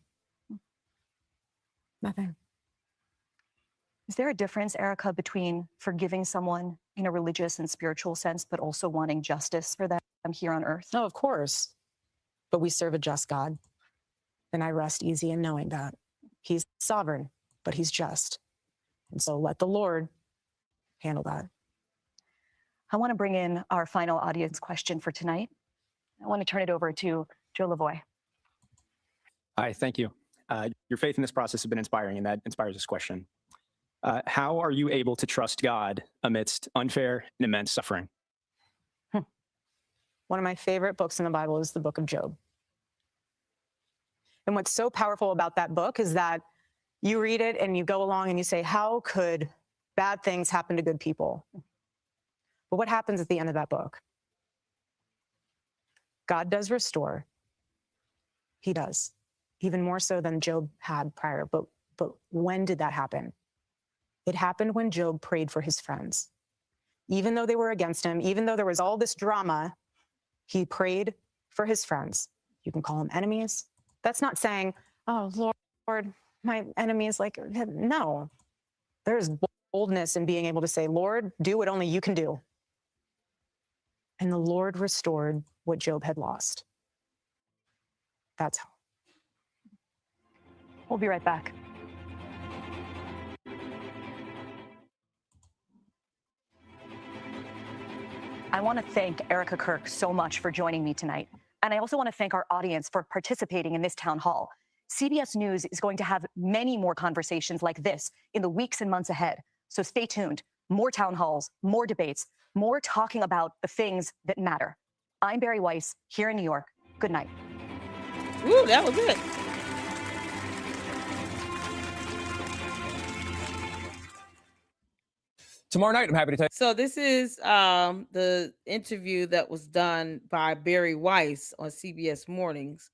Nothing. Is there a difference, Erika, between forgiving someone in a religious and spiritual sense, but also wanting justice for them here on earth? No, of course. But we serve a just God. And I rest easy in knowing that. He's sovereign, but he's just. And so let the Lord handle that. I want to bring in our final audience question for tonight. I want to turn it over to Joe Lavoie. Hi, thank you. Your faith in this process has been inspiring, and that inspires this question. How are you able to trust God amidst unfair and immense suffering? One of my favorite books in the Bible is the book of Job. And what's so powerful about that book is that you read it and you go along and you say, how could bad things happen to good people? But what happens at the end of that book? God does restore. He does. Even more so than Job had prior. But when did that happen? It happened when Job prayed for his friends. Even though they were against him, even though there was all this drama, he prayed for his friends. You can call them enemies. That's not saying, oh, Lord, my enemy is like, no. There's boldness in being able to say, Lord, do what only you can do. And the Lord restored what Job had lost. That's how. We'll be right back. I want to thank Erika Kirk so much for joining me tonight. And I also want to thank our audience for participating in this town hall. CBS News is going to have many more conversations like this in the weeks and months ahead. So stay tuned. More town halls, more debates, more talking about the things that matter. I'm Barry Weiss here in New York. Good night. Ooh, that was it. Tomorrow night, I'm happy to tell you. So this is the interview that was done by Barry Weiss on CBS Mornings.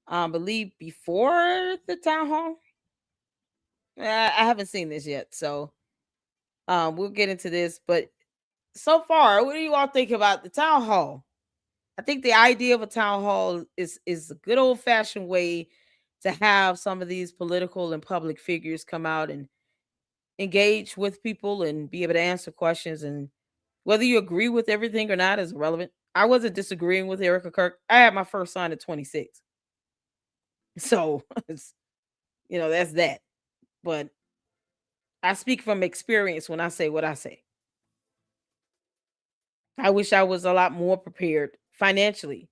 I believe before the town hall. I haven't seen this yet, so we'll get into this. But so far, what do you all think about the town hall? I think the idea of a town hall is a good old-fashioned way to have some of these political and public figures come out and engage with people and be able to answer questions. And whether you agree with everything or not is irrelevant. I wasn't disagreeing with Erika Kirk. I had my first son at 26. So, that's that. But I speak from experience when I say what I say. I wish I was a lot more prepared financially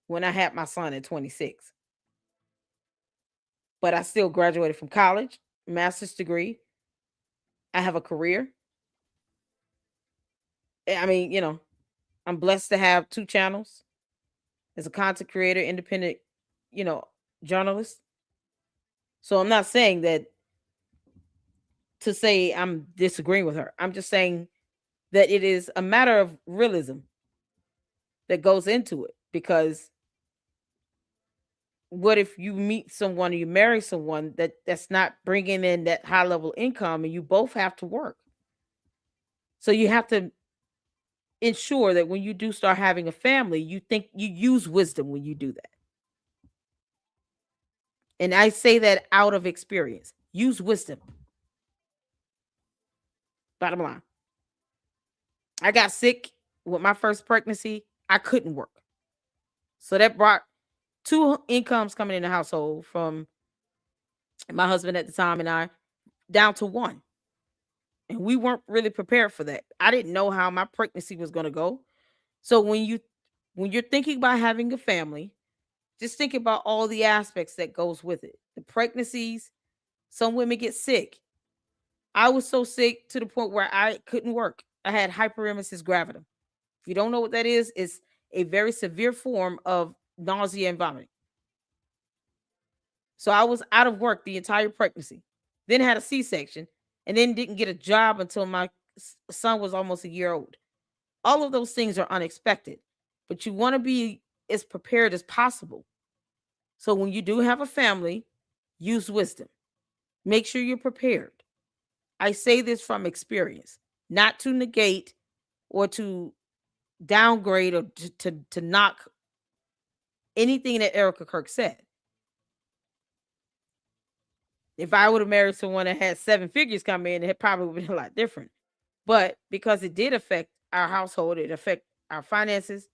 when I had my son at 26. But I still graduated from college, master's degree. I have a career. I mean, I'm blessed to have 2 channels as a content creator, independent, journalist. So I'm not saying that to say I'm disagreeing with her. I'm just saying that it is a matter of realism that goes into it. Because what if you meet someone or you marry someone that's not bringing in that high level income and you both have to work? So you have to ensure that when you do start having a family, you use wisdom when you do that. And I say that out of experience. Use wisdom. Bottom line. I got sick with my first pregnancy. I couldn't work. So that brought 2 incomes coming in the household from my husband at the time and I down to 1. And we weren't really prepared for that. I didn't know how my pregnancy was going to go. So when you're thinking about having a family, just think about all the aspects that goes with it. The pregnancies, some women get sick. I was so sick to the point where I couldn't work. I had hyperemesis gravidum. If you don't know what that is, it's a very severe form of nausea and vomiting. So I was out of work the entire pregnancy, then had a C-section, and then didn't get a job until my son was almost a year old. All of those things are unexpected, but you want to be as prepared as possible. So when you do have a family, use wisdom. Make sure you're prepared. I say this from experience. not to negate or to downgrade or to knock anything that Erika Kirk said. If I would have married someone that had 7 figures come in, it probably would have been a lot different. But because it did affect our household, it affect our finances.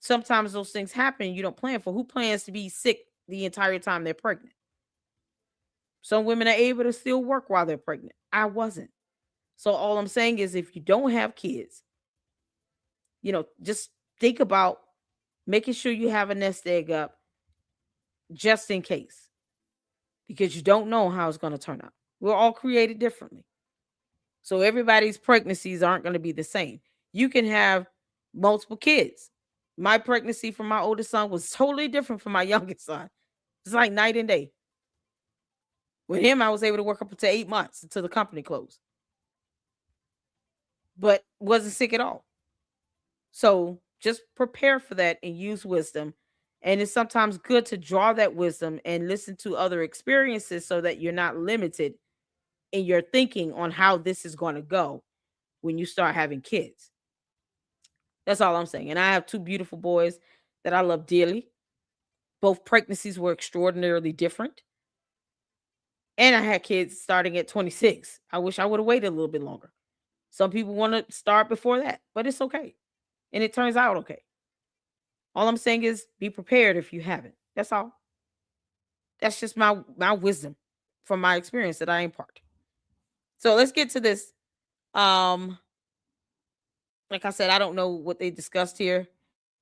Sometimes those things happen. You don't plan for. Who plans to be sick the entire time they're pregnant? Some women are able to still work while they're pregnant. I wasn't. So all I'm saying is, if you don't have kids, just think about making sure you have a nest egg up just in case, because you don't know how it's going to turn out. We're all created differently. So everybody's pregnancies aren't going to be the same. You can have multiple kids. My pregnancy for my oldest son was totally different from my youngest son. It's like night and day. With him, I was able to work up to 8 months until the company closed, but wasn't sick at all. So just prepare for that and use wisdom. And it's sometimes good to draw that wisdom and listen to other experiences so that you're not limited in your thinking on how this is going to go when you start having kids. That's all I'm saying. And I have 2 beautiful boys that I love dearly. Both pregnancies were extraordinarily different. And I had kids starting at 26. I wish I would have waited a little bit longer. Some people want to start before that, but it's okay. And it turns out okay. All I'm saying is be prepared if you haven't. That's all. That's just my wisdom from my experience that I impart. So let's get to this. Like I said, I don't know what they discussed here,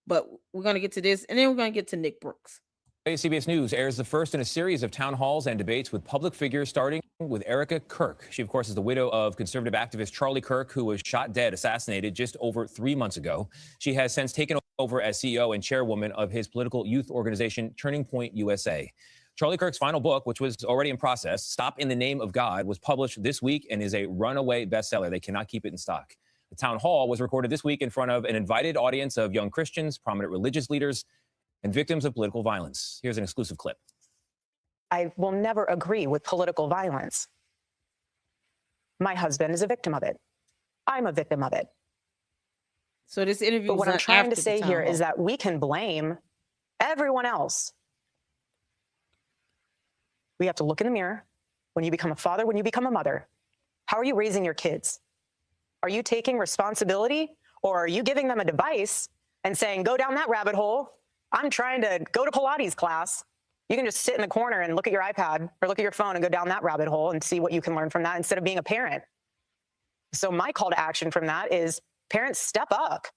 but we're going to get to this, and then we're going to get to Nick Brooks. CBS News airs the first in a series of town halls and debates with public figures, starting with Erika Kirk. She, of course, is the widow of conservative activist Charlie Kirk, who was shot dead, assassinated just over 3 months ago. She has since taken over as CEO and chairwoman of his political youth organization, Turning Point USA. Charlie Kirk's final book, which was already in process, Stop in the Name of God, was published this week and is a runaway bestseller. They cannot keep it in stock. The town hall was recorded this week in front of an invited audience of young Christians, prominent religious leaders, and victims of political violence. Here's an exclusive clip. I will never agree with political violence. My husband is a victim of it. I'm a victim of it. So this interview. But what I'm trying to say here is that we can blame everyone else. We have to look in the mirror. When you become a father, when you become a mother, how are you raising your kids? Are you taking responsibility, or are you giving them a device and saying, go down that rabbit hole? I'm trying to go to Pilates class. You can just sit in the corner and look at your iPad or look at your phone and go down that rabbit hole and see what you can learn from that instead of being a parent. So my call to action from that is, parents, step up.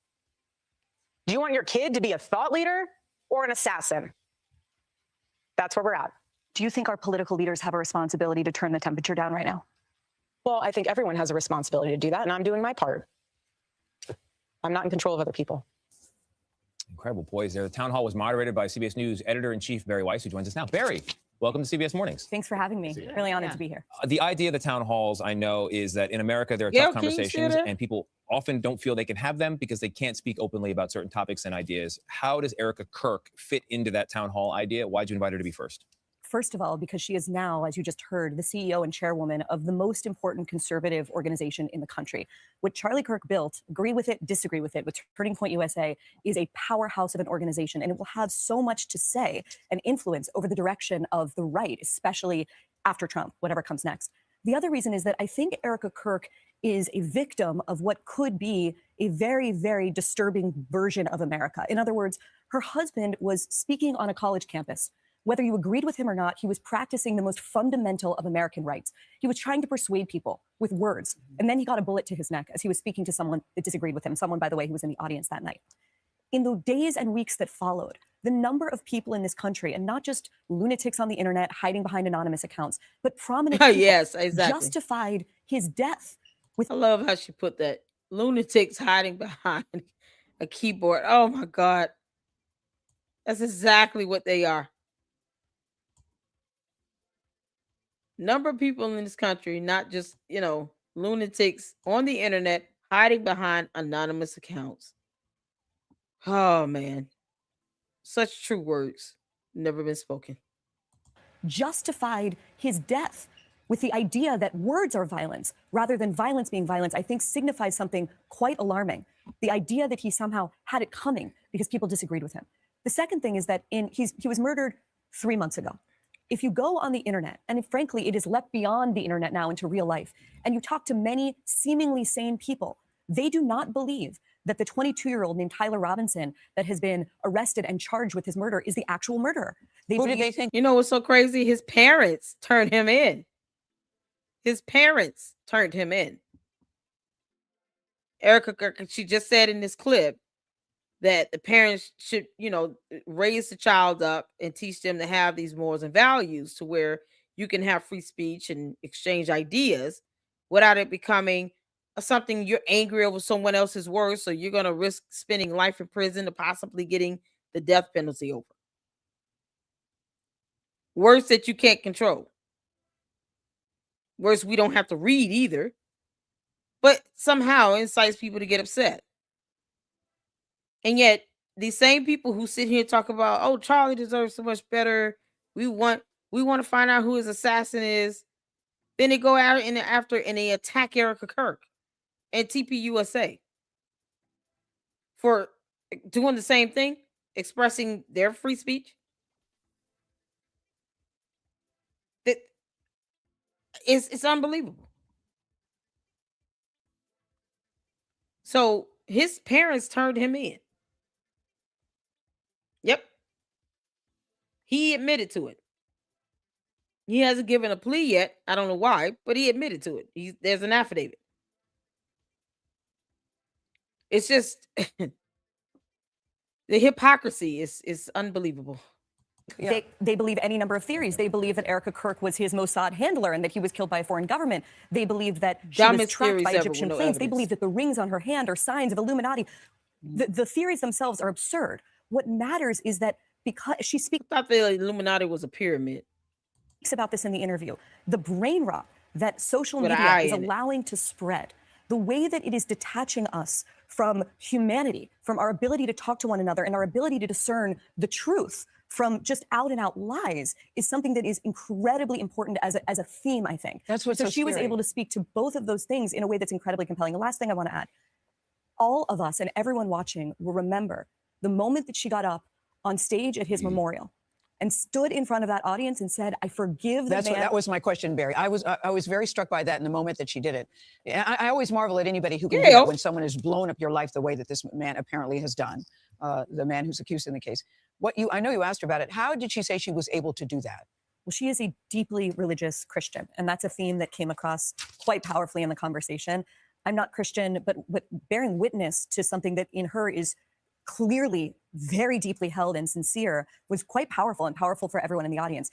Do you want your kid to be a thought leader or an assassin? That's where we're at. Do you think our political leaders have a responsibility to turn the temperature down right now? Well, I think everyone has a responsibility to do that, and I'm doing my part. I'm not in control of other people. Incredible poise there. The town hall was moderated by CBS News editor-in-chief Barry Weiss, who joins us now. Barry, welcome to CBS Mornings. Thanks for having me. Really honored to be here. The idea of the town halls, I know, is that in America there are tough conversations, and people often don't feel they can have them because they can't speak openly about certain topics and ideas. How does Erika Kirk fit into that town hall idea? Why'd you invite her to be first? First of all, because she is now, as you just heard, the CEO and chairwoman of the most important conservative organization in the country. What Charlie Kirk built, agree with it, disagree with it, with Turning Point USA, is a powerhouse of an organization, and it will have so much to say and influence over the direction of the right, especially after Trump, whatever comes next. The other reason is that I think Erika Kirk is a victim of what could be a very, very disturbing version of America. In other words, her husband was speaking on a college campus. Whether you agreed with him or not, he was practicing the most fundamental of American rights. He was trying to persuade people with words, and then he got a bullet to his neck as he was speaking to someone that disagreed with him, someone, by the way, who was in the audience that night. In the days and weeks that followed, the number of people in this country, and not just lunatics on the internet hiding behind anonymous accounts, but prominent people, yes, exactly, justified his death. I love how she put that. Lunatics hiding behind a keyboard. Oh my God. That's exactly what they are. Number of people in this country, not just, lunatics on the internet hiding behind anonymous accounts. Oh, man. Such true words never been spoken. Justified his death. with the idea that words are violence rather than violence being violence, I think signifies something quite alarming. The idea that he somehow had it coming because people disagreed with him. The second thing is that he was murdered 3 months ago. If you go on the internet, and frankly, it is leapt beyond the internet now into real life, and you talk to many seemingly sane people, they do not believe that the 22-year-old named Tyler Robinson that has been arrested and charged with his murder is the actual murderer. Who did they think? You know what's so crazy? His parents turned him in. His parents turned him in. Erika Kirk, she just said in this clip that the parents should, raise the child up and teach them to have these morals and values to where you can have free speech and exchange ideas without it becoming something you're angry over someone else's words. So you're going to risk spending life in prison to possibly getting the death penalty over. Words that you can't control. Words we don't have to read either. But somehow incites people to get upset. And yet, these same people who sit here and talk about, oh, Charlie deserves so much better. We want to find out who his assassin is. Then they go out and they attack Erika Kirk and TPUSA for doing the same thing, expressing their free speech. That it's unbelievable. So his parents turned him in. Yep. He admitted to it. He hasn't given a plea yet. I don't know why, but he admitted to it. There's an affidavit. It's just the hypocrisy is unbelievable. Yeah. They believe any number of theories. They believe that Erika Kirk was his Mossad handler and that he was killed by a foreign government. They believe that she was tracked by Egyptian planes. They believe that the rings on her hand are signs of Illuminati. The theories themselves are absurd. What matters is that because she speaks... I thought the Illuminati was a pyramid. About this in the interview. The brain rot that social media is allowing to spread, the way that it is detaching us from humanity, from our ability to talk to one another and our ability to discern the truth from just out and out lies is something that is incredibly important as a theme, I think. That's what's so she was able to speak to both of those things in a way that's incredibly compelling. The last thing I want to add, all of us and everyone watching will remember the moment that she got up on stage at his memorial and stood in front of that audience and said, I forgive the man. That was my question, Barry. I was very struck by that in the moment that she did it. I always marvel at anybody who can do that when someone has blown up your life the way that this man apparently has done, the man who's accused in the case. I know you asked her about it. How did she say she was able to do that? Well, she is a deeply religious Christian, and that's a theme that came across quite powerfully in the conversation. I'm not Christian, but bearing witness to something that in her is clearly very deeply held and sincere was quite powerful and powerful for everyone in the audience.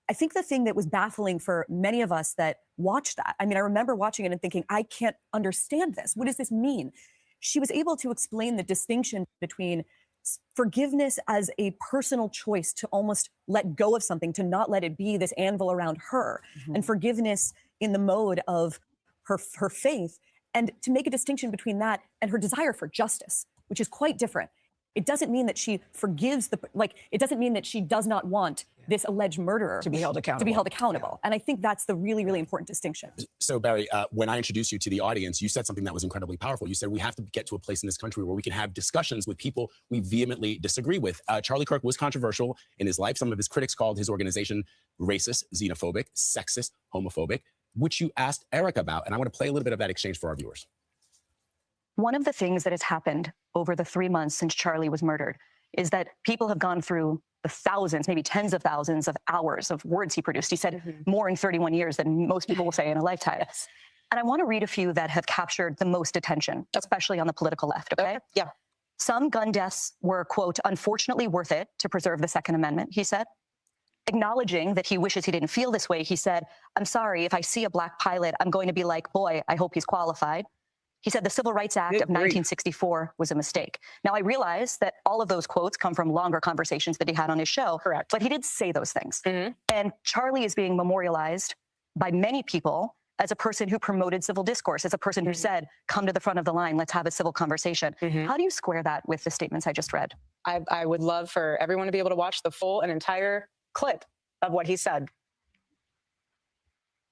I think the thing that was baffling for many of us that watched that, I mean, I remember watching it and thinking, I can't understand this. What does this mean? She was able to explain the distinction between forgiveness as a personal choice to almost let go of something, to not let it be this anvil around her, and forgiveness in the mode of her faith, and to make a distinction between that and her desire for justice, which is quite different. It doesn't mean that she forgives it doesn't mean that she does not want this alleged murderer to be held accountable. And I think that's the really, really important distinction. So Barry, when I introduced you to the audience, you said something that was incredibly powerful. You said we have to get to a place in this country where we can have discussions with people we vehemently disagree with. Charlie Kirk was controversial in his life. Some of his critics called his organization racist, xenophobic, sexist, homophobic, which you asked Erika about. And I want to play a little bit of that exchange for our viewers. One of the things that has happened over the 3 months since Charlie was murdered is that people have gone through the thousands, maybe tens of thousands of hours of words he produced. He said more in 31 years than most people will say in a lifetime. Yes. And I want to read a few that have captured the most attention, especially on the political left, okay? Yeah. Some gun deaths were, quote, unfortunately worth it to preserve the Second Amendment, he said. Acknowledging that he wishes he didn't feel this way, he said, I'm sorry, if I see a black pilot, I'm going to be like, boy, I hope he's qualified. He said the Civil Rights Act of 1964 was a mistake. Now, I realize that all of those quotes come from longer conversations that he had on his show. Correct. But he did say those things. And Charlie is being memorialized by many people as a person who promoted civil discourse, as a person who said, come to the front of the line, let's have a civil conversation. How do you square that with the statements I just read? I would love for everyone to be able to watch the full and entire clip of what he said.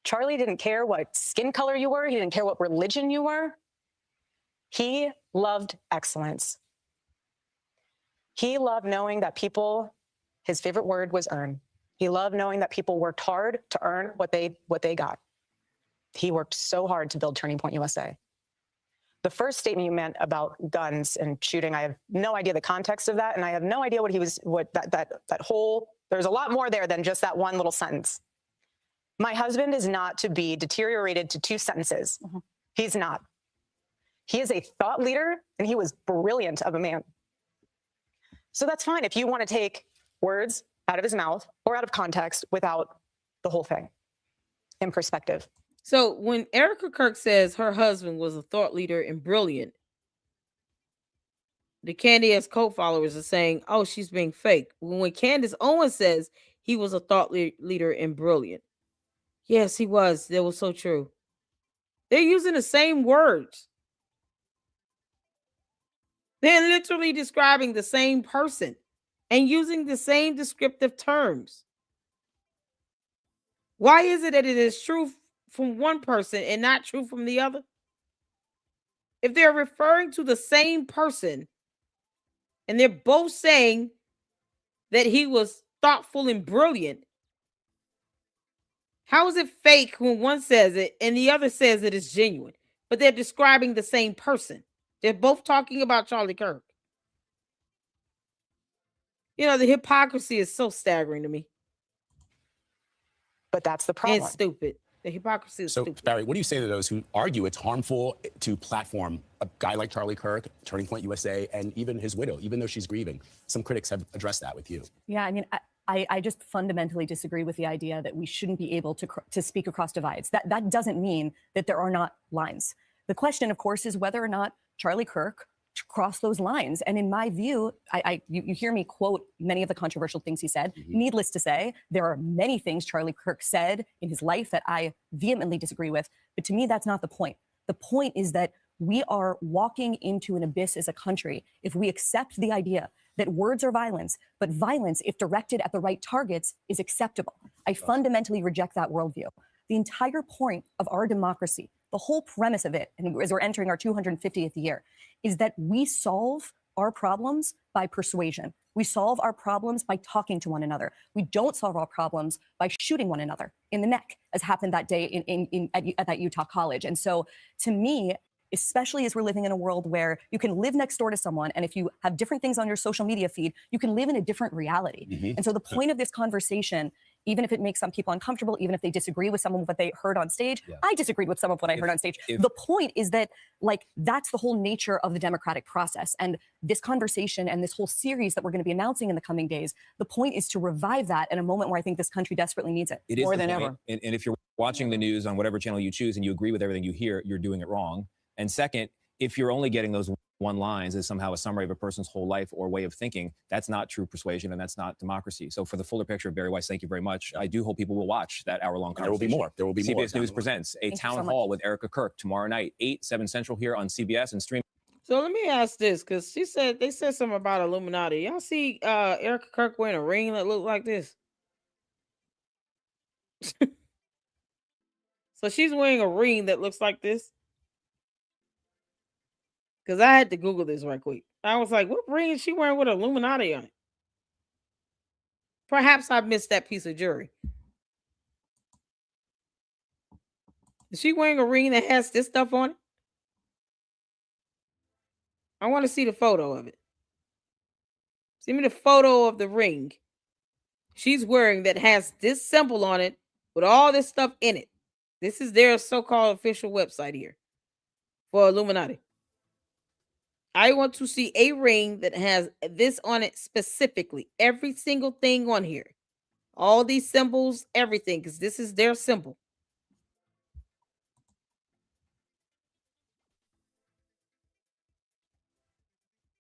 Charlie didn't care what skin color you were. He didn't care what religion you were. He loved excellence. He loved knowing that people, his favorite word was earn. He loved knowing that people worked hard to earn what they got. He worked so hard to build Turning Point USA. The first statement you meant about guns and shooting, I have no idea the context of that, and I have no idea that whole, there's a lot more there than just that one little sentence. My husband is not to be deteriorated to 2 sentences. He's not. He is a thought leader, and he was brilliant of a man. So that's fine if you want to take words out of his mouth or out of context without the whole thing in perspective. So when Erika Kirk says her husband was a thought leader and brilliant, the Candace cult followers are saying, oh, she's being fake. When Candace Owens says he was a thought leader and brilliant, yes, he was. That was so true. They're using the same words. They're literally describing the same person and using the same descriptive terms. Why is it that it is true from one person and not true from the other? If they're referring to the same person and they're both saying that he was thoughtful and brilliant, how is it fake when one says it and the other says it is genuine? But they're describing the same person. They're both talking about Charlie Kirk. You know, the hypocrisy is so staggering to me. But that's the problem. And stupid. The hypocrisy is stupid. Barry, what do you say to those who argue it's harmful to platform a guy like Charlie Kirk, Turning Point USA, and even his widow, even though she's grieving? Some critics have addressed that with you. Yeah, I mean, I just fundamentally disagree with the idea that we shouldn't be able to speak across divides. That doesn't mean that there are not lines. The question, of course, is whether or not Charlie Kirk crossed those lines. And in my view, you hear me quote many of the controversial things he said. Needless to say, there are many things Charlie Kirk said in his life that I vehemently disagree with. But to me, that's not the point. The point is that we are walking into an abyss as a country if we accept the idea that words are violence, but violence, if directed at the right targets, is acceptable. I fundamentally reject that worldview. The entire point of our democracy, the whole premise of it, and as we're entering our 250th year, is that we solve our problems by persuasion. We solve our problems by talking to one another. We don't solve our problems by shooting one another in the neck, as happened that day at that Utah college. And so, to me, especially as we're living in a world where you can live next door to someone, and if you have different things on your social media feed, you can live in a different reality. And so the point of this conversation, even if it makes some people uncomfortable, even if they disagree with some of what they heard on stage, I disagreed with some of what I heard on stage. The point is that, like, that's the whole nature of the democratic process. And this conversation and this whole series that we're going to be announcing in the coming days, the point is to revive that in a moment where I think this country desperately needs it. It is more the than point. ever. And if you're watching the news on whatever channel you choose and you agree with everything you hear, you're doing it wrong. And second, if you're only getting those one lines as somehow a summary of a person's whole life or way of thinking, that's not true persuasion and that's not democracy. So for the fuller picture, Barry Weiss, thank you very much. I do hope people will watch that hour-long conversation. There will be more. There will be more. CBS News presents a town hall with Erika Kirk tomorrow night, 8, 7 Central here on CBS and stream. So let me ask this, because they said something about Illuminati. Y'all see Erika Kirk wearing a ring that looked like this? So she's wearing a ring that looks like this? Because I had to Google this right quick. I was like, what ring is she wearing with Illuminati on it? Perhaps I missed that piece of jewelry. Is she wearing a ring that has this stuff on it? I want to see the photo of it. Send me the photo of the ring she's wearing that has this symbol on it with all this stuff in it. This is their so-called official website here for Illuminati. I want to see a ring that has this on it specifically. Every single thing on here. All these symbols, everything, because this is their symbol.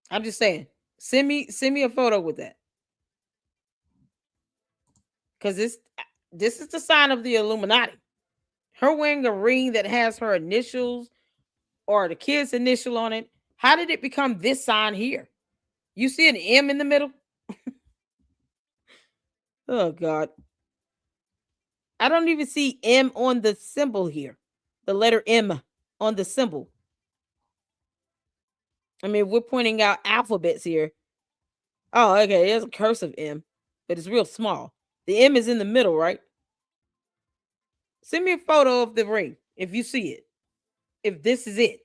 I'm just saying, send me a photo with that. Because this is the sign of the Illuminati. Her wearing a ring that has her initials or the kid's initial on it. How did it become this sign here? You see an M in the middle? Oh, God. I don't even see M on the symbol here. The letter M on the symbol. I mean, we're pointing out alphabets here. Oh, okay. There's a cursive M, but it's real small. The M is in the middle, right? Send me a photo of the ring if you see it. If this is it.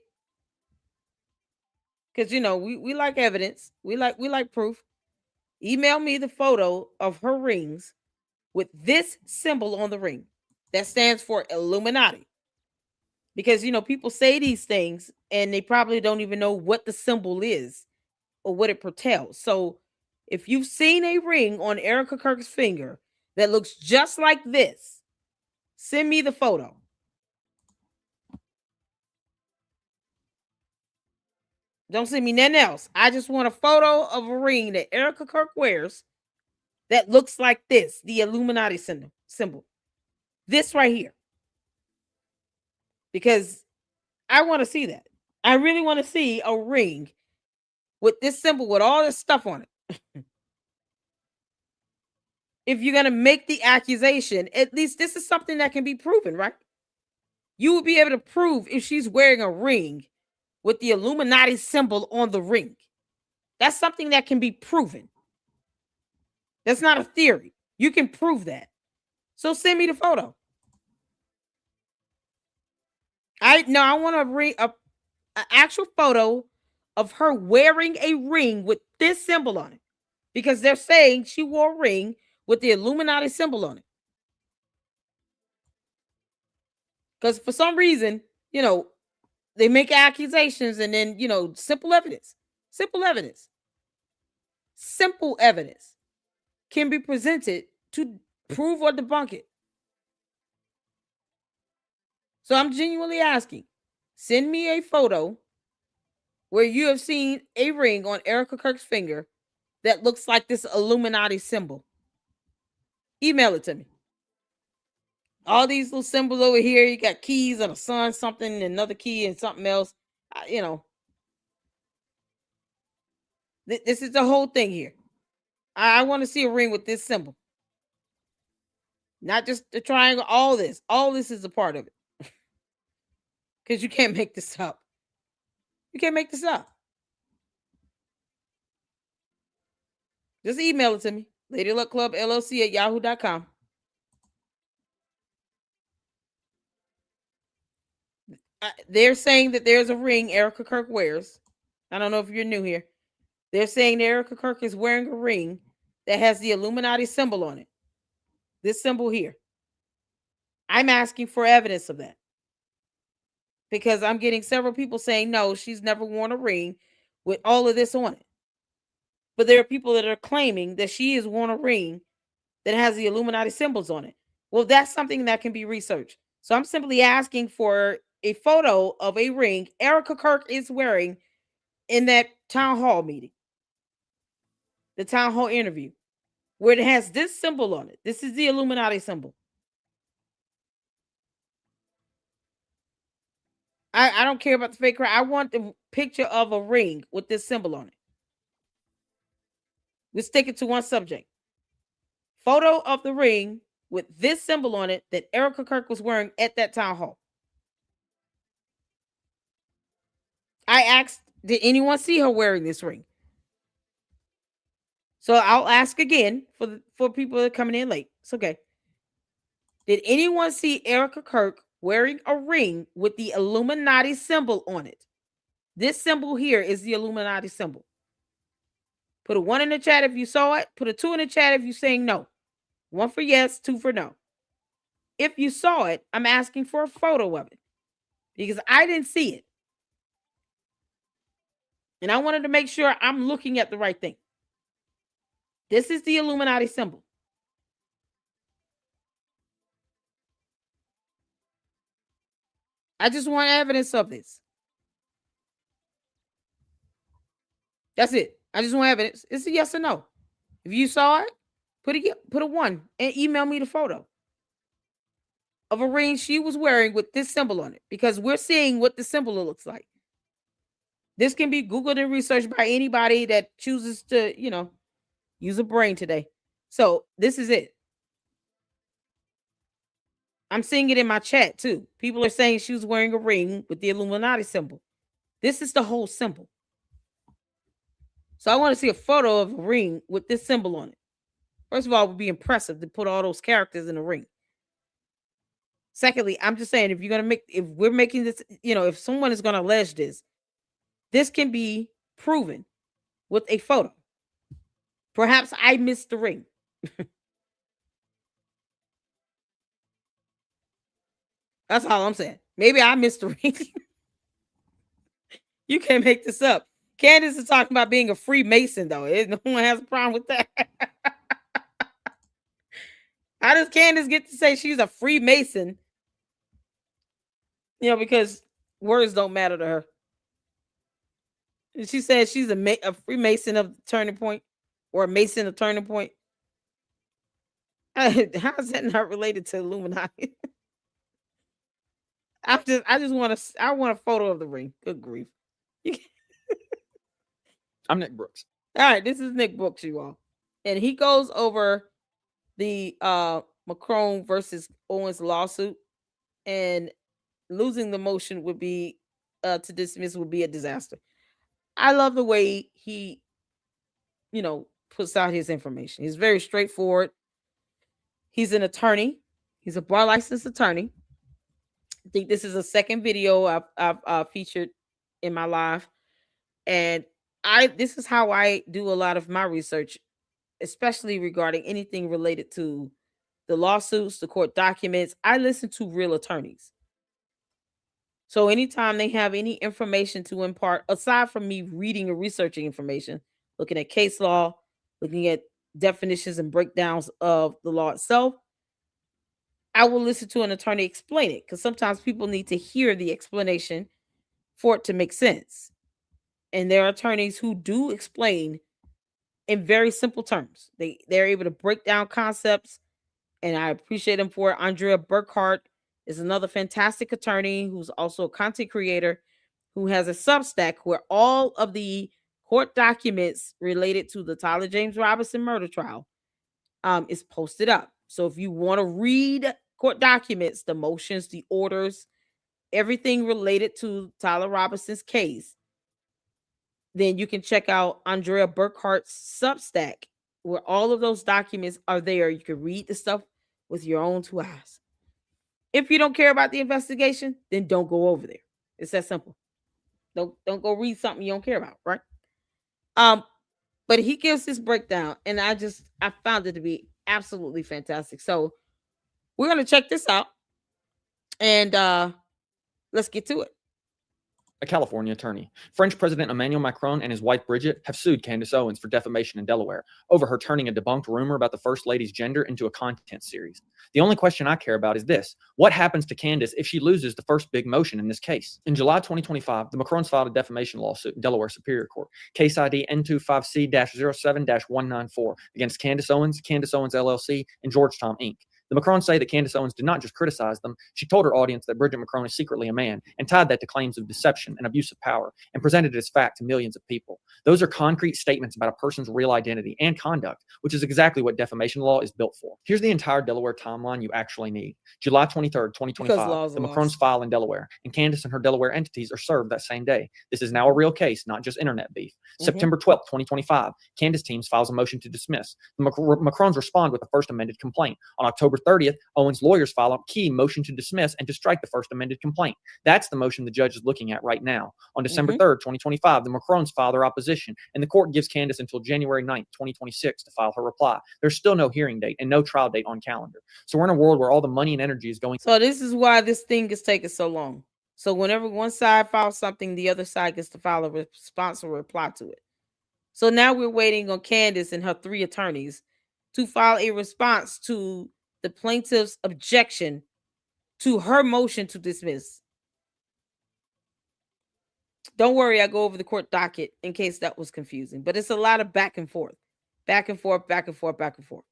Because we like evidence. We like proof. Email me the photo of her rings with this symbol on the ring. That stands for Illuminati. Because people say these things and they probably don't even know what the symbol is or what it pertains. So if you've seen a ring on Erika Kirk's finger that looks just like this, send me the photo. Don't send me nothing else. I just want a photo of a ring that Erika Kirk wears that looks like this, the Illuminati symbol. This right here. Because I want to see that. I really want to see a ring with this symbol with all this stuff on it. If you're going to make the accusation, at least this is something that can be proven, right? You would be able to prove if she's wearing a ring with the Illuminati symbol on the ring. That's something that can be proven. That's not a theory. You can prove that. So send me the photo. I want an actual photo of her wearing a ring with this symbol on it. Because they're saying she wore a ring with the Illuminati symbol on it. Because for some reason, they make accusations and then, simple evidence can be presented to prove or debunk it. So I'm genuinely asking, send me a photo where you have seen a ring on Erika Kirk's finger that looks like this Illuminati symbol. Email it to me. All these little symbols over here, you got keys and a sun, something, another key and something else. This is the whole thing here. I want to see a ring with this symbol. Not just the triangle, all this. All this is a part of it. Because you can't make this up. You can't make this up. Just email it to me. LadyLuckClubLLC at yahoo.com. They're saying that there's a ring Erika Kirk wears. I don't know if you're new here. They're saying that Erika Kirk is wearing a ring that has the Illuminati symbol on it. This symbol here. I'm asking for evidence of that. Because I'm getting several people saying, no, she's never worn a ring with all of this on it. But there are people that are claiming that she has worn a ring that has the Illuminati symbols on it. Well, that's something that can be researched. So I'm simply asking for a photo of a ring Erika Kirk is wearing in that town hall meeting. The town hall interview. Where it has this symbol on it. This is the Illuminati symbol. I don't care about the fake crown. I want the picture of a ring with this symbol on it. We stick it to one subject. Photo of the ring with this symbol on it that Erika Kirk was wearing at that town hall. I asked, did anyone see her wearing this ring? So I'll ask again for people that are coming in late. It's okay. Did anyone see Erika Kirk wearing a ring with the Illuminati symbol on it? This symbol here is the Illuminati symbol. Put a 1 in the chat if you saw it. Put a 2 in the chat if you're saying no. 1 for yes, 2 for no. If you saw it, I'm asking for a photo of it. Because I didn't see it. And I wanted to make sure I'm looking at the right thing. This is the Illuminati symbol. I just want evidence of this. That's it. I just want evidence. It's a yes or no. If you saw it, put a 1 and email me the photo of a ring she was wearing with this symbol on it. Because we're seeing what the symbol looks like. This can be Googled and researched by anybody that chooses to, use a brain today. So this is it. I'm seeing it in my chat too. People are saying she was wearing a ring with the Illuminati symbol. This is the whole symbol. So I want to see a photo of a ring with this symbol on it. First of all, it would be impressive to put all those characters in a ring. Secondly, I'm just saying, if we're making this, if someone is going to allege this can be proven with a photo. Perhaps I missed the ring. That's all I'm saying. Maybe I missed the ring. You can't make this up. Candace is talking about being a Freemason, though. No one has a problem with that. How does Candace get to say she's a Freemason? Because words don't matter to her. And she says she's a Freemason of Turning Point, or a Mason of Turning Point. How is that not related to Illuminati? I want a photo of the ring. Good grief. I'm Nick Brooks. All right, this is Nick Brooks, you all. And he goes over the Macron versus Owens lawsuit, and losing the motion would be to dismiss would be a disaster. I love the way he, puts out his information. He's very straightforward. He's an attorney. He's a bar licensed attorney. I think this is a second video I've featured in my live, and this is how I do a lot of my research, especially regarding anything related to the lawsuits, the court documents. I listen to real attorneys. So anytime they have any information to impart, aside from me reading or researching information, looking at case law, looking at definitions and breakdowns of the law itself, I will listen to an attorney explain it, because sometimes people need to hear the explanation for it to make sense. And there are attorneys who do explain in very simple terms. They're able to break down concepts, and I appreciate them for it. Andrea Burkhart is another fantastic attorney who's also a content creator who has a Substack where all of the court documents related to the Tyler James Robinson murder trial is posted up. So if you want to read court documents, the motions, the orders, everything related to Tyler Robinson's case, then you can check out Andrea Burkhart's Substack, where all of those documents are there. You can read the stuff with your own two eyes. If you don't care about the investigation, then don't go over there. It's that simple. Don't go read something you don't care about, right? But he gives this breakdown, and I found it to be absolutely fantastic. So we're gonna check this out, and let's get to it. A California attorney. French President Emmanuel Macron and his wife Brigitte have sued Candace Owens for defamation in Delaware over her turning a debunked rumor about the First Lady's gender into a content series. The only question I care about is this: what happens to Candace if she loses the first big motion in this case? In July 2025, the Macrons filed a defamation lawsuit in Delaware Superior Court, case ID N25C-07-194, against Candace Owens LLC, and Georgetown Inc. The Macrons say that Candace Owens did not just criticize them. She told her audience that Bridget Macron is secretly a man, and tied that to claims of deception and abuse of power, and presented it as fact to millions of people. Those are concrete statements about a person's real identity and conduct, which is exactly what defamation law is built for. Here's the entire Delaware timeline you actually need. July 23rd, 2025, the Macrons file in Delaware, and Candace and her Delaware entities are served that same day. This is now a real case, not just internet beef. September 12th, 2025, Candace teams files a motion to dismiss. The Macrons respond with a first amended complaint. On October 30th, Owens' lawyers file a key motion to dismiss and to strike the first amended complaint. That's the motion the judge is looking at right now. On December 3rd, 2025, the Macrons file their opposition, and the court gives Candace until January 9th, 2026 to file her reply. There's still no hearing date and no trial date on calendar. So we're in a world where all the money and energy is going. So this is why this thing is taking so long. So whenever one side files something, the other side gets to file a response or reply to it. So now we're waiting on Candace and her 3 attorneys to file a response to the plaintiff's objection to her motion to dismiss. Don't worry, I go over the court docket in case that was confusing, but it's a lot of back and forth, back and forth, back and forth, back and forth.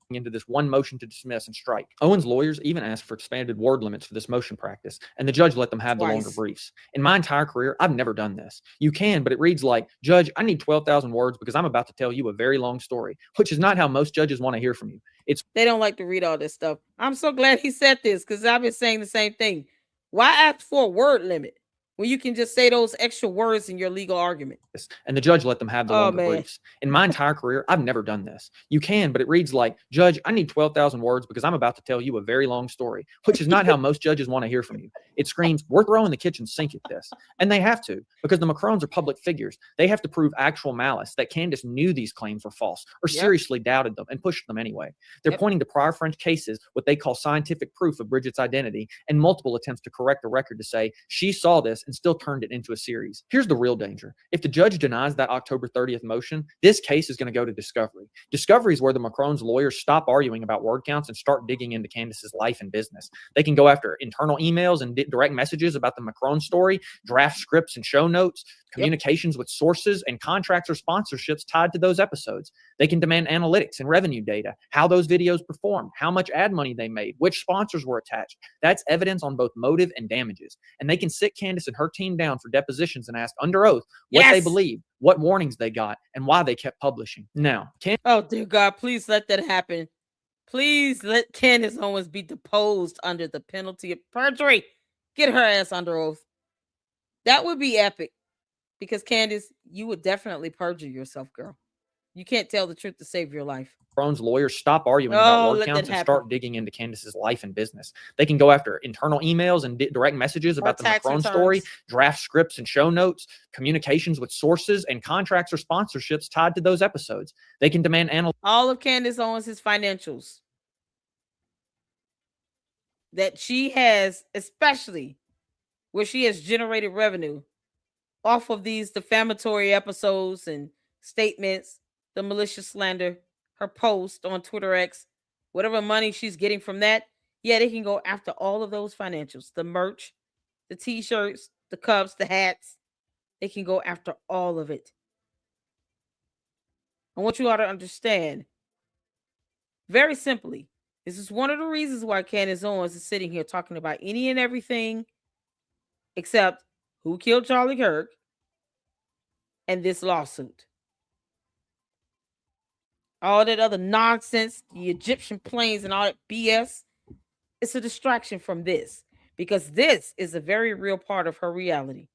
Into this one motion to dismiss and strike. Owens' lawyers even asked for expanded word limits for this motion practice, and the judge let them have the longer briefs. In my entire career, I've never done this. You can, but it reads like, "Judge, I need 12,000 words because I'm about to tell you a very long story," which is not how most judges want to hear from you. They don't like to read all this stuff. I'm so glad he said this because I've been saying the same thing. Why ask for a word limit when you can just say those extra words in your legal argument? And the judge let them have the longer briefs. In my entire career, I've never done this. You can, but it reads like, Judge, I need 12,000 words because I'm about to tell you a very long story, which is not how most judges want to hear from you. It screams, we're throwing the kitchen sink at this. And they have to, because the Macrons are public figures. They have to prove actual malice, that Candace knew these claims were false or seriously doubted them and pushed them anyway. They're pointing to prior French cases, what they call scientific proof of Bridget's identity, and multiple attempts to correct the record to say she saw this and still turned it into a series. Here's the real danger. If the judge denies that October 30th motion, this case is going to go to discovery. Discovery is where the Macrons' lawyers stop arguing about word counts and start digging into Candace's life and business. They can go after internal emails and direct messages about the Macron story, draft scripts and show notes, communications with sources, and contracts or sponsorships tied to those episodes. They can demand analytics and revenue data, how those videos performed, how much ad money they made, which sponsors were attached. That's evidence on both motive and damages. And they can sit Candace and her team down for depositions and ask under oath what they believe, what warnings they got, and why they kept publishing. Now, oh dear God, please let that happen. Please let Candace Owens be deposed under the penalty of perjury. Get her ass under oath. That would be epic. Because Candace, you would definitely perjure yourself, girl. You can't tell the truth to save your life. Macron's lawyers stop arguing about word counts and start digging into Candace's life and business. They can go after internal emails and direct messages about the Macron story, draft scripts and show notes, communications with sources, and contracts or sponsorships tied to those episodes. They can demand all of Candace Owens' financials that she has, especially where she has generated revenue off of these defamatory episodes and statements, the malicious slander, her post on Twitter X, whatever money she's getting from that, yeah, they can go after all of those financials, the merch, the t-shirts, the cups, the hats. They can go after all of it. I want you all to understand, very simply, this is one of the reasons why Candace Owens is sitting here talking about any and everything except who killed Charlie Kirk and this lawsuit. All that other nonsense, the Egyptian planes and all that BS, it's a distraction from this because this is a very real part of her reality.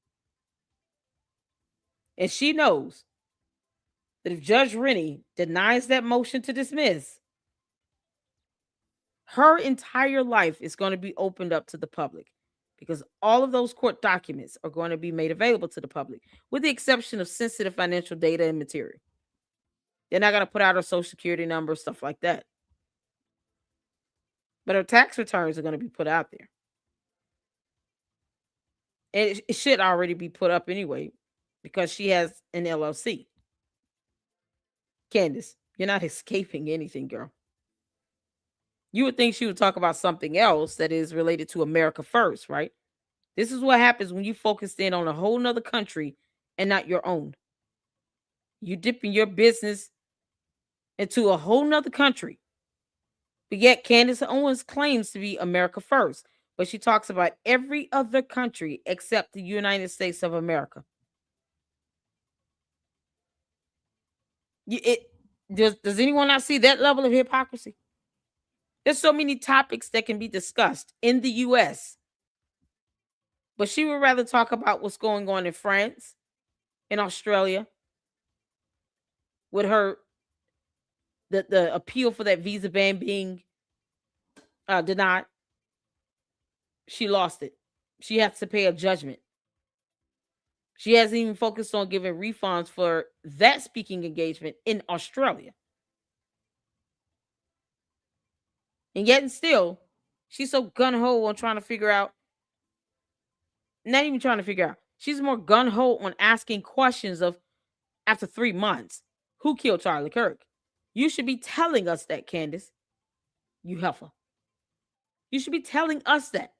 And she knows that if Judge Rennie denies that motion to dismiss, her entire life is going to be opened up to the public because all of those court documents are going to be made available to the public, with the exception of sensitive financial data and material. They're not going to put out her social security number, stuff like that. But her tax returns are going to be put out there. And it should already be put up anyway because she has an LLC. Candace, you're not escaping anything, girl. You would think she would talk about something else that is related to America first, right? This is what happens when you focus in on a whole nother country and not your own. You dipping your business into a whole nother country. But yet Candace Owens claims to be America first, but she talks about every other country except the United States of America. Does anyone not see that level of hypocrisy? There's so many topics that can be discussed in the U.S., but she would rather talk about what's going on in France, in Australia, with her the appeal for that visa ban being denied. She lost it. She has to pay a judgment. She hasn't even focused on giving refunds for that speaking engagement in Australia. And yet and still, she's so gung-ho on trying to figure out, not even trying to figure out, she's more gung-ho on asking questions of, after 3 months, who killed Charlie Kirk? You should be telling us that, Candace. You heifer. You should be telling us that.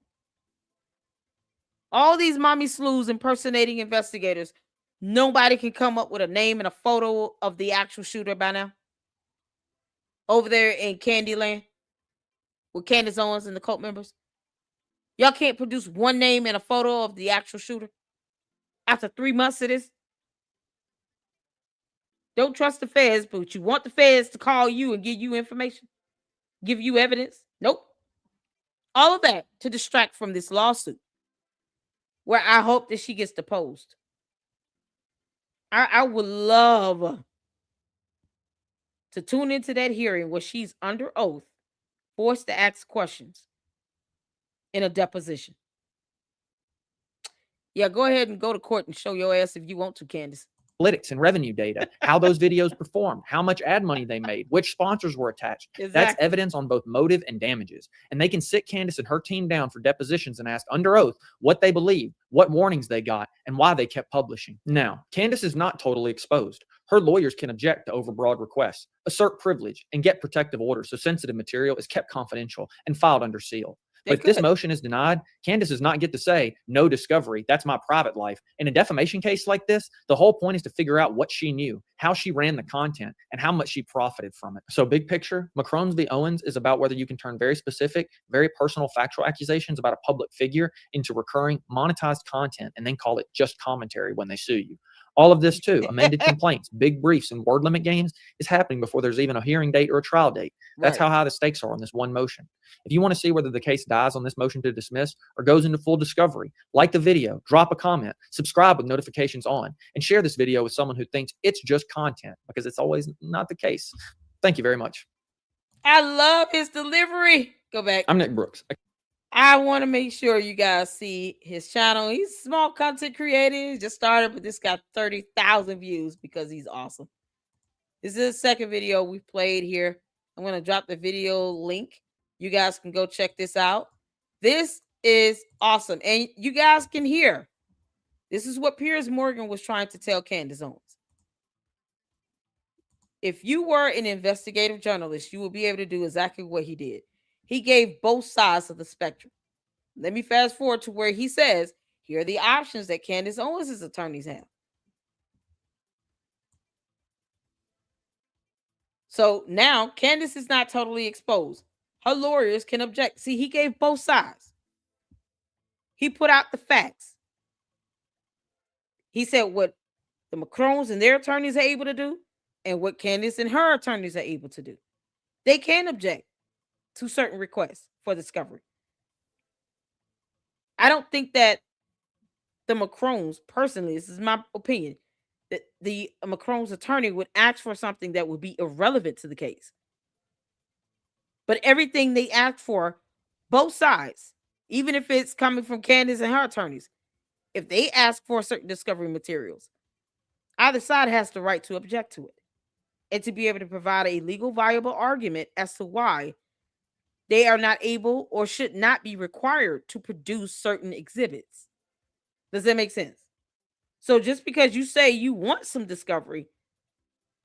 All these mommy slews impersonating investigators, nobody can come up with a name and a photo of the actual shooter by now. Over there in Candyland with Candace Owens and the cult members. Y'all can't produce one name and a photo of the actual shooter after 3 months of this. Don't trust the feds, but you want the feds to call you and give you information. give you evidence? Nope. All of that to distract from this lawsuit, where I hope that she gets deposed. I would love to tune into that hearing where she's under oath, forced to ask questions in a deposition. Yeah, go ahead and go to court and show your ass if you want to, Candace. Analytics and revenue data, how those videos performed, how much ad money they made, which sponsors were attached. That's Exactly. evidence on both motive and damages. And they can sit Candace and her team down for depositions and ask under oath what they believe, what warnings they got, and why they kept publishing. Now, Candace is not totally exposed. Her lawyers can object to overbroad requests, assert privilege, and get protective orders so sensitive material is kept confidential and filed under seal. But if this motion is denied, Candace does not get to say, no discovery, that's my private life. In a defamation case like this, the whole point is to figure out what she knew, how she ran the content, and how much she profited from it. So big picture, McCrone's v. Owens is about whether you can turn very specific, very personal factual accusations about a public figure into recurring monetized content and then call it just commentary when they sue you. All of this too, amended complaints, big briefs, and word limit games is happening before there's even a hearing date or a trial date. That's how high the stakes are on this one motion. If you want to see whether the case dies on this motion to dismiss or goes into full discovery, like the video, drop a comment, subscribe with notifications on, and share this video with someone who thinks it's just content, because it's always not the case. Thank you very much. I love his delivery. Go back. I'm Nick Brooks. I want to make sure you guys see his channel. He's a small content creator. He just started, but this got 30,000 views because he's awesome. This is the second video we've played here. I'm going to drop the video link. You guys can go check this out. This is awesome. And you guys can hear. This is what Piers Morgan was trying to tell Candace Owens. If you were an investigative journalist, you will be able to do exactly what he did. He gave both sides of the spectrum. Let me fast forward to where he says, here are the options that Candace Owens' attorneys have. So now Candace is not totally exposed. Her lawyers can object. See, he gave both sides. He put out the facts. He said what the McCrones and their attorneys are able to do and what Candace and her attorneys are able to do. They can object to certain requests for discovery. I don't think that the McCrones, personally, this is my opinion, that the McCrones attorney would ask for something that would be irrelevant to the case. But everything they ask for, both sides, even if it's coming from Candace and her attorneys, if they ask for certain discovery materials, either side has the right to object to it and to be able to provide a legal viable argument as to why they are not able or should not be required to produce certain exhibits. Does that make sense? So just because you say you want some discovery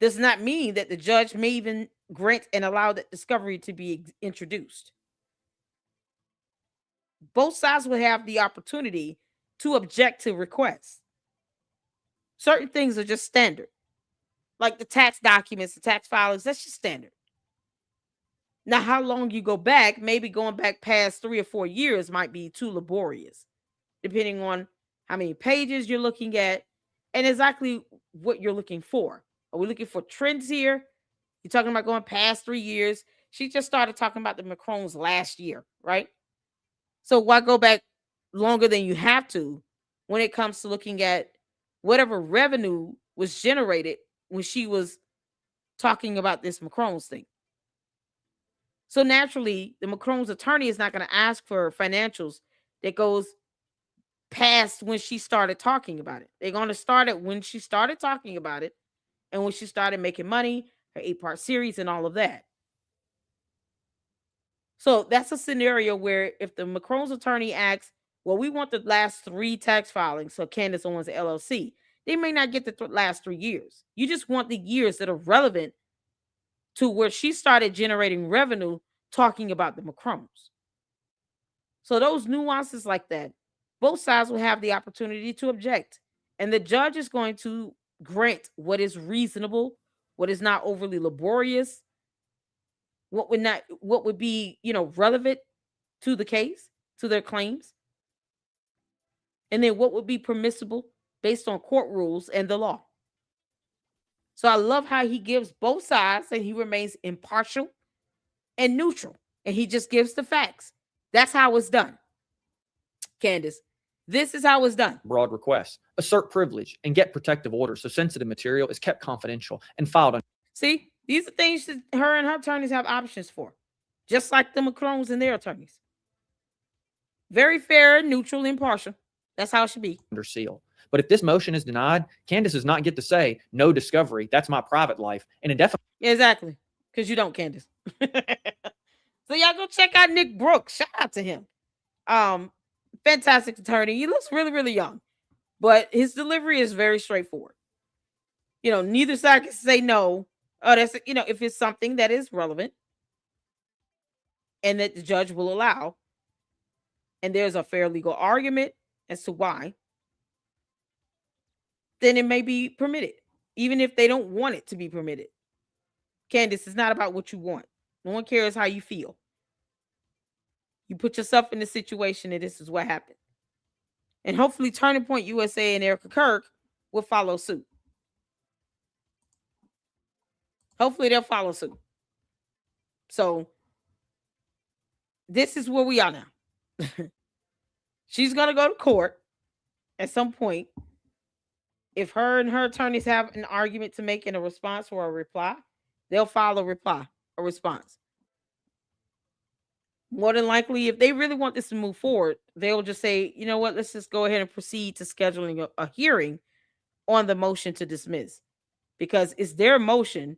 does not mean that the judge may even grant and allow that discovery to be introduced. Both sides would have the opportunity to object to requests. Certain things are just standard. Like the tax documents, the tax filings, that's just standard. Now, how long you go back, maybe going back past 3 or 4 years might be too laborious, depending on how many pages you're looking at and exactly what you're looking for. Are we looking for trends here? You're talking about going past 3 years. She just started talking about the McCrones last year, right? So why go back longer than you have to when it comes to looking at whatever revenue was generated when she was talking about this McCrones thing? So naturally, the McCrones attorney is not going to ask for financials that goes past when she started talking about it. They're going to start it when she started talking about it and when she started making money, her 8-part series and all of that. So that's a scenario where if the McCrones attorney asks, well, we want the last 3 tax filings, so Candace Owens LLC, they may not get the last 3 years. You just want the years that are relevant to where she started generating revenue talking about the McCrones. So those nuances like that, both sides will have the opportunity to object. And the judge is going to grant what is reasonable, what is not overly laborious, what would be, relevant to the case, to their claims. And then what would be permissible based on court rules and the law. So I love how he gives both sides and he remains impartial. and neutral, and he just gives the facts. That's how it's done. Candace, this is how it's done. Broad requests, assert privilege, and get protective orders so sensitive material is kept confidential and filed. See, these are things that her and her attorneys have options for, just like the Macrons and their attorneys. Very fair, neutral, impartial. That's how it should be. Under seal. But if this motion is denied, Candace does not get to say no discovery. That's my private life and indefinitely. Exactly, because you don't, Candace. So y'all go check out Nick Brooks. Shout out to him. Fantastic attorney. He looks really, really young, but his delivery is very straightforward. Neither side can say no. Oh, that's if it's something that is relevant and that the judge will allow, and there's a fair legal argument as to why, then it may be permitted, even if they don't want it to be permitted. Candace, it's not about what you want. No one cares how you feel. You put yourself in the situation, and this is what happened. And hopefully Turning Point USA and Erika Kirk will follow suit. Hopefully they'll follow suit. So this is where we are now. She's going to go to court at some point. If her and her attorneys have an argument to make in a response or a reply, they'll file a response. More than likely, if they really want this to move forward, they'll just say, you know what, let's just go ahead and proceed to scheduling a hearing on the motion to dismiss, because it's their motion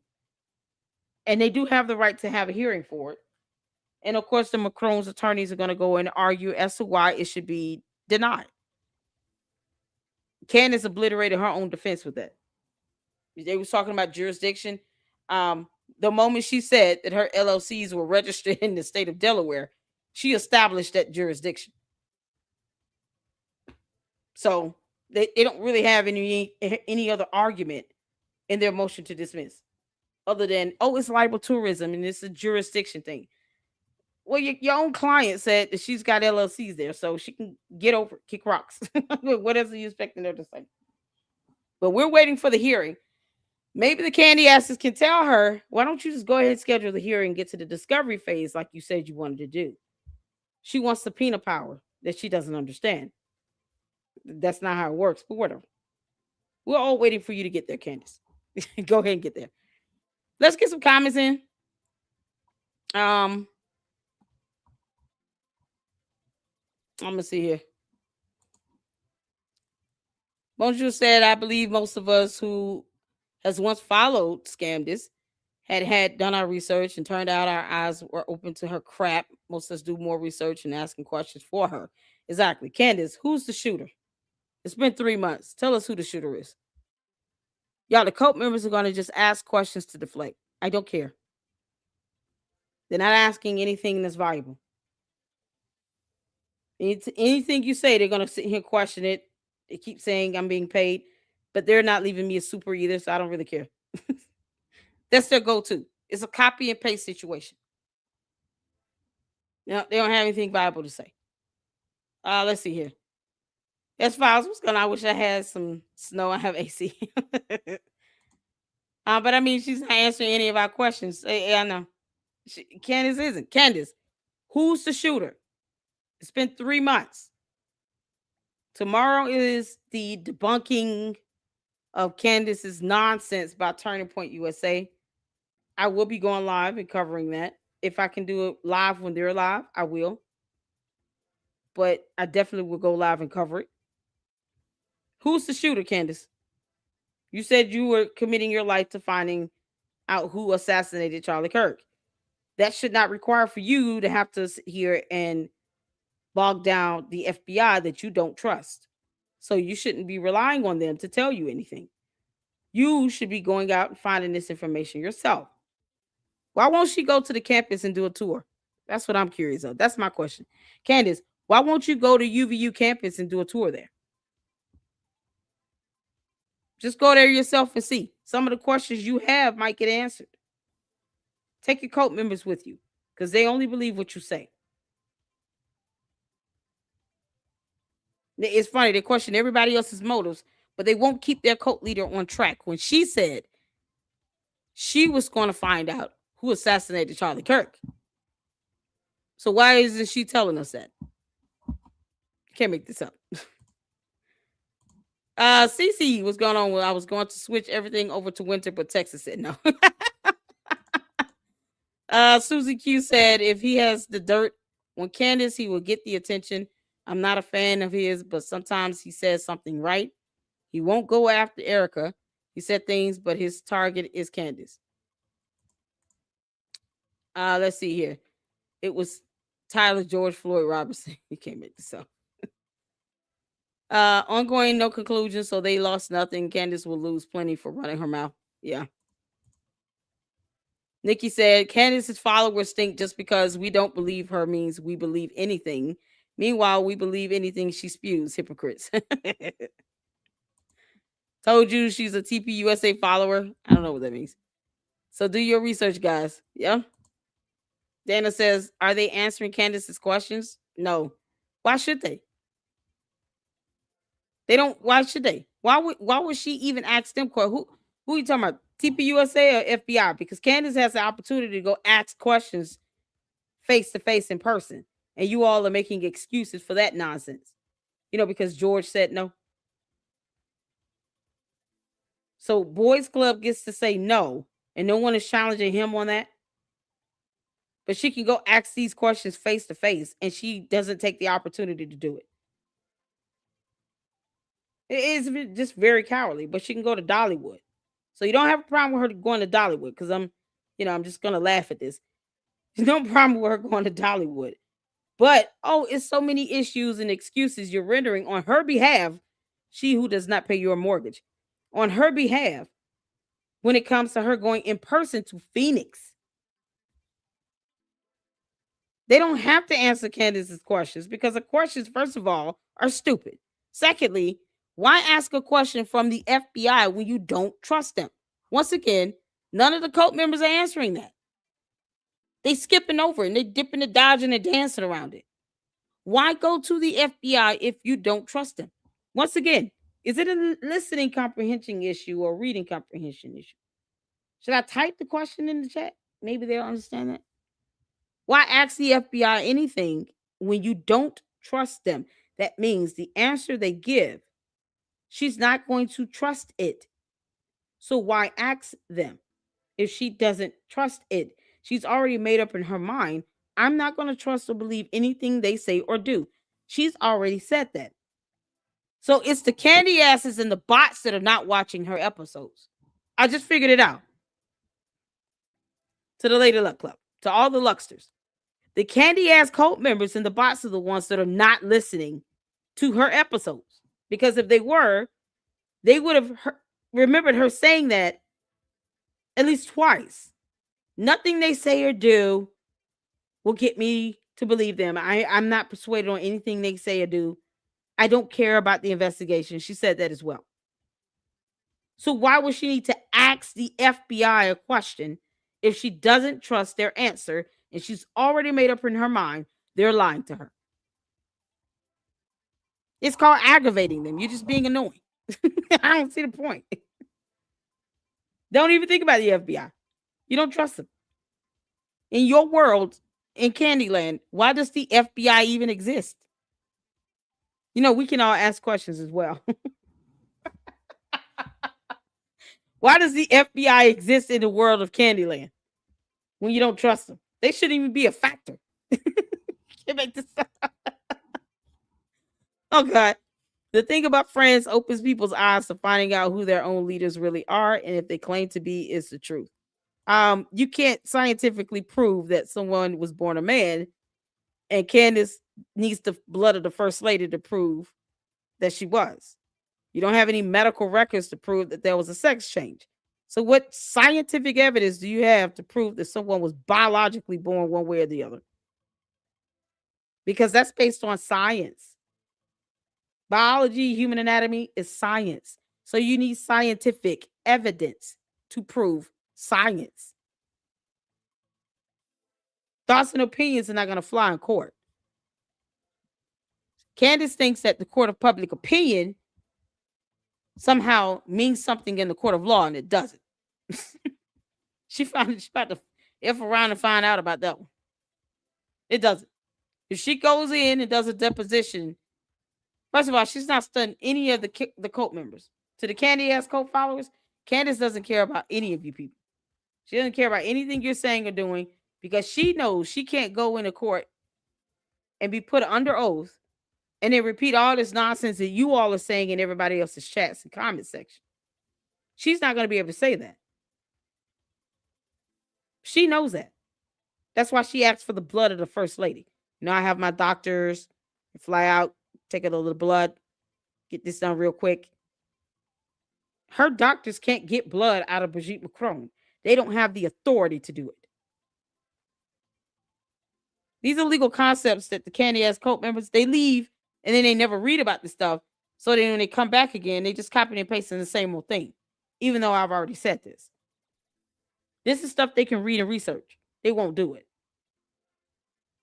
and they do have the right to have a hearing for it. And of course, the Macron's attorneys are going to go and argue as to why it should be denied. Candace obliterated her own defense with that. They was talking about jurisdiction. The moment she said that her LLCs were registered in the state of Delaware, she established that jurisdiction. So they don't really have any other argument in their motion to dismiss, other than, oh, it's libel tourism and it's a jurisdiction thing. Well, your own client said that she's got LLCs there, so she can get over it, kick rocks. What else are you expecting her to say? But we're waiting for the hearing. Maybe the candy asses can tell her, why don't you just go ahead and schedule the hearing and get to the discovery phase like you said you wanted to do. She wants subpoena power that she doesn't understand. That's not how it works, but whatever. We're all waiting for you to get there, Candace. Go ahead and get there. Let's get some comments in. I'm going to see here. Bonjour said, I believe most of us who has once followed Scamdis had done our research and turned out our eyes were open to her crap. Most of us do more research and asking questions for her. Exactly. Candace, who's the shooter? It's been 3 months. Tell us who the shooter is. Y'all, the cult members are going to just ask questions to deflect. I don't care. They're not asking anything that's valuable. Anything you say, they're going to sit here and question it. They keep saying I'm being paid, but they're not leaving me a super either, so I don't really care. That's their go-to. It's a copy and paste situation. Now, they don't have anything valuable to say. Let's see here. S-Files, what's going on? I wish I had some snow. I have AC. But I mean, she's not answering any of our questions. I know. Candace isn't. Candace, who's the shooter? It's been 3 months. Tomorrow is the debunking of Candace's nonsense by Turning Point USA. I will be going live and covering that. If I can do it live when they're live, I will. But I definitely will go live and cover it. Who's the shooter, Candace? You said you were committing your life to finding out who assassinated Charlie Kirk. That should not require for you to have to sit here and bog down the FBI that you don't trust. So you shouldn't be relying on them to tell you anything. You should be going out and finding this information yourself. Why won't she go to the campus and do a tour? That's what I'm curious of. That's my question. Candace, why won't you go to UVU campus and do a tour there? Just go there yourself and see. Some of the questions you have might get answered. Take your cult members with you because they only believe what you say. It's funny, they question everybody else's motives, but they won't keep their cult leader on track. When she said she was going to find out who assassinated Charlie Kirk, So why isn't she telling us that? Can't make this up. Cece, what's going on? Well, I was going to switch everything over to winter, but Texas said no. Susie Q said if he has the dirt on Candace, he will get the attention. I'm not a fan of his, but sometimes he says something right. He won't go after Erika. He said things, but his target is Candace. Let's see here. It was Tyler George Floyd Robertson. You can't make this up. Ongoing, no conclusion, so they lost nothing. Candace will lose plenty for running her mouth. Yeah. Nikki said, Candace's followers think just because we don't believe her means we believe anything. Meanwhile, we believe anything she spews. Hypocrites. Told you she's a TPUSA follower. I don't know what that means. So do your research, guys. Yeah. Dana says, are they answering Candace's questions? No. Why should they? They don't. Why should they? Why would she even ask them? Who are you talking about? TPUSA or FBI? Because Candace has the opportunity to go ask questions face to face in person. And you all are making excuses for that nonsense. Because George said no. So Boys Club gets to say no, and no one is challenging him on that. But she can go ask these questions face to face, and she doesn't take the opportunity to do it. It is just very cowardly, but she can go to Dollywood. So you don't have a problem with her going to Dollywood, because I'm just gonna laugh at this. There's no problem with her going to Dollywood. But it's so many issues and excuses you're rendering on her behalf, she who does not pay your mortgage, on her behalf, when it comes to her going in person to Phoenix. They don't have to answer Candace's questions because the questions, first of all, are stupid. Secondly, why ask a question from the FBI when you don't trust them? Once again, none of the cult members are answering that. They skipping over and they dipping and dodging and dancing around it. Why go to the FBI if you don't trust them? Once again, is it a listening comprehension issue or reading comprehension issue? Should I type the question in the chat? Maybe they'll understand that. Why ask the FBI anything when you don't trust them? That means the answer they give, she's not going to trust it. So why ask them if she doesn't trust it? She's already made up in her mind, I'm not going to trust or believe anything they say or do. She's already said that. So it's the candy asses and the bots that are not watching her episodes. I just figured it out. To the Lady Luck Club, to all the Lucksters. The candy ass cult members and the bots are the ones that are not listening to her episodes. Because if they were, they would have remembered her saying that at least twice. Nothing they say or do will get me to believe them. I'm not persuaded on anything they say or do. I don't care about the investigation. She said that as well. So why would she need to ask the FBI a question if she doesn't trust their answer and she's already made up in her mind they're lying to her? It's called aggravating them. You're just being annoying. I don't see the point. Don't even think about the FBI. You don't trust them. In your world, in Candyland, why does the FBI even exist? We can all ask questions as well. Why does the FBI exist in the world of Candyland when you don't trust them? They shouldn't even be a factor. Can't make this up. Oh, God. The thing about Friends opens people's eyes to finding out who their own leaders really are, and if they claim to be, is the truth. You can't scientifically prove that someone was born a man, and Candace needs the blood of the first lady to prove that she was. You don't have any medical records to prove that there was a sex change. So what scientific evidence do you have to prove that someone was biologically born one way or the other? Because that's based on science. Biology, human anatomy is science. So you need scientific evidence to prove science. Thoughts and opinions are not going to fly in court. Candace thinks that the court of public opinion somehow means something in the court of law, and it doesn't. She's about to F around and find out about that one. It doesn't. If she goes in and does a deposition, first of all, she's not studying any of the cult members. To the Candy ass cult followers, Candace doesn't care about any of you people. She doesn't care about anything you're saying or doing because she knows she can't go into court and be put under oath and then repeat all this nonsense that you all are saying in everybody else's chats and comment section. She's not going to be able to say that. She knows that. That's why she asked for the blood of the first lady. You know, I have my doctors fly out, take a little blood, get this done real quick. Her doctors can't get blood out of Brigitte Macron. They don't have the authority to do it. These are legal concepts that the candy ass cult members, they leave and then they never read about this stuff. So then when they come back again, they just copy and paste in the same old thing, even though I've already said this. This is stuff they can read and research. They won't do it.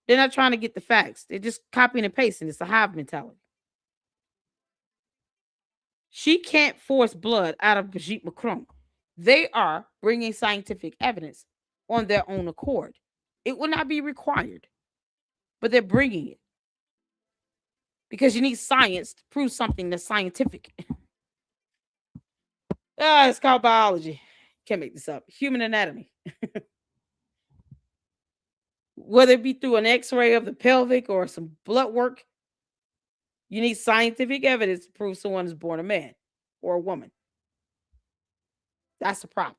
They're not trying to get the facts. They're just copying and pasting. It's a hive mentality. She can't force blood out of Brigitte Macron. They are bringing scientific evidence on their own accord. It will not be required, but they're bringing it because you need science to prove something that's scientific. It's called biology. Can't make this up. Human anatomy. Whether it be through an x-ray of the pelvic or some blood work, you need scientific evidence to prove someone is born a man or a woman. That's the problem.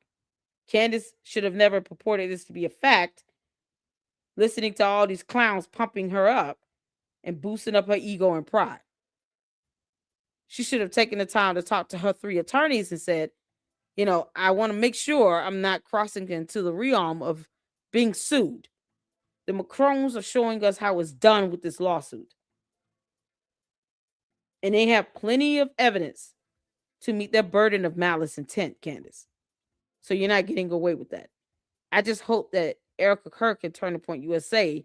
Candace should have never purported this to be a fact, listening to all these clowns pumping her up and boosting up her ego and pride. She should have taken the time to talk to her 3 attorneys and said, you know, I want to make sure I'm not crossing into the realm of being sued. The Macrons are showing us how it's done with this lawsuit. And they have plenty of evidence to meet their burden of malice intent, Candace. So you're not getting away with that. I just hope that Erika Kirk and Turning Point USA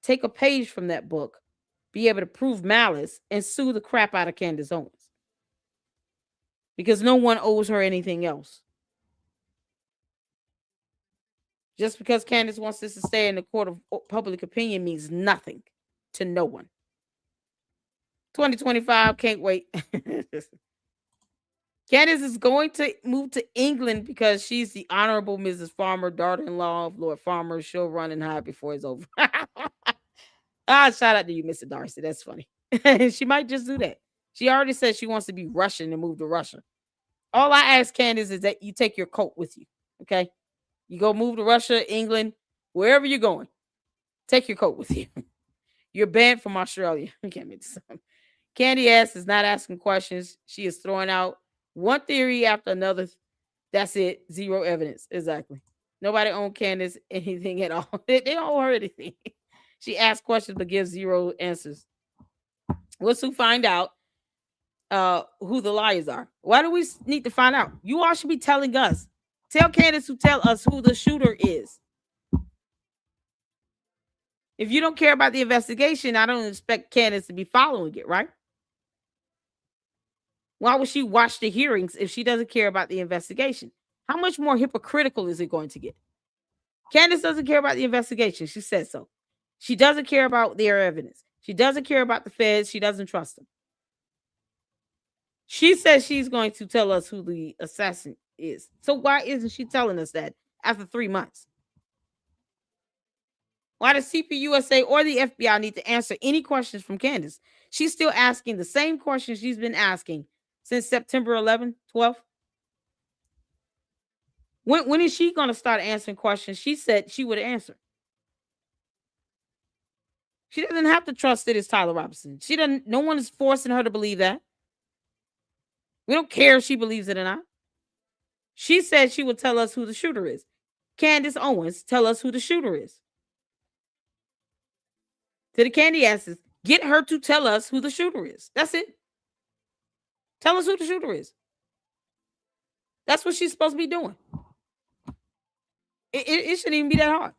take a page from that book, be able to prove malice, and sue the crap out of Candace Owens. Because no one owes her anything else. Just because Candace wants this to stay in the court of public opinion means nothing to no one. 2025, can't wait. Candace is going to move to England because she's the Honorable Mrs. Farmer, daughter-in-law of Lord Farmer. She'll run and hide before it's over. Shout out to you, Mr. Darcy. That's funny. She might just do that. She already said she wants to be Russian and move to Russia. All I ask Candace is that you take your coat with you, okay? You go move to Russia, England, wherever you're going. Take your coat with you. You're banned from Australia. I can't make this up. Candy ass is not asking questions. She is throwing out one theory after another. That's it. Zero evidence. Exactly. Nobody owed Candace anything at all. They don't owe her anything. She asks questions but gives zero answers. We'll soon find out who the liars are. Why do we need to find out? You all should be telling us. Tell Candace to tell us who the shooter is. If you don't care about the investigation, I don't expect Candace to be following it, right? Why would she watch the hearings if she doesn't care about the investigation? How much more hypocritical is it going to get? Candace doesn't care about the investigation. She said so. She doesn't care about their evidence. She doesn't care about the feds. She doesn't trust them. She says she's going to tell us who the assassin is. So why isn't she telling us that after 3 months? Why does CPUSA or the FBI need to answer any questions from Candace? She's still asking the same questions she's been asking since September 11th, 12th. When is she going to start answering questions she said she would answer? She doesn't have to trust that it's Tyler Robinson. No one is forcing her to believe that. We don't care if she believes it or not. She said she would tell us who the shooter is. Candace Owens, tell us who the shooter is. To the candy asses, get her to tell us who the shooter is. That's it. Tell us who the shooter is. That's what she's supposed to be doing. It shouldn't even be that hard.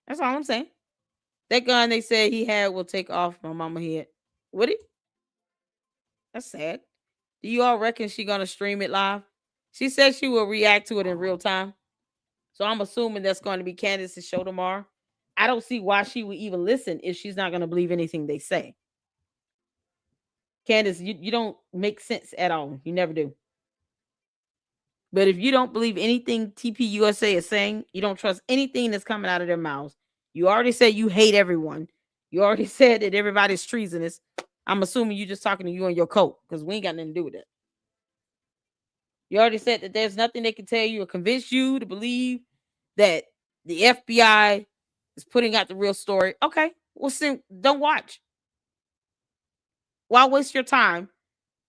That's all I'm saying. That gun they said he had will take off my mama head. Would it? That's sad. Do you all reckon she's going to stream it live? She said she will react to it in real time. So I'm assuming that's going to be Candace's show tomorrow. I don't see why she would even listen if she's not going to believe anything they say. Candace, you don't make sense at all. You never do. But if you don't believe anything TPUSA is saying, you don't trust anything that's coming out of their mouths. You already said you hate everyone. You already said that everybody's treasonous. I'm assuming you're just talking to you and your coat because we ain't got nothing to do with that. You already said that there's nothing they can tell you or convince you to believe that the FBI is putting out the real story. Okay, well, don't watch. Why waste your time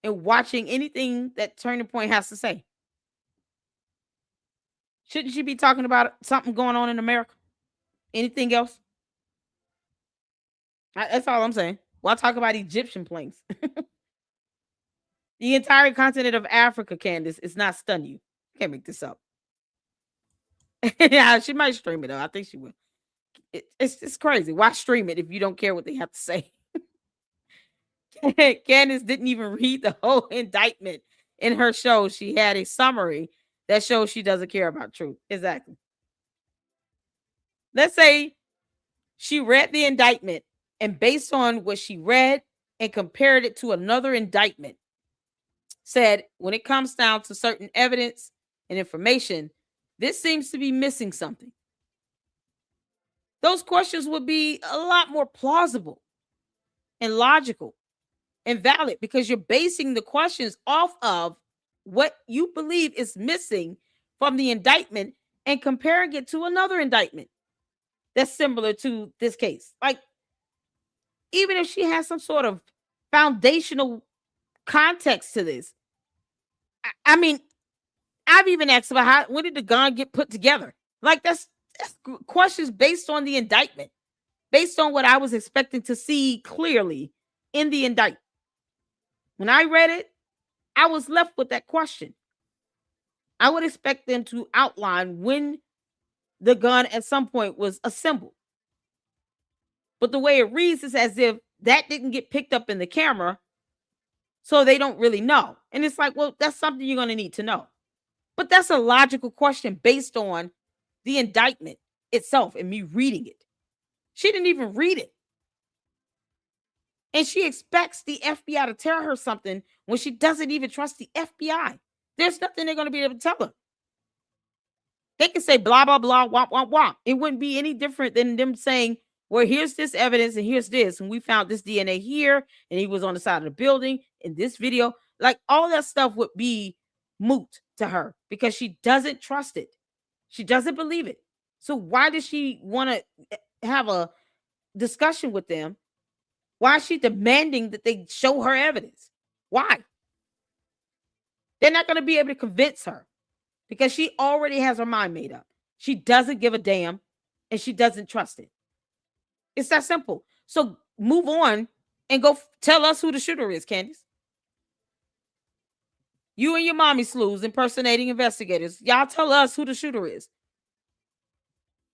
in watching anything that Turning Point has to say? Shouldn't you be talking about something going on in America? Anything else? That's all I'm saying. Why talk about Egyptian planes? The entire continent of Africa, Candace, is not stun you. Can't make this up. Yeah, she might stream it though. I think she will. It's crazy. Why stream it if you don't care what they have to say? Candace didn't even read the whole indictment in her show. She had a summary that shows she doesn't care about truth. Exactly. Let's say she read the indictment and based on what she read and compared it to another indictment, said when it comes down to certain evidence and information, this seems to be missing something. Those questions would be a lot more plausible and logical and valid because you're basing the questions off of what you believe is missing from the indictment and comparing it to another indictment that's similar to this case. Like, even if she has some sort of foundational context to this, I mean, I've even asked about when did the gun get put together? Like, that's questions based on the indictment, based on what I was expecting to see clearly in the indictment. When I read it, I was left with that question. I would expect them to outline when the gun at some point was assembled. But the way it reads is as if that didn't get picked up in the camera, so they don't really know. And it's like, well, that's something you're going to need to know. But that's a logical question based on the indictment itself and me reading it. She didn't even read it. And she expects the FBI to tell her something when she doesn't even trust the FBI. There's nothing they're going to be able to tell her. They can say blah, blah, blah, womp, womp, womp. It wouldn't be any different than them saying, well, here's this evidence and here's this. And we found this DNA here and he was on the side of the building in this video. Like, all that stuff would be moot to her because she doesn't trust it. She doesn't believe it. So why does she want to have a discussion with them? Why is she demanding that they show her evidence? Why? They're not going to be able to convince her because she already has her mind made up. She doesn't give a damn and she doesn't trust it. It's that simple. So move on and go tell us who the shooter is, Candace. You and your mommy slews impersonating investigators. Y'all tell us who the shooter is.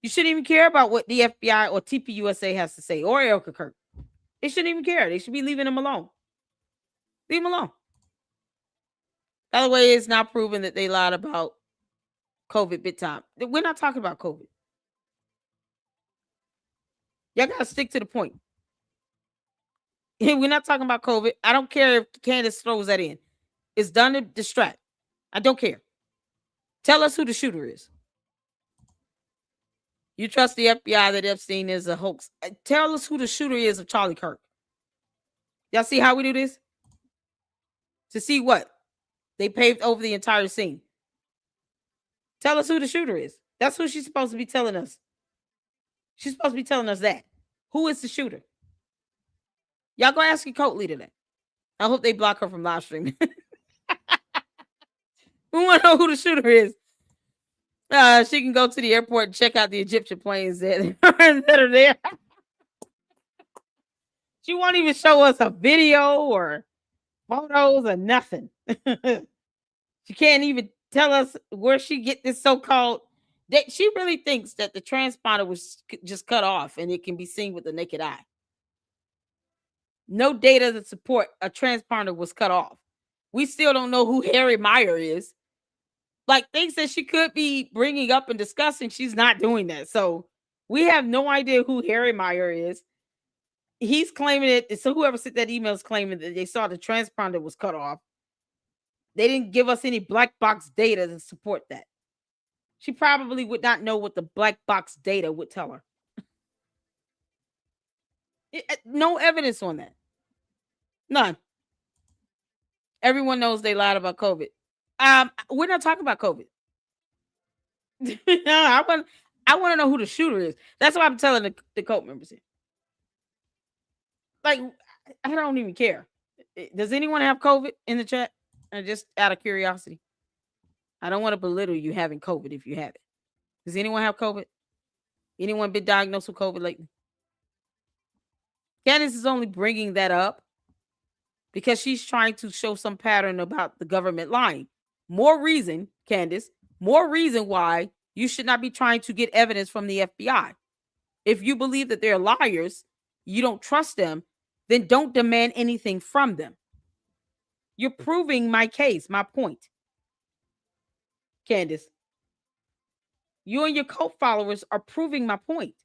You shouldn't even care about what the FBI or TPUSA has to say or Erika Kirk. They shouldn't even care. They should be leaving him alone. Leave him alone. By the way, it's now proven that they lied about COVID big time. We're not talking about COVID. Y'all got to stick to the point. We're not talking about COVID. I don't care if Candace throws that in. It's done to distract. I don't care. Tell us who the shooter is. You trust the FBI that Epstein is a hoax. Tell us who the shooter is of Charlie Kirk. Y'all see how we do this? To see what? They paved over the entire scene. Tell us who the shooter is. That's who she's supposed to be telling us. She's supposed to be telling us that. Who is the shooter? Y'all go ask your cult leader that. I hope they block her from live streaming. We want to know who the shooter is. She can go to the airport and check out the Egyptian planes that are there. She won't even show us a video or photos or nothing. She can't even tell us where she get this so-called. She really thinks that the transponder was just cut off and it can be seen with the naked eye. No data to support a transponder was cut off. We still don't know who Harry Meyer is. Like, things that she could be bringing up and discussing, she's not doing that. So We have no idea who Harry Meyer is. He's claiming it. So whoever sent that email is claiming that they saw the transponder was cut off. They didn't give us any black box data to support that. She probably would not know what the black box data would tell her. No evidence on that. None. Everyone knows they lied about COVID. We're not talking about COVID. No, I want to know who the shooter is. That's what I'm telling the cult members here. Like, I don't even care. Does anyone have COVID in the chat? And just out of curiosity, I don't want to belittle you having COVID if you have it. Does anyone have COVID? Anyone been diagnosed with COVID lately? Candace is only bringing that up because she's trying to show some pattern about the government lying. More reason, Candace, more reason why you should not be trying to get evidence from the FBI. If you believe that they're liars, you don't trust them, then don't demand anything from them. You're proving my case, my point. Candace, you and your cult followers are proving my point.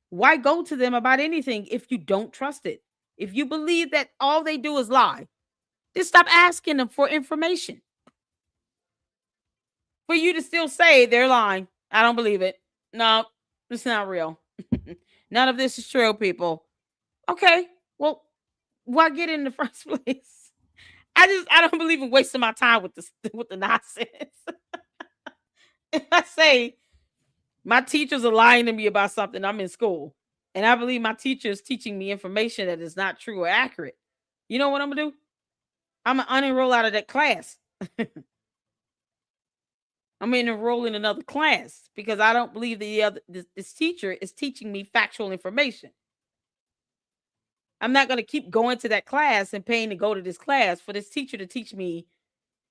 Why go to them about anything if you don't trust it? If you believe that all they do is lie, just stop asking them for information. For you to still say they're lying, I don't believe it. No, it's not real. None of this is true, people. Okay, well, why get in the first place? I don't believe in wasting my time with the nonsense. If I say my teachers are lying to me about something, I'm in school, and I believe my teacher is teaching me information that is not true or accurate, you know what I'm gonna do? I'm gonna unenroll out of that class. I'm gonna enroll in another class because I don't believe this teacher is teaching me factual information. I'm not going to keep going to that class and paying to go to this class for this teacher to teach me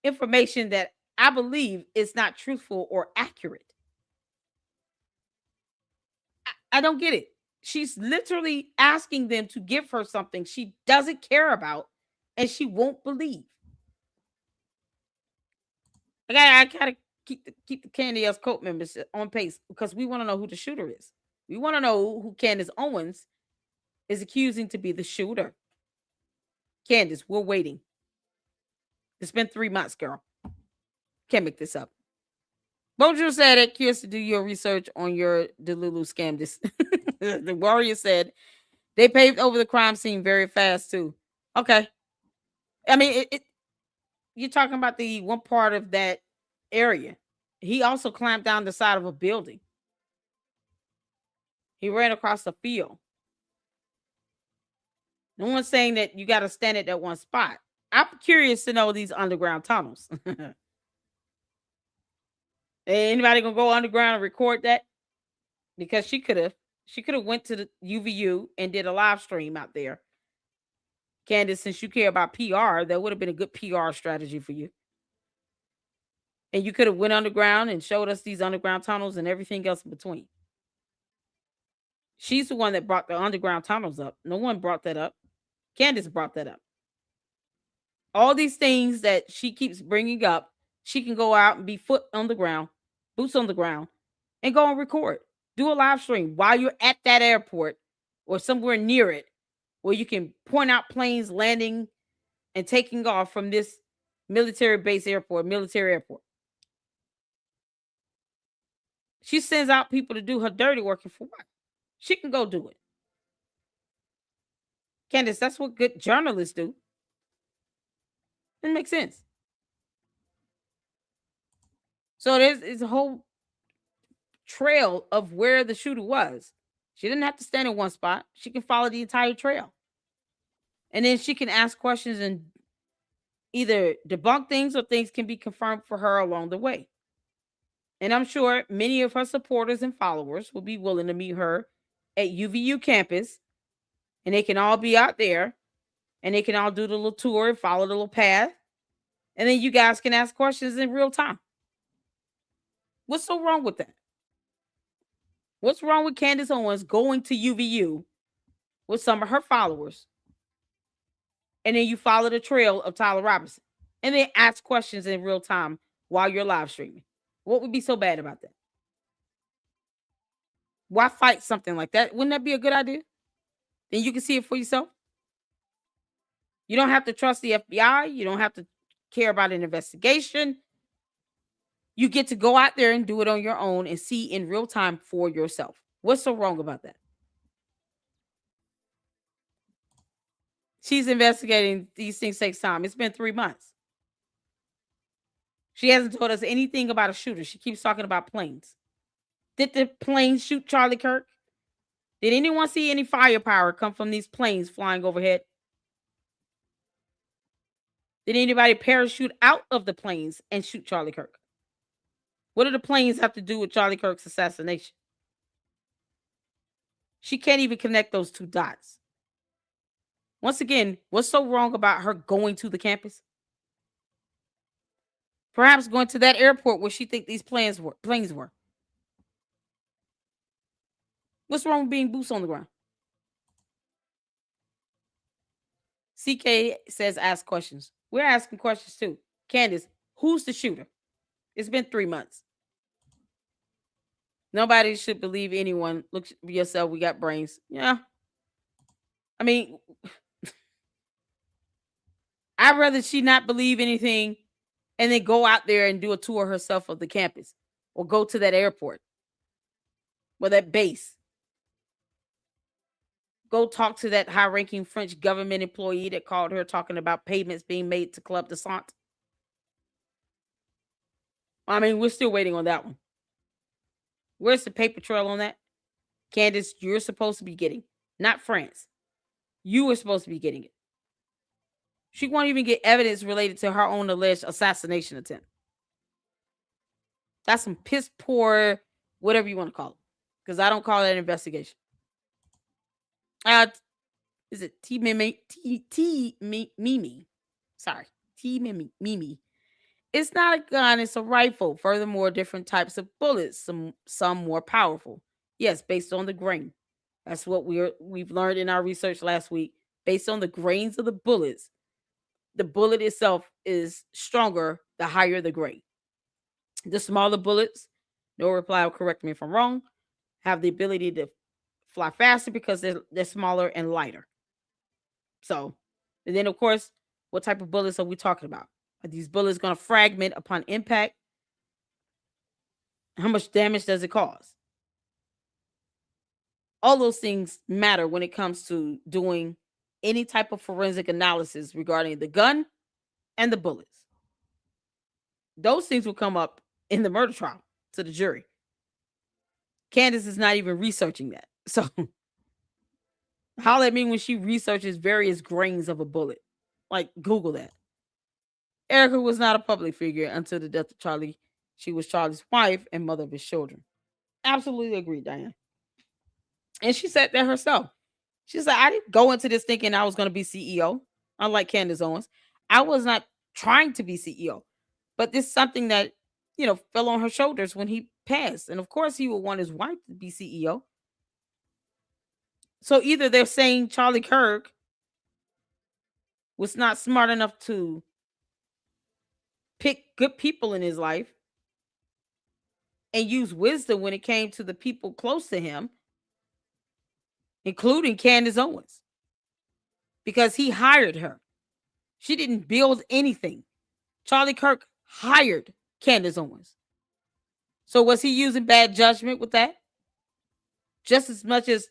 information that I believe is not truthful or accurate. I don't get it. She's literally asking them to give her something she doesn't care about and she won't believe. I gotta keep the Candy Else cult members on pace because we want to know who the shooter is. We want to know who Candace Owens is accusing to be the shooter. Candace, we're waiting. It's been 3 months, girl. Can't make this up. Bonjour said it. Curious to do your research on your Delulu scam. The warrior said they paved over the crime scene very fast too. Okay. I mean, you're talking about the one part of that area. He also climbed down the side of a building. He ran across the field. No one's saying that you got to stand at that one spot. I'm curious to know these underground tunnels. Anybody gonna go underground and record that? Because she could have went to the UVU and did a live stream out there. Candace, since you care about PR, that would have been a good PR strategy for you. And you could have went underground and showed us these underground tunnels and everything else in between. She's the one that brought the underground tunnels up. No one brought that up. Candace brought that up. All these things that she keeps bringing up, she can go out and be foot on the ground, boots on the ground, and go and record. Do a live stream while you're at that airport or somewhere near it where you can point out planes landing and taking off from this military base airport, military airport. She sends out people to do her dirty work, and for what? She can go do it. Candace, that's what good journalists do. It makes sense. So there's a whole trail of where the shooter was. She didn't have to stand in one spot. She can follow the entire trail. And then she can ask questions and either debunk things or things can be confirmed for her along the way. And I'm sure many of her supporters and followers will be willing to meet her at UVU campus. And they can all be out there. And they can all do the little tour and follow the little path. And then you guys can ask questions in real time. What's so wrong with that? What's wrong with Candace Owens going to UVU with some of her followers? And then you follow the trail of Tyler Robinson. And then ask questions in real time while you're live streaming. What would be so bad about that? Why fight something like that? Wouldn't that be a good idea? Then you can see it for yourself. You don't have to trust the FBI. You don't have to care about an investigation. You get to go out there and do it on your own and see in real time for yourself. What's so wrong about that? She's investigating. These things take time. It's been 3 months. She hasn't told us anything about a shooter. She keeps talking about planes. Did the plane shoot Charlie Kirk? Did anyone see any firepower come from these planes flying overhead? Did anybody parachute out of the planes and shoot Charlie Kirk? What do the planes have to do with Charlie Kirk's assassination? She can't even connect those two dots. Once again, what's so wrong about her going to the campus? Perhaps going to that airport where she think these planes were. What's wrong with being boots on the ground? CK says ask questions. We're asking questions too. Candace, who's the shooter? It's been 3 months. Nobody should believe anyone. Look at yourself. We got brains. Yeah. I mean, I'd rather she not believe anything and then go out there and do a tour herself of the campus or go to that airport or that base. Go talk to that high-ranking French government employee that called her talking about payments being made to Club de Sant. I mean, we're still waiting on that one. Where's the paper trail on that? Candace, you're supposed to be getting, not France. You were supposed to be getting it. She won't even get evidence related to her own alleged assassination attempt. That's some piss poor, whatever you want to call it. Because I don't call it an investigation. Is it Mimi? Sorry. Mimi. It's not a gun, it's a rifle. Furthermore, different types of bullets, some more powerful. Yes, based on the grain. That's what we've learned in our research last week. Based on the grains of the bullets, the bullet itself is stronger the higher the grain. The smaller bullets, no reply will correct me if I'm wrong, have the ability to fly faster because they're smaller and lighter. So, and then of course, what type of bullets are we talking about? Are these bullets going to fragment upon impact? How much damage does it cause? All those things matter when it comes to doing any type of forensic analysis regarding the gun and the bullets. Those things will come up in the murder trial to the jury. Candace is not even researching that. So, holler at me when she researches various grains of a bullet. Like, Google that. Erika was not a public figure until the death of Charlie. She was Charlie's wife and mother of his children. Absolutely agree, Diane. And she said that herself. She said, I didn't go into this thinking I was going to be CEO, unlike Candace Owens. I was not trying to be CEO. But this is something that, fell on her shoulders when he passed. And of course, he would want his wife to be CEO. So either they're saying Charlie Kirk was not smart enough to pick good people in his life and use wisdom when it came to the people close to him, including Candace Owens, because he hired her. She didn't build anything. Charlie Kirk hired Candace Owens. So was he using bad judgment with that? Just as much as,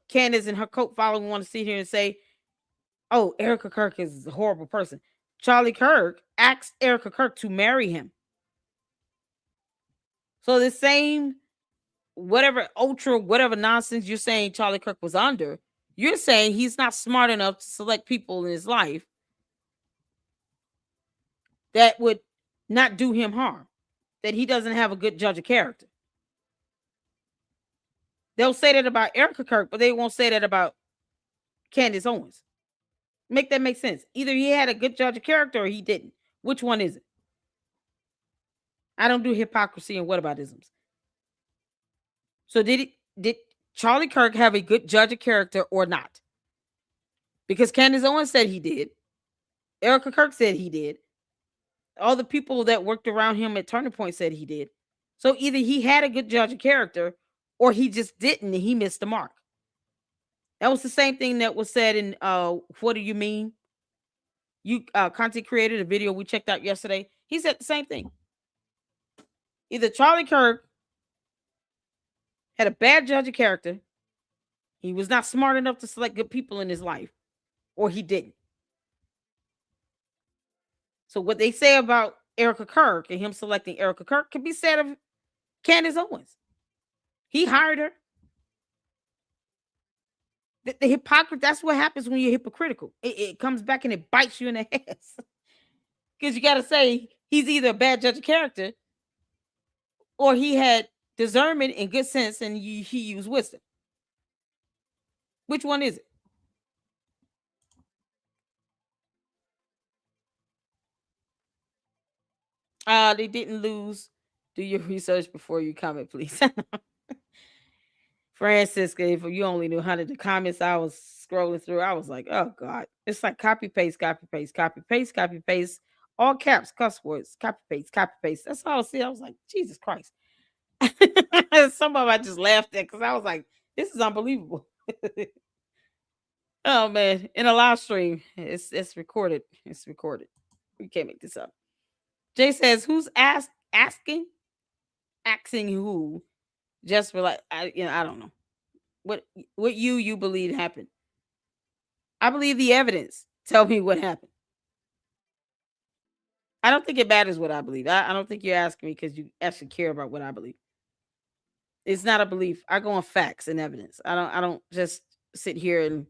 Candace and her cult following want to sit here and say, oh, Erika Kirk is a horrible person. Charlie Kirk asked Erika Kirk to marry him. So the same whatever nonsense you're saying Charlie Kirk was under, you're saying he's not smart enough to select people in his life that would not do him harm, that he doesn't have a good judge of character. They'll say that about Erika Kirk, but they won't say that about Candace Owens. Make that make sense. Either he had a good judge of character or he didn't. Which one is it? I don't do hypocrisy and whataboutisms. So did Charlie Kirk have a good judge of character or not? Because Candace Owens said he did. Erika Kirk said he did. All the people that worked around him at Turning Point said he did. So either he had a good judge of character or he just didn't and he missed the mark. That was the same thing that was said in What Do You Mean? You content creator, the video we checked out yesterday. He said the same thing. Either Charlie Kirk had a bad judge of character, he was not smart enough to select good people in his life, or he didn't. So what they say about Erika Kirk and him selecting Erika Kirk can be said of Candace Owens. He hired her. The hypocrisy, that's what happens when you're hypocritical. It comes back and it bites you in the ass. Because you got to say he's either a bad judge of character or he had discernment and good sense and he used wisdom. Which one is it? They didn't lose. Do your research before you comment, please. Francisca, if you only knew how the comments I was scrolling through, I was like, oh God. It's like copy, paste, copy, paste, copy, paste, copy, paste, all caps, cuss words, copy, paste, copy, paste. That's all I see. I was like, Jesus Christ. Some of them I just laughed at because I was like, this is unbelievable. Oh man, in a live stream, it's recorded. It's recorded. We can't make this up. Jay says, who's asking who? Just for like, I don't know. What you believe happened. I believe the evidence. Tell me what happened. I don't think it matters what I believe. I don't think you're asking me because you actually care about what I believe. It's not a belief. I go on facts and evidence. I don't just sit here and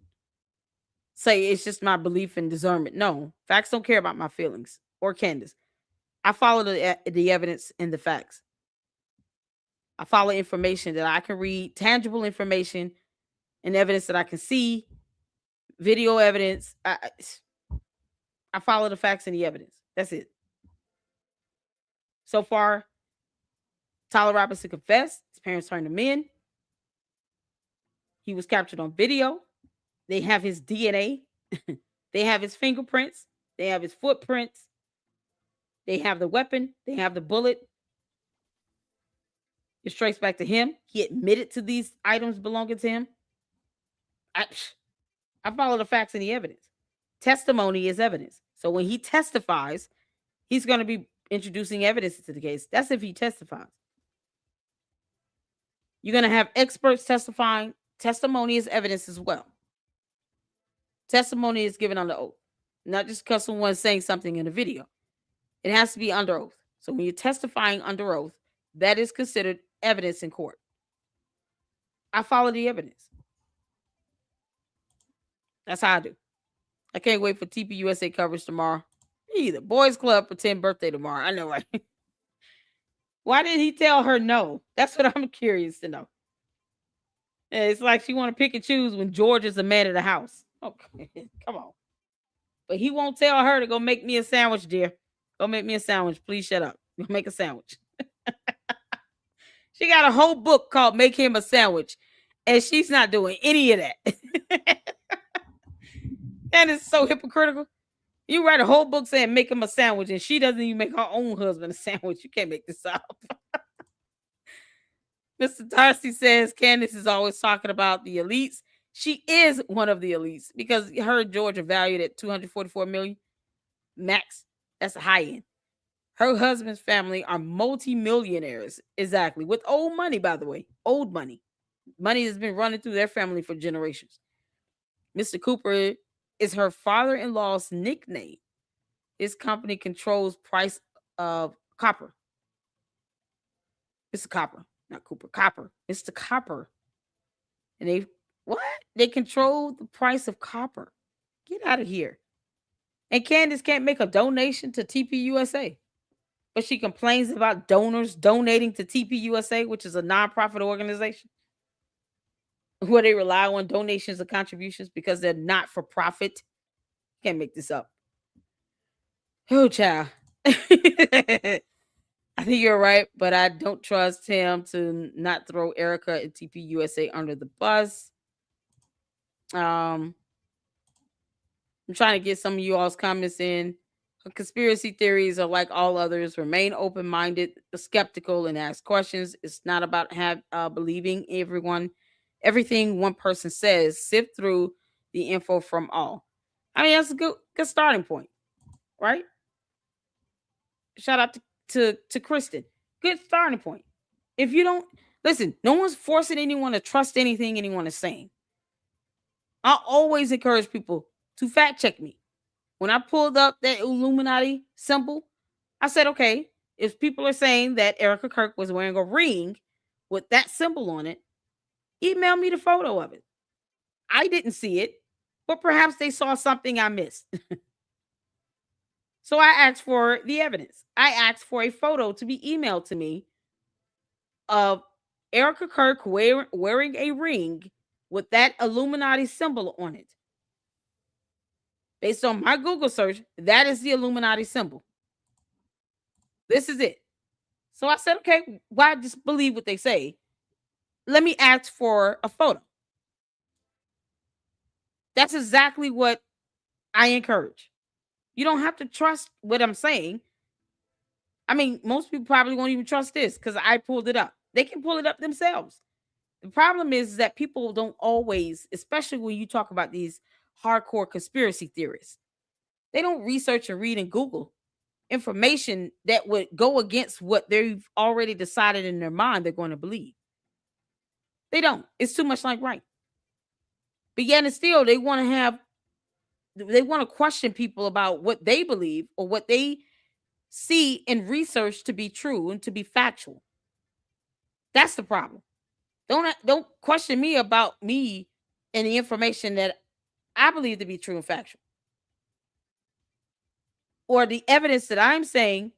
say it's just my belief and discernment. No, facts don't care about my feelings or Candace. I follow the evidence and the facts. I follow information that I can read, tangible information and evidence that I can see, video evidence. I follow the facts and the evidence. That's it. So far, Tyler Robinson confessed. His parents turned him in. He was captured on video. They have his DNA. They have his fingerprints. They have his footprints. They have the weapon. They have the bullet. It traced back to him. He admitted to these items belonging to him. I follow the facts and the evidence. Testimony is evidence. So when he testifies, he's going to be introducing evidence to the case. That's if he testifies. You're going to have experts testifying. Testimony is evidence as well. Testimony is given under oath, not just because someone's saying something in a video. It has to be under oath. So when you're testifying under oath, that is considered evidence in court. I follow the evidence. That's how I do. I can't wait for TPUSA coverage tomorrow. Either Boys Club pretend birthday tomorrow. I know, right? Why did he tell her no? That's what I'm curious to know. It's like she want to pick and choose when George is the man of the house. Okay, come on. But he won't tell her to go make me a sandwich, dear. Go make me a sandwich. Please shut up. Go make a sandwich. She got a whole book called Make Him a Sandwich, and she's not doing any of that. And it's so hypocritical. You write a whole book saying make him a sandwich, and she doesn't even make her own husband a sandwich. You can't make this up. Mr. Darcy says Candace is always talking about the elites. She is one of the elites because her and George are valued at $244 million max. That's a high end. Her husband's family are multimillionaires, exactly, with old money, by the way, old money. Money has been running through their family for generations. Mr. Cooper is her father-in-law's nickname. His company controls price of copper. Mr. Copper, not Cooper, Copper. Mr. Copper. And they control the price of copper. Get out of here. And Candace can't make a donation to TPUSA. But she complains about donors donating to TPUSA, which is a nonprofit organization where they rely on donations and contributions because they're not for profit. Can't make this up. Oh, child. I think you're right, but I don't trust him to not throw Erika and TPUSA under the bus. I'm trying to get some of you all's comments in. Conspiracy theories are like all others. Remain open-minded, skeptical, and ask questions. It's not about believing everything one person says. Sift through the info from all. I mean, that's a good starting point, right? Shout out to Kristen. Good starting point. If you don't listen, no one's forcing anyone to trust anything anyone is saying. I always encourage people to fact check me. When I pulled up that Illuminati symbol, I said, okay, if people are saying that Erika Kirk was wearing a ring with that symbol on it, email me the photo of it. I didn't see it, but perhaps they saw something I missed. So I asked for the evidence. I asked for a photo to be emailed to me of Erika Kirk wearing a ring with that Illuminati symbol on it. Based on my Google search, that is the Illuminati symbol. This is it. So I said, okay, why just believe what they say? Let me ask for a photo. That's exactly what I encourage. You don't have to trust what I'm saying. I mean, most people probably won't even trust this because I pulled it up. They can pull it up themselves. The problem is that people don't always, especially when you talk about these hardcore conspiracy theorists, they don't research and read and Google information that would go against what they've already decided in their mind they're going to believe. They don't. It's too much like right. But yet and still, they want to question people about what they believe or what they see in research to be true and to be factual. That's the problem. Don't question me about me and the information that I believe to be true and factual. Or the evidence that I'm saying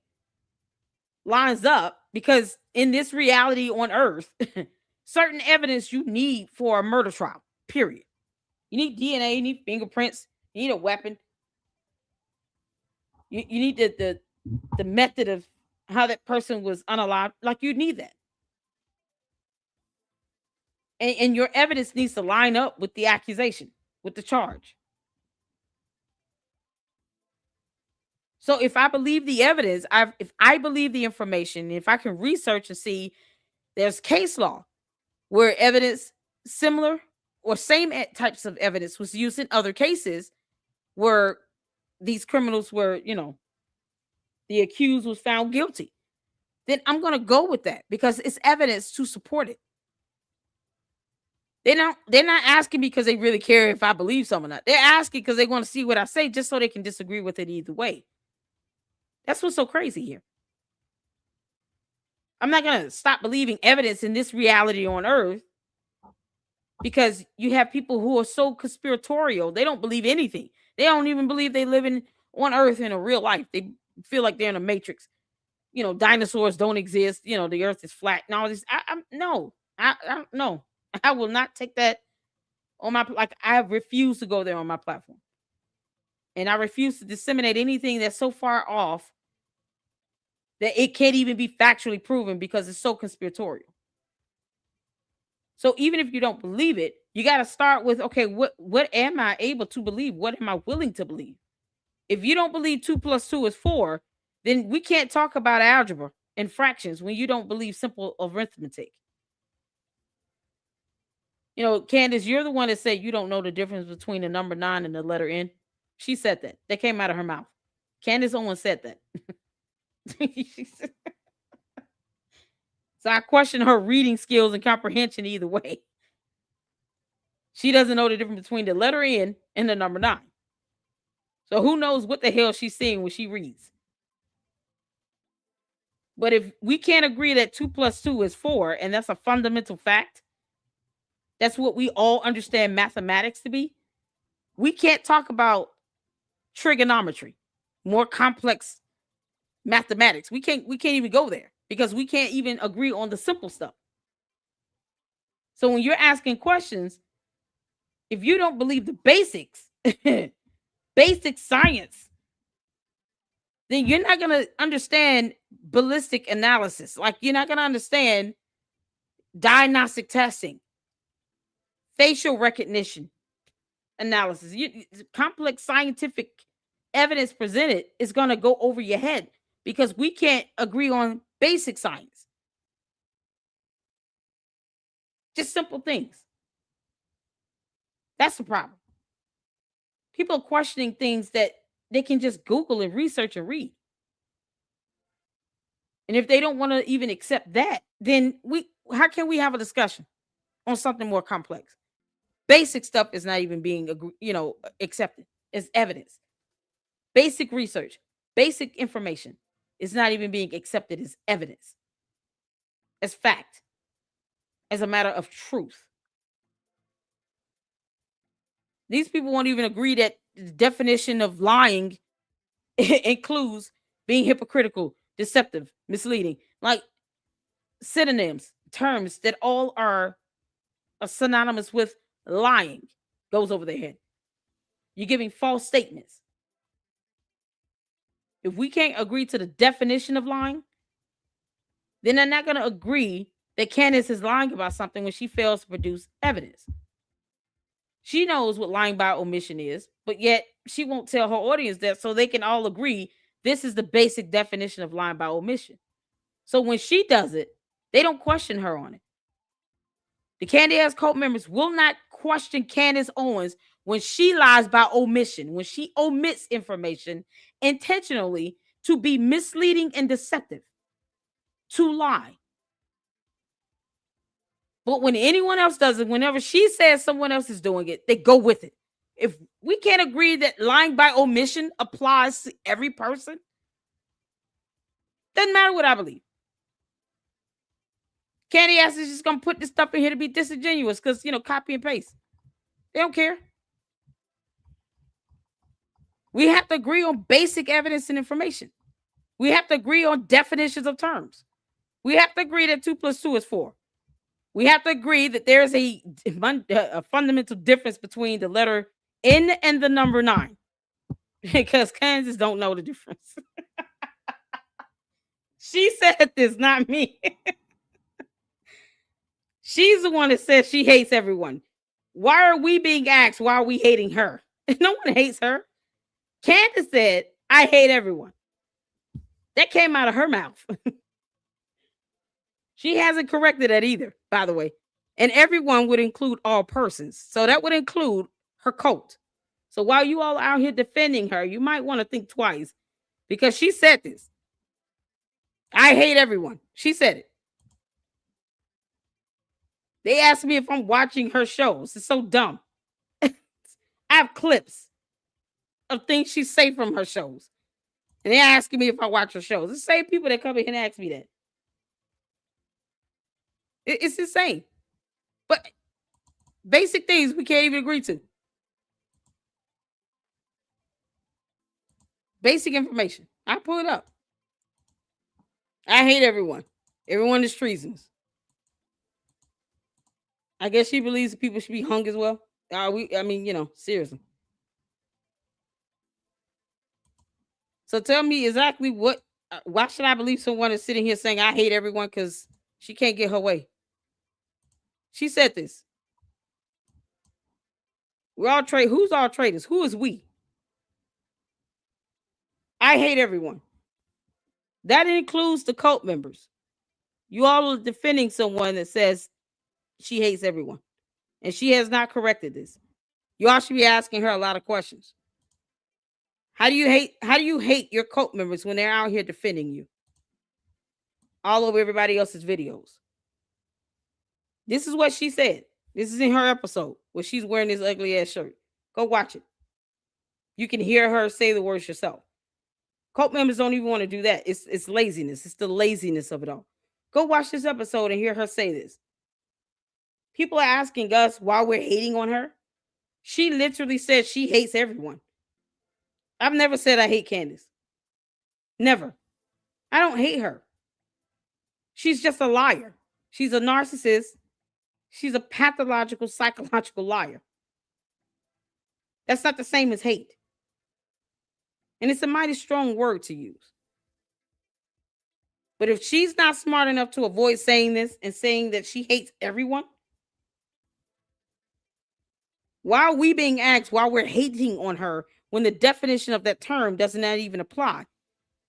lines up, because in this reality on earth, certain evidence you need for a murder trial, period. You need DNA, you need fingerprints, you need a weapon. You need the method of how that person was unalived. Like, you need that. And your evidence needs to line up with the accusation, with the charge. So if I believe the evidence, if I believe the information, if I can research and see there's case law where evidence similar or same types of evidence was used in other cases where these criminals were, the accused was found guilty, then I'm going to go with that because it's evidence to support it. They're not asking because they really care if I believe something or not. They're asking because they want to see what I say just so they can disagree with it either way. That's what's so crazy here. I'm not going to stop believing evidence in this reality on earth because you have people who are so conspiratorial. They don't believe anything. They don't even believe they live on earth in a real life. They feel like they're in a matrix. Dinosaurs don't exist. The earth is flat and all this. No. I will not take that on my, I refuse to go there on my platform. And I refuse to disseminate anything that's so far off that it can't even be factually proven because it's so conspiratorial. So even if you don't believe it, you got to start with, okay, what am I able to believe? What am I willing to believe? If you don't believe 2 + 2 is 4, then we can't talk about algebra and fractions when you don't believe simple arithmetic. Candace, you're the one that said you don't know the difference between the number 9 and the letter N. She said that. That came out of her mouth. Candace Owens said that. So I question her reading skills and comprehension either way. She doesn't know the difference between the letter N and the number 9. So who knows what the hell she's seeing when she reads. But if we can't agree that 2 + 2 is 4, and that's a fundamental fact, that's what we all understand mathematics to be, we can't talk about trigonometry, more complex mathematics. We can't even go there because we can't even agree on the simple stuff. So when you're asking questions, if you don't believe the basics, basic science, then you're not going to understand ballistic analysis. Like, you're not going to understand diagnostic testing, facial recognition analysis, complex scientific evidence presented is going to go over your head because we can't agree on basic science. Just simple things. That's the problem. People are questioning things that they can just Google and research and read. And if they don't want to even accept that, then how can we have a discussion on something more complex? Basic stuff is not even being, accepted as evidence. Basic research, basic information is not even being accepted as evidence, as fact, as a matter of truth. These people won't even agree that the definition of lying includes being hypocritical, deceptive, misleading, like synonyms, terms that all are synonymous with lying goes over their head. You're giving false statements. If we can't agree to the definition of lying, then they're not going to agree that Candace is lying about something when she fails to produce evidence. She knows what lying by omission is, but yet she won't tell her audience that so they can all agree this is the basic definition of lying by omission. So when she does it, they don't question her on it. The Candy Ass cult members will not question Candace Owens when she lies by omission, when she omits information intentionally to be misleading and deceptive, to lie. But when anyone else does it, whenever she says someone else is doing it, they go with it. If we can't agree that lying by omission applies to every person, doesn't matter what I believe. Candy Ass is just going to put this stuff in here to be disingenuous because, copy and paste. They don't care. We have to agree on basic evidence and information. We have to agree on definitions of terms. We have to agree that 2 + 2 is 4. We have to agree that there is a fundamental difference between the letter N and the number 9. Because Kansas don't know the difference. She said this, not me. She's the one that says she hates everyone. Why are we being asked why are we hating her? No one hates her. Candace said, I hate everyone. That came out of her mouth. She hasn't corrected that either, by the way. And everyone would include all persons. So that would include her cult. So while you all are out here defending her, you might want to think twice because she said this. I hate everyone. She said it. They asked me if I'm watching her shows. It's so dumb. I have clips of things she say from her shows. And they're asking me if I watch her shows. It's the same people that come in and ask me that. It's insane. But basic things we can't even agree to. Basic information. I pull it up. I hate everyone. Everyone is treasonous. I guess she believes that people should be hung as well. Seriously. So tell me exactly why should I believe someone is sitting here saying I hate everyone because she can't get her way? She said this. We're all traitors. Who's all traitors? Who is we? I hate everyone. That includes the cult members. You all are defending someone that says she hates everyone. And she has not corrected this. You all should be asking her a lot of questions. How do you hate your cult members when they're out here defending you? All over everybody else's videos. This is what she said. This is in her episode where she's wearing this ugly ass shirt. Go watch it. You can hear her say the words yourself. Cult members don't even want to do that. It's laziness. It's the laziness of it all. Go watch this episode and hear her say this. People are asking us why we're hating on her. She literally said she hates everyone. I've never said I hate Candace. Never. I don't hate her. She's just a liar. She's a narcissist. She's a pathological, psychological liar. That's not the same as hate. And it's a mighty strong word to use. But if she's not smart enough to avoid saying this and saying that she hates everyone, why are we being asked why we're hating on her when the definition of that term does not even apply.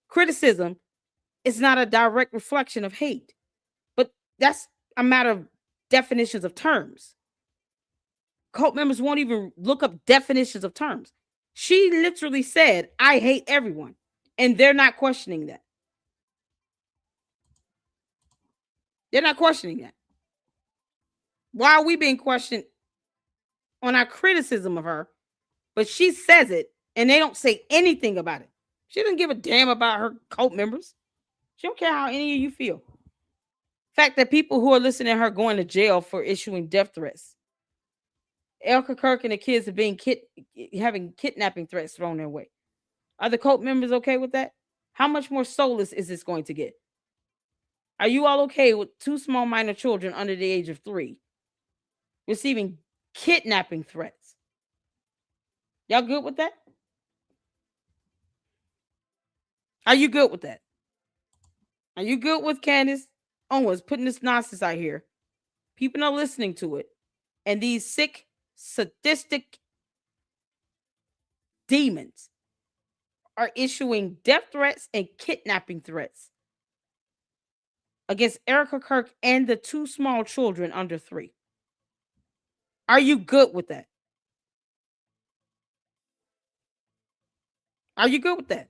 Criticism is not a direct reflection of hate, but that's a matter of definitions of terms. Cult members won't even look up definitions of terms. She literally said, I hate everyone, and they're not questioning that. They're not questioning that. Why are we being questioned on our criticism of her? But she says it, and they don't say anything about it. She doesn't give a damn about her cult members. She don't care how any of you feel. Fact that people who are listening to her going to jail for issuing death threats. Erika Kirk and the kids are being having kidnapping threats thrown their way. Are the cult members okay with that? How much more soulless is this going to get? Are you all okay with 2 small minor children under the age of 3 receiving kidnapping threats? Y'all good with that? Are you good with that? Are you good with Candace Owens putting this nonsense out here? People are listening to it. And these sick, sadistic demons are issuing death threats and kidnapping threats against Erika Kirk and the 2 small children under 3. Are you good with that? Are you good with that?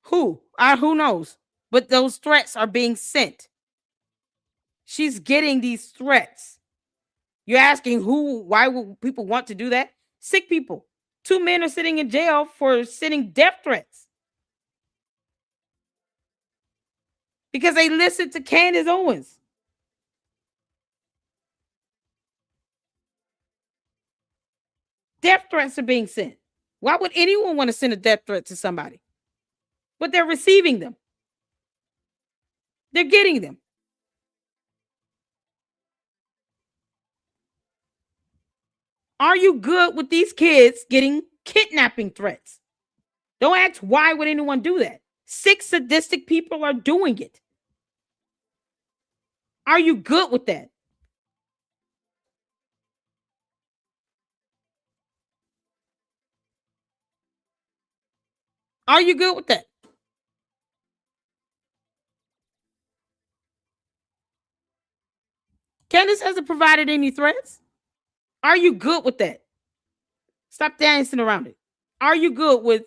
Who knows? But those threats are being sent. She's getting these threats. You're asking why would people want to do that? Sick people. 2 men are sitting in jail for sending death threats. Because they listened to Candace Owens. Death threats are being sent. Why would anyone want to send a death threat to somebody? But they're receiving them. They're getting them. Are you good with these kids getting kidnapping threats? Don't ask why would anyone do that. 6 sadistic people are doing it. Are you good with that? Are you good with that? Candace hasn't provided any threats. Are you good with that? Stop dancing around it. Are you good with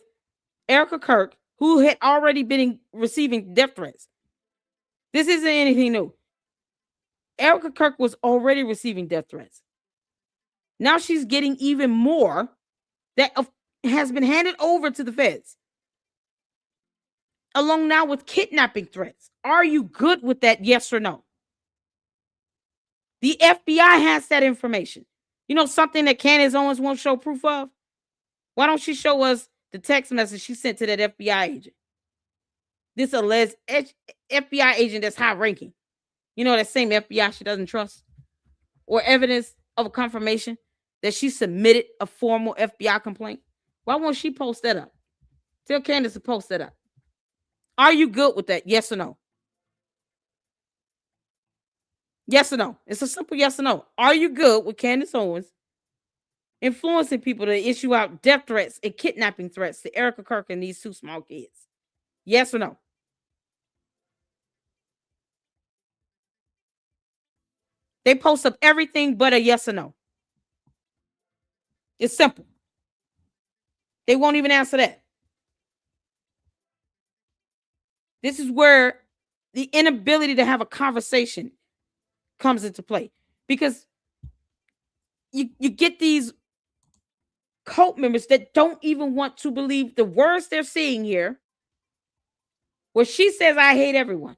Erika Kirk, who had already been receiving death threats? This isn't anything new. Erika Kirk was already receiving death threats. Now she's getting even more that has been handed over to the feds. Along now with kidnapping threats. Are you good with that? Yes or no? The FBI has that information. You know something that Candace Owens won't show proof of? Why don't she show us the text message she sent to that FBI agent? This alleged FBI agent that's high ranking. You know, that same FBI she doesn't trust? Or evidence of a confirmation that she submitted a formal FBI complaint? Why won't she post that up? Tell Candace to post that up. Are you good with that? Yes or no? Yes or no? It's a simple yes or no. Are you good with Candace Owens influencing people to issue out death threats and kidnapping threats to Erika Kirk and these 2 small kids? Yes or no? They post up everything but a yes or no. It's simple. They won't even answer that. This is where the inability to have a conversation comes into play. Because you get these cult members that don't even want to believe the words they're seeing here, where she says, I hate everyone.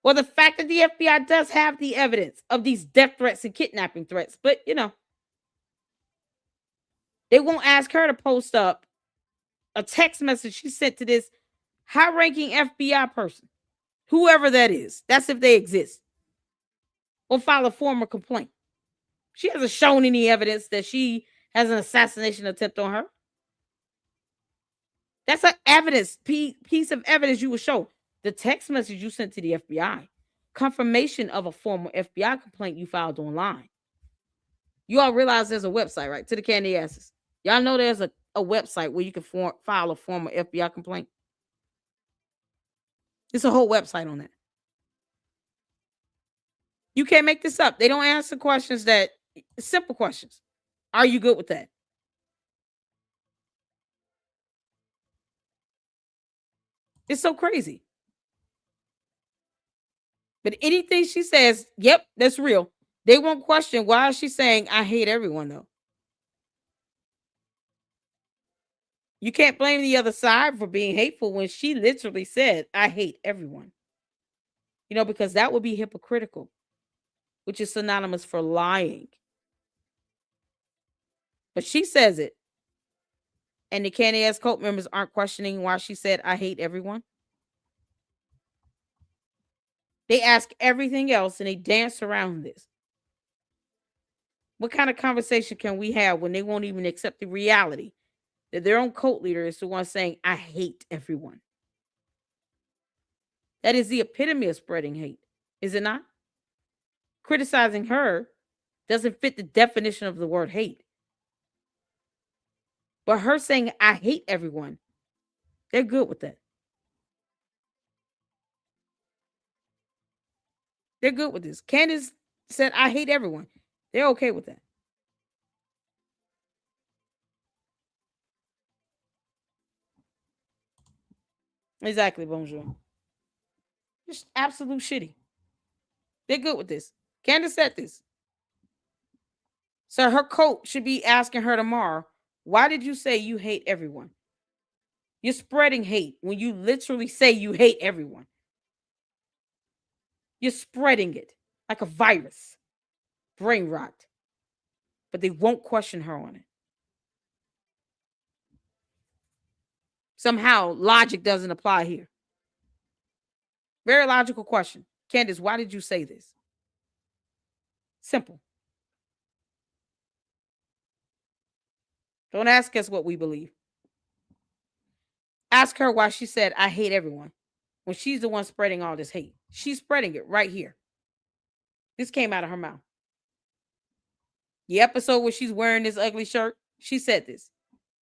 Well, the fact that the FBI does have the evidence of these death threats and kidnapping threats, but you know, they won't ask her to post up a text message she sent to this high-ranking FBI person, whoever that is. That's if they exist. Or file a formal complaint. She hasn't shown any evidence that she has an assassination attempt on her. That's an evidence piece of evidence you would show. The text message you sent to the FBI confirmation of a former FBI complaint you filed online. You all realize there's a website, right? To the candy asses. Y'all know there's a website where you can file a former FBI complaint. It's a whole website on that. You can't make this up. They don't answer questions that simple questions. Are you good with that? It's so crazy. But anything she says, yep, that's real. They won't question why is she saying I hate everyone though. You can't blame the other side for being hateful when she literally said I hate everyone. You know, because that would be hypocritical, which is synonymous for lying. But she says it. And the candy ass cult members aren't questioning why she said I hate everyone. They ask everything else and they dance around this. What kind of conversation can we have when they won't even accept the reality that their own cult leader is the one saying, I hate everyone? That is the epitome of spreading hate, is it not? Criticizing her doesn't fit the definition of the word hate. But her saying, I hate everyone, they're good with that. They're good with this. Candace said, I hate everyone. They're okay with that. Exactly, bonjour. Just absolute shitty. They're good with this. Candace said this. So her coach should be asking her tomorrow, why did you say you hate everyone? You're spreading hate when you literally say you hate everyone. You're spreading it like a virus. Brain rot. But they won't question her on it. Somehow logic doesn't apply here. Very logical question. Candace, why did you say this? Simple. Don't ask us what we believe. Ask her why she said, I hate everyone, when she's the one spreading all this hate. She's spreading it right here. This came out of her mouth. The episode where she's wearing this ugly shirt, she said this.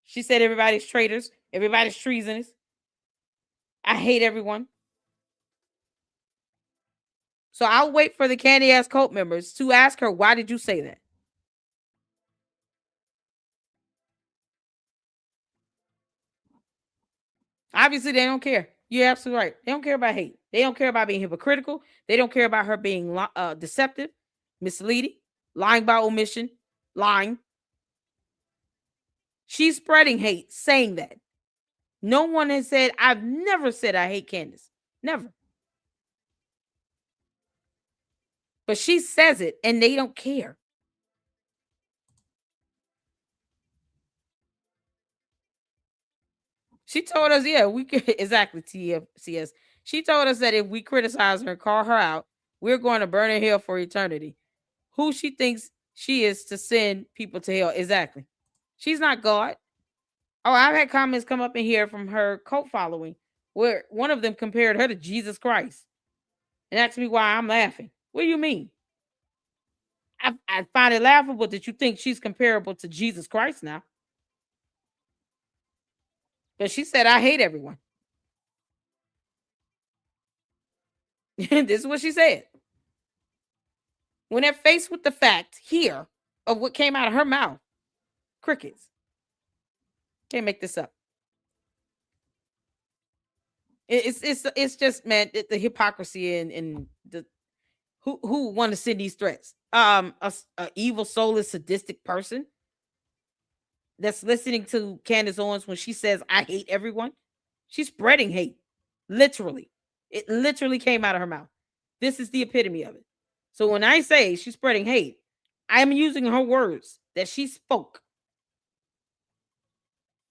She said everybody's traitors, everybody's treasonous. I hate everyone. So I'll wait for the candy ass cult members to ask her, why did you say that? Obviously, they don't care. You're absolutely right. They don't care about hate. They don't care about being hypocritical. They don't care about her being deceptive, misleading, lying by omission, lying. She's spreading hate, saying that. No one has said, I've never said I hate Candace. Never. But she says it and they don't care. She told us, yeah, we could exactly TFCS. She told us that if we criticize her and call her out, we're going to burn in hell for eternity. Who she thinks she is to send people to hell. Exactly. She's not God. Oh, I've had comments come up in here from her cult following where one of them compared her to Jesus Christ and asked me why I'm laughing. What do you mean? I find it laughable that you think she's comparable to Jesus Christ now. But she said, I hate everyone. This is what she said. When they're faced with the fact here of what came out of her mouth, crickets. Can't make this up. It's just, man, the hypocrisy and the who want to send these threats. A evil, soulless, sadistic person that's listening to Candace Owens when she says, I hate everyone. She's spreading hate. Literally. It literally came out of her mouth. This is the epitome of it. So when I say she's spreading hate, I'm using her words that she spoke.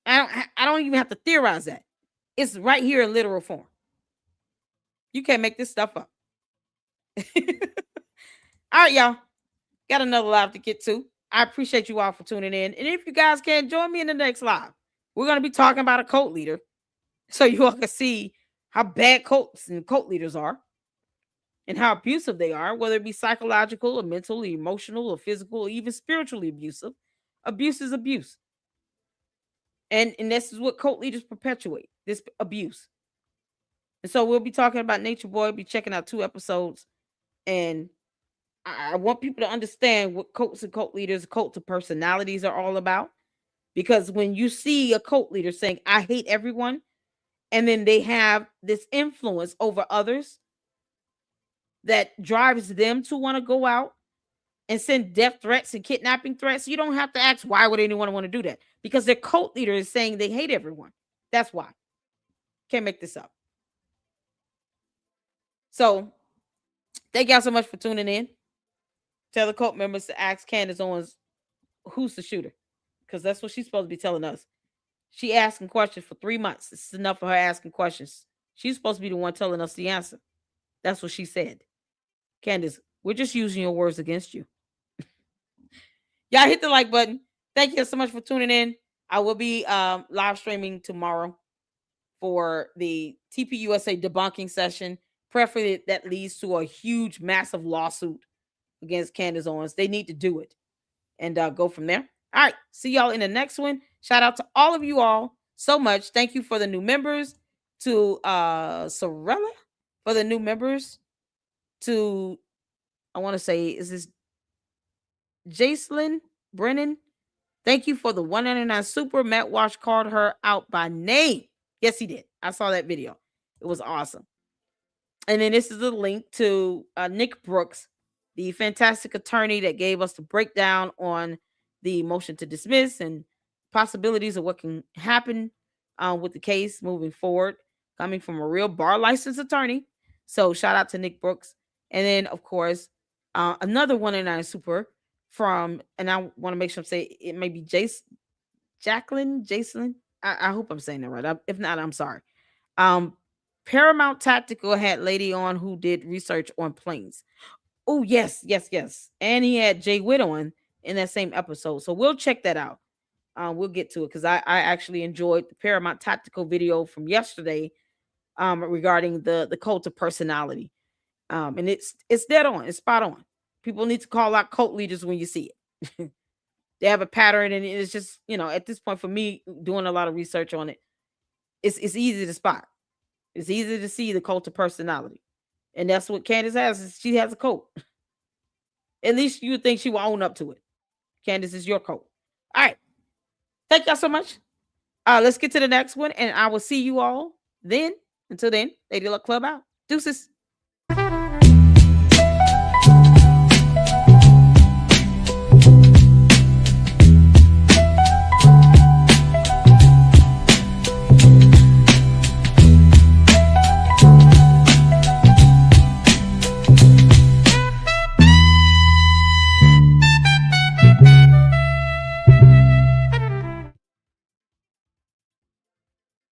I don't even have to theorize that. It's right here in literal form. You can't make this stuff up. All right, y'all. Got another live to get to. I appreciate you all for tuning in. And if you guys can, join me in the next live. We're going to be talking about a cult leader so you all can see how bad cults and cult leaders are. and how abusive they are, whether it be psychological or mental, or emotional or physical, or even spiritually abusive. Abuse is abuse. And this is what cult leaders perpetuate, this abuse. And so we'll be talking about Nature Boy, be checking out 2 episodes. And I want people to understand what cults and cult leaders, cult of personalities are all about. Because when you see a cult leader saying, I hate everyone, and then they have this influence over others that drives them to want to go out and send death threats and kidnapping threats, you don't have to ask why would anyone want to do that? Because their cult leader is saying they hate everyone. That's why. Can't make this up. So thank y'all so much for tuning in. Tell the cult members to ask Candace Owens who's the shooter, because that's what she's supposed to be telling us. She asking questions for 3 months. This is enough for her asking questions. She's supposed to be the one telling us the answer. That's what she said. Candace, we're just using your words against you. Y'all hit the like button. Thank you so much for tuning in. I will be live streaming tomorrow for the TPUSA debunking session. Preferably that leads to a huge, massive lawsuit against Candace Owens. They need to do it and go from there. All right. See y'all in the next one. Shout out to all of you all so much. Thank you for the new members. To Sorella for the new members. To, I want to say, is this Jacelyn Brennan? Thank you for the 199 super. Matt Walsh called her out by name. Yes, he did. I saw that video. It was awesome. And then this is a link to Nick Brooks, the fantastic attorney that gave us the breakdown on the motion to dismiss and possibilities of what can happen with the case moving forward, coming from a real bar licensed attorney. So shout out to Nick Brooks. And then, of course, another 199 super from, and I want to make sure I'm saying it may be Jacelyn. I hope I'm saying that right. If not, I'm sorry. Paramount Tactical had lady on who did research on planes. Oh, yes. And he had Jay Witt on in that same episode. So we'll check that out. We'll get to it because I actually enjoyed the Paramount Tactical video from yesterday regarding the cult of personality. And it's dead on. It's spot on. People need to call out cult leaders when you see it. They have a pattern, and it's just, at this point for me, doing a lot of research on it, it's easy to spot. It's easy to see the cult of personality. And that's what Candace has. Is she has a cult. At least you would think she will own up to it. Candace is your cult. All right. Thank y'all so much. Let's get to the next one, and I will see you all then. Until then, Lady Luck Club out. Deuces.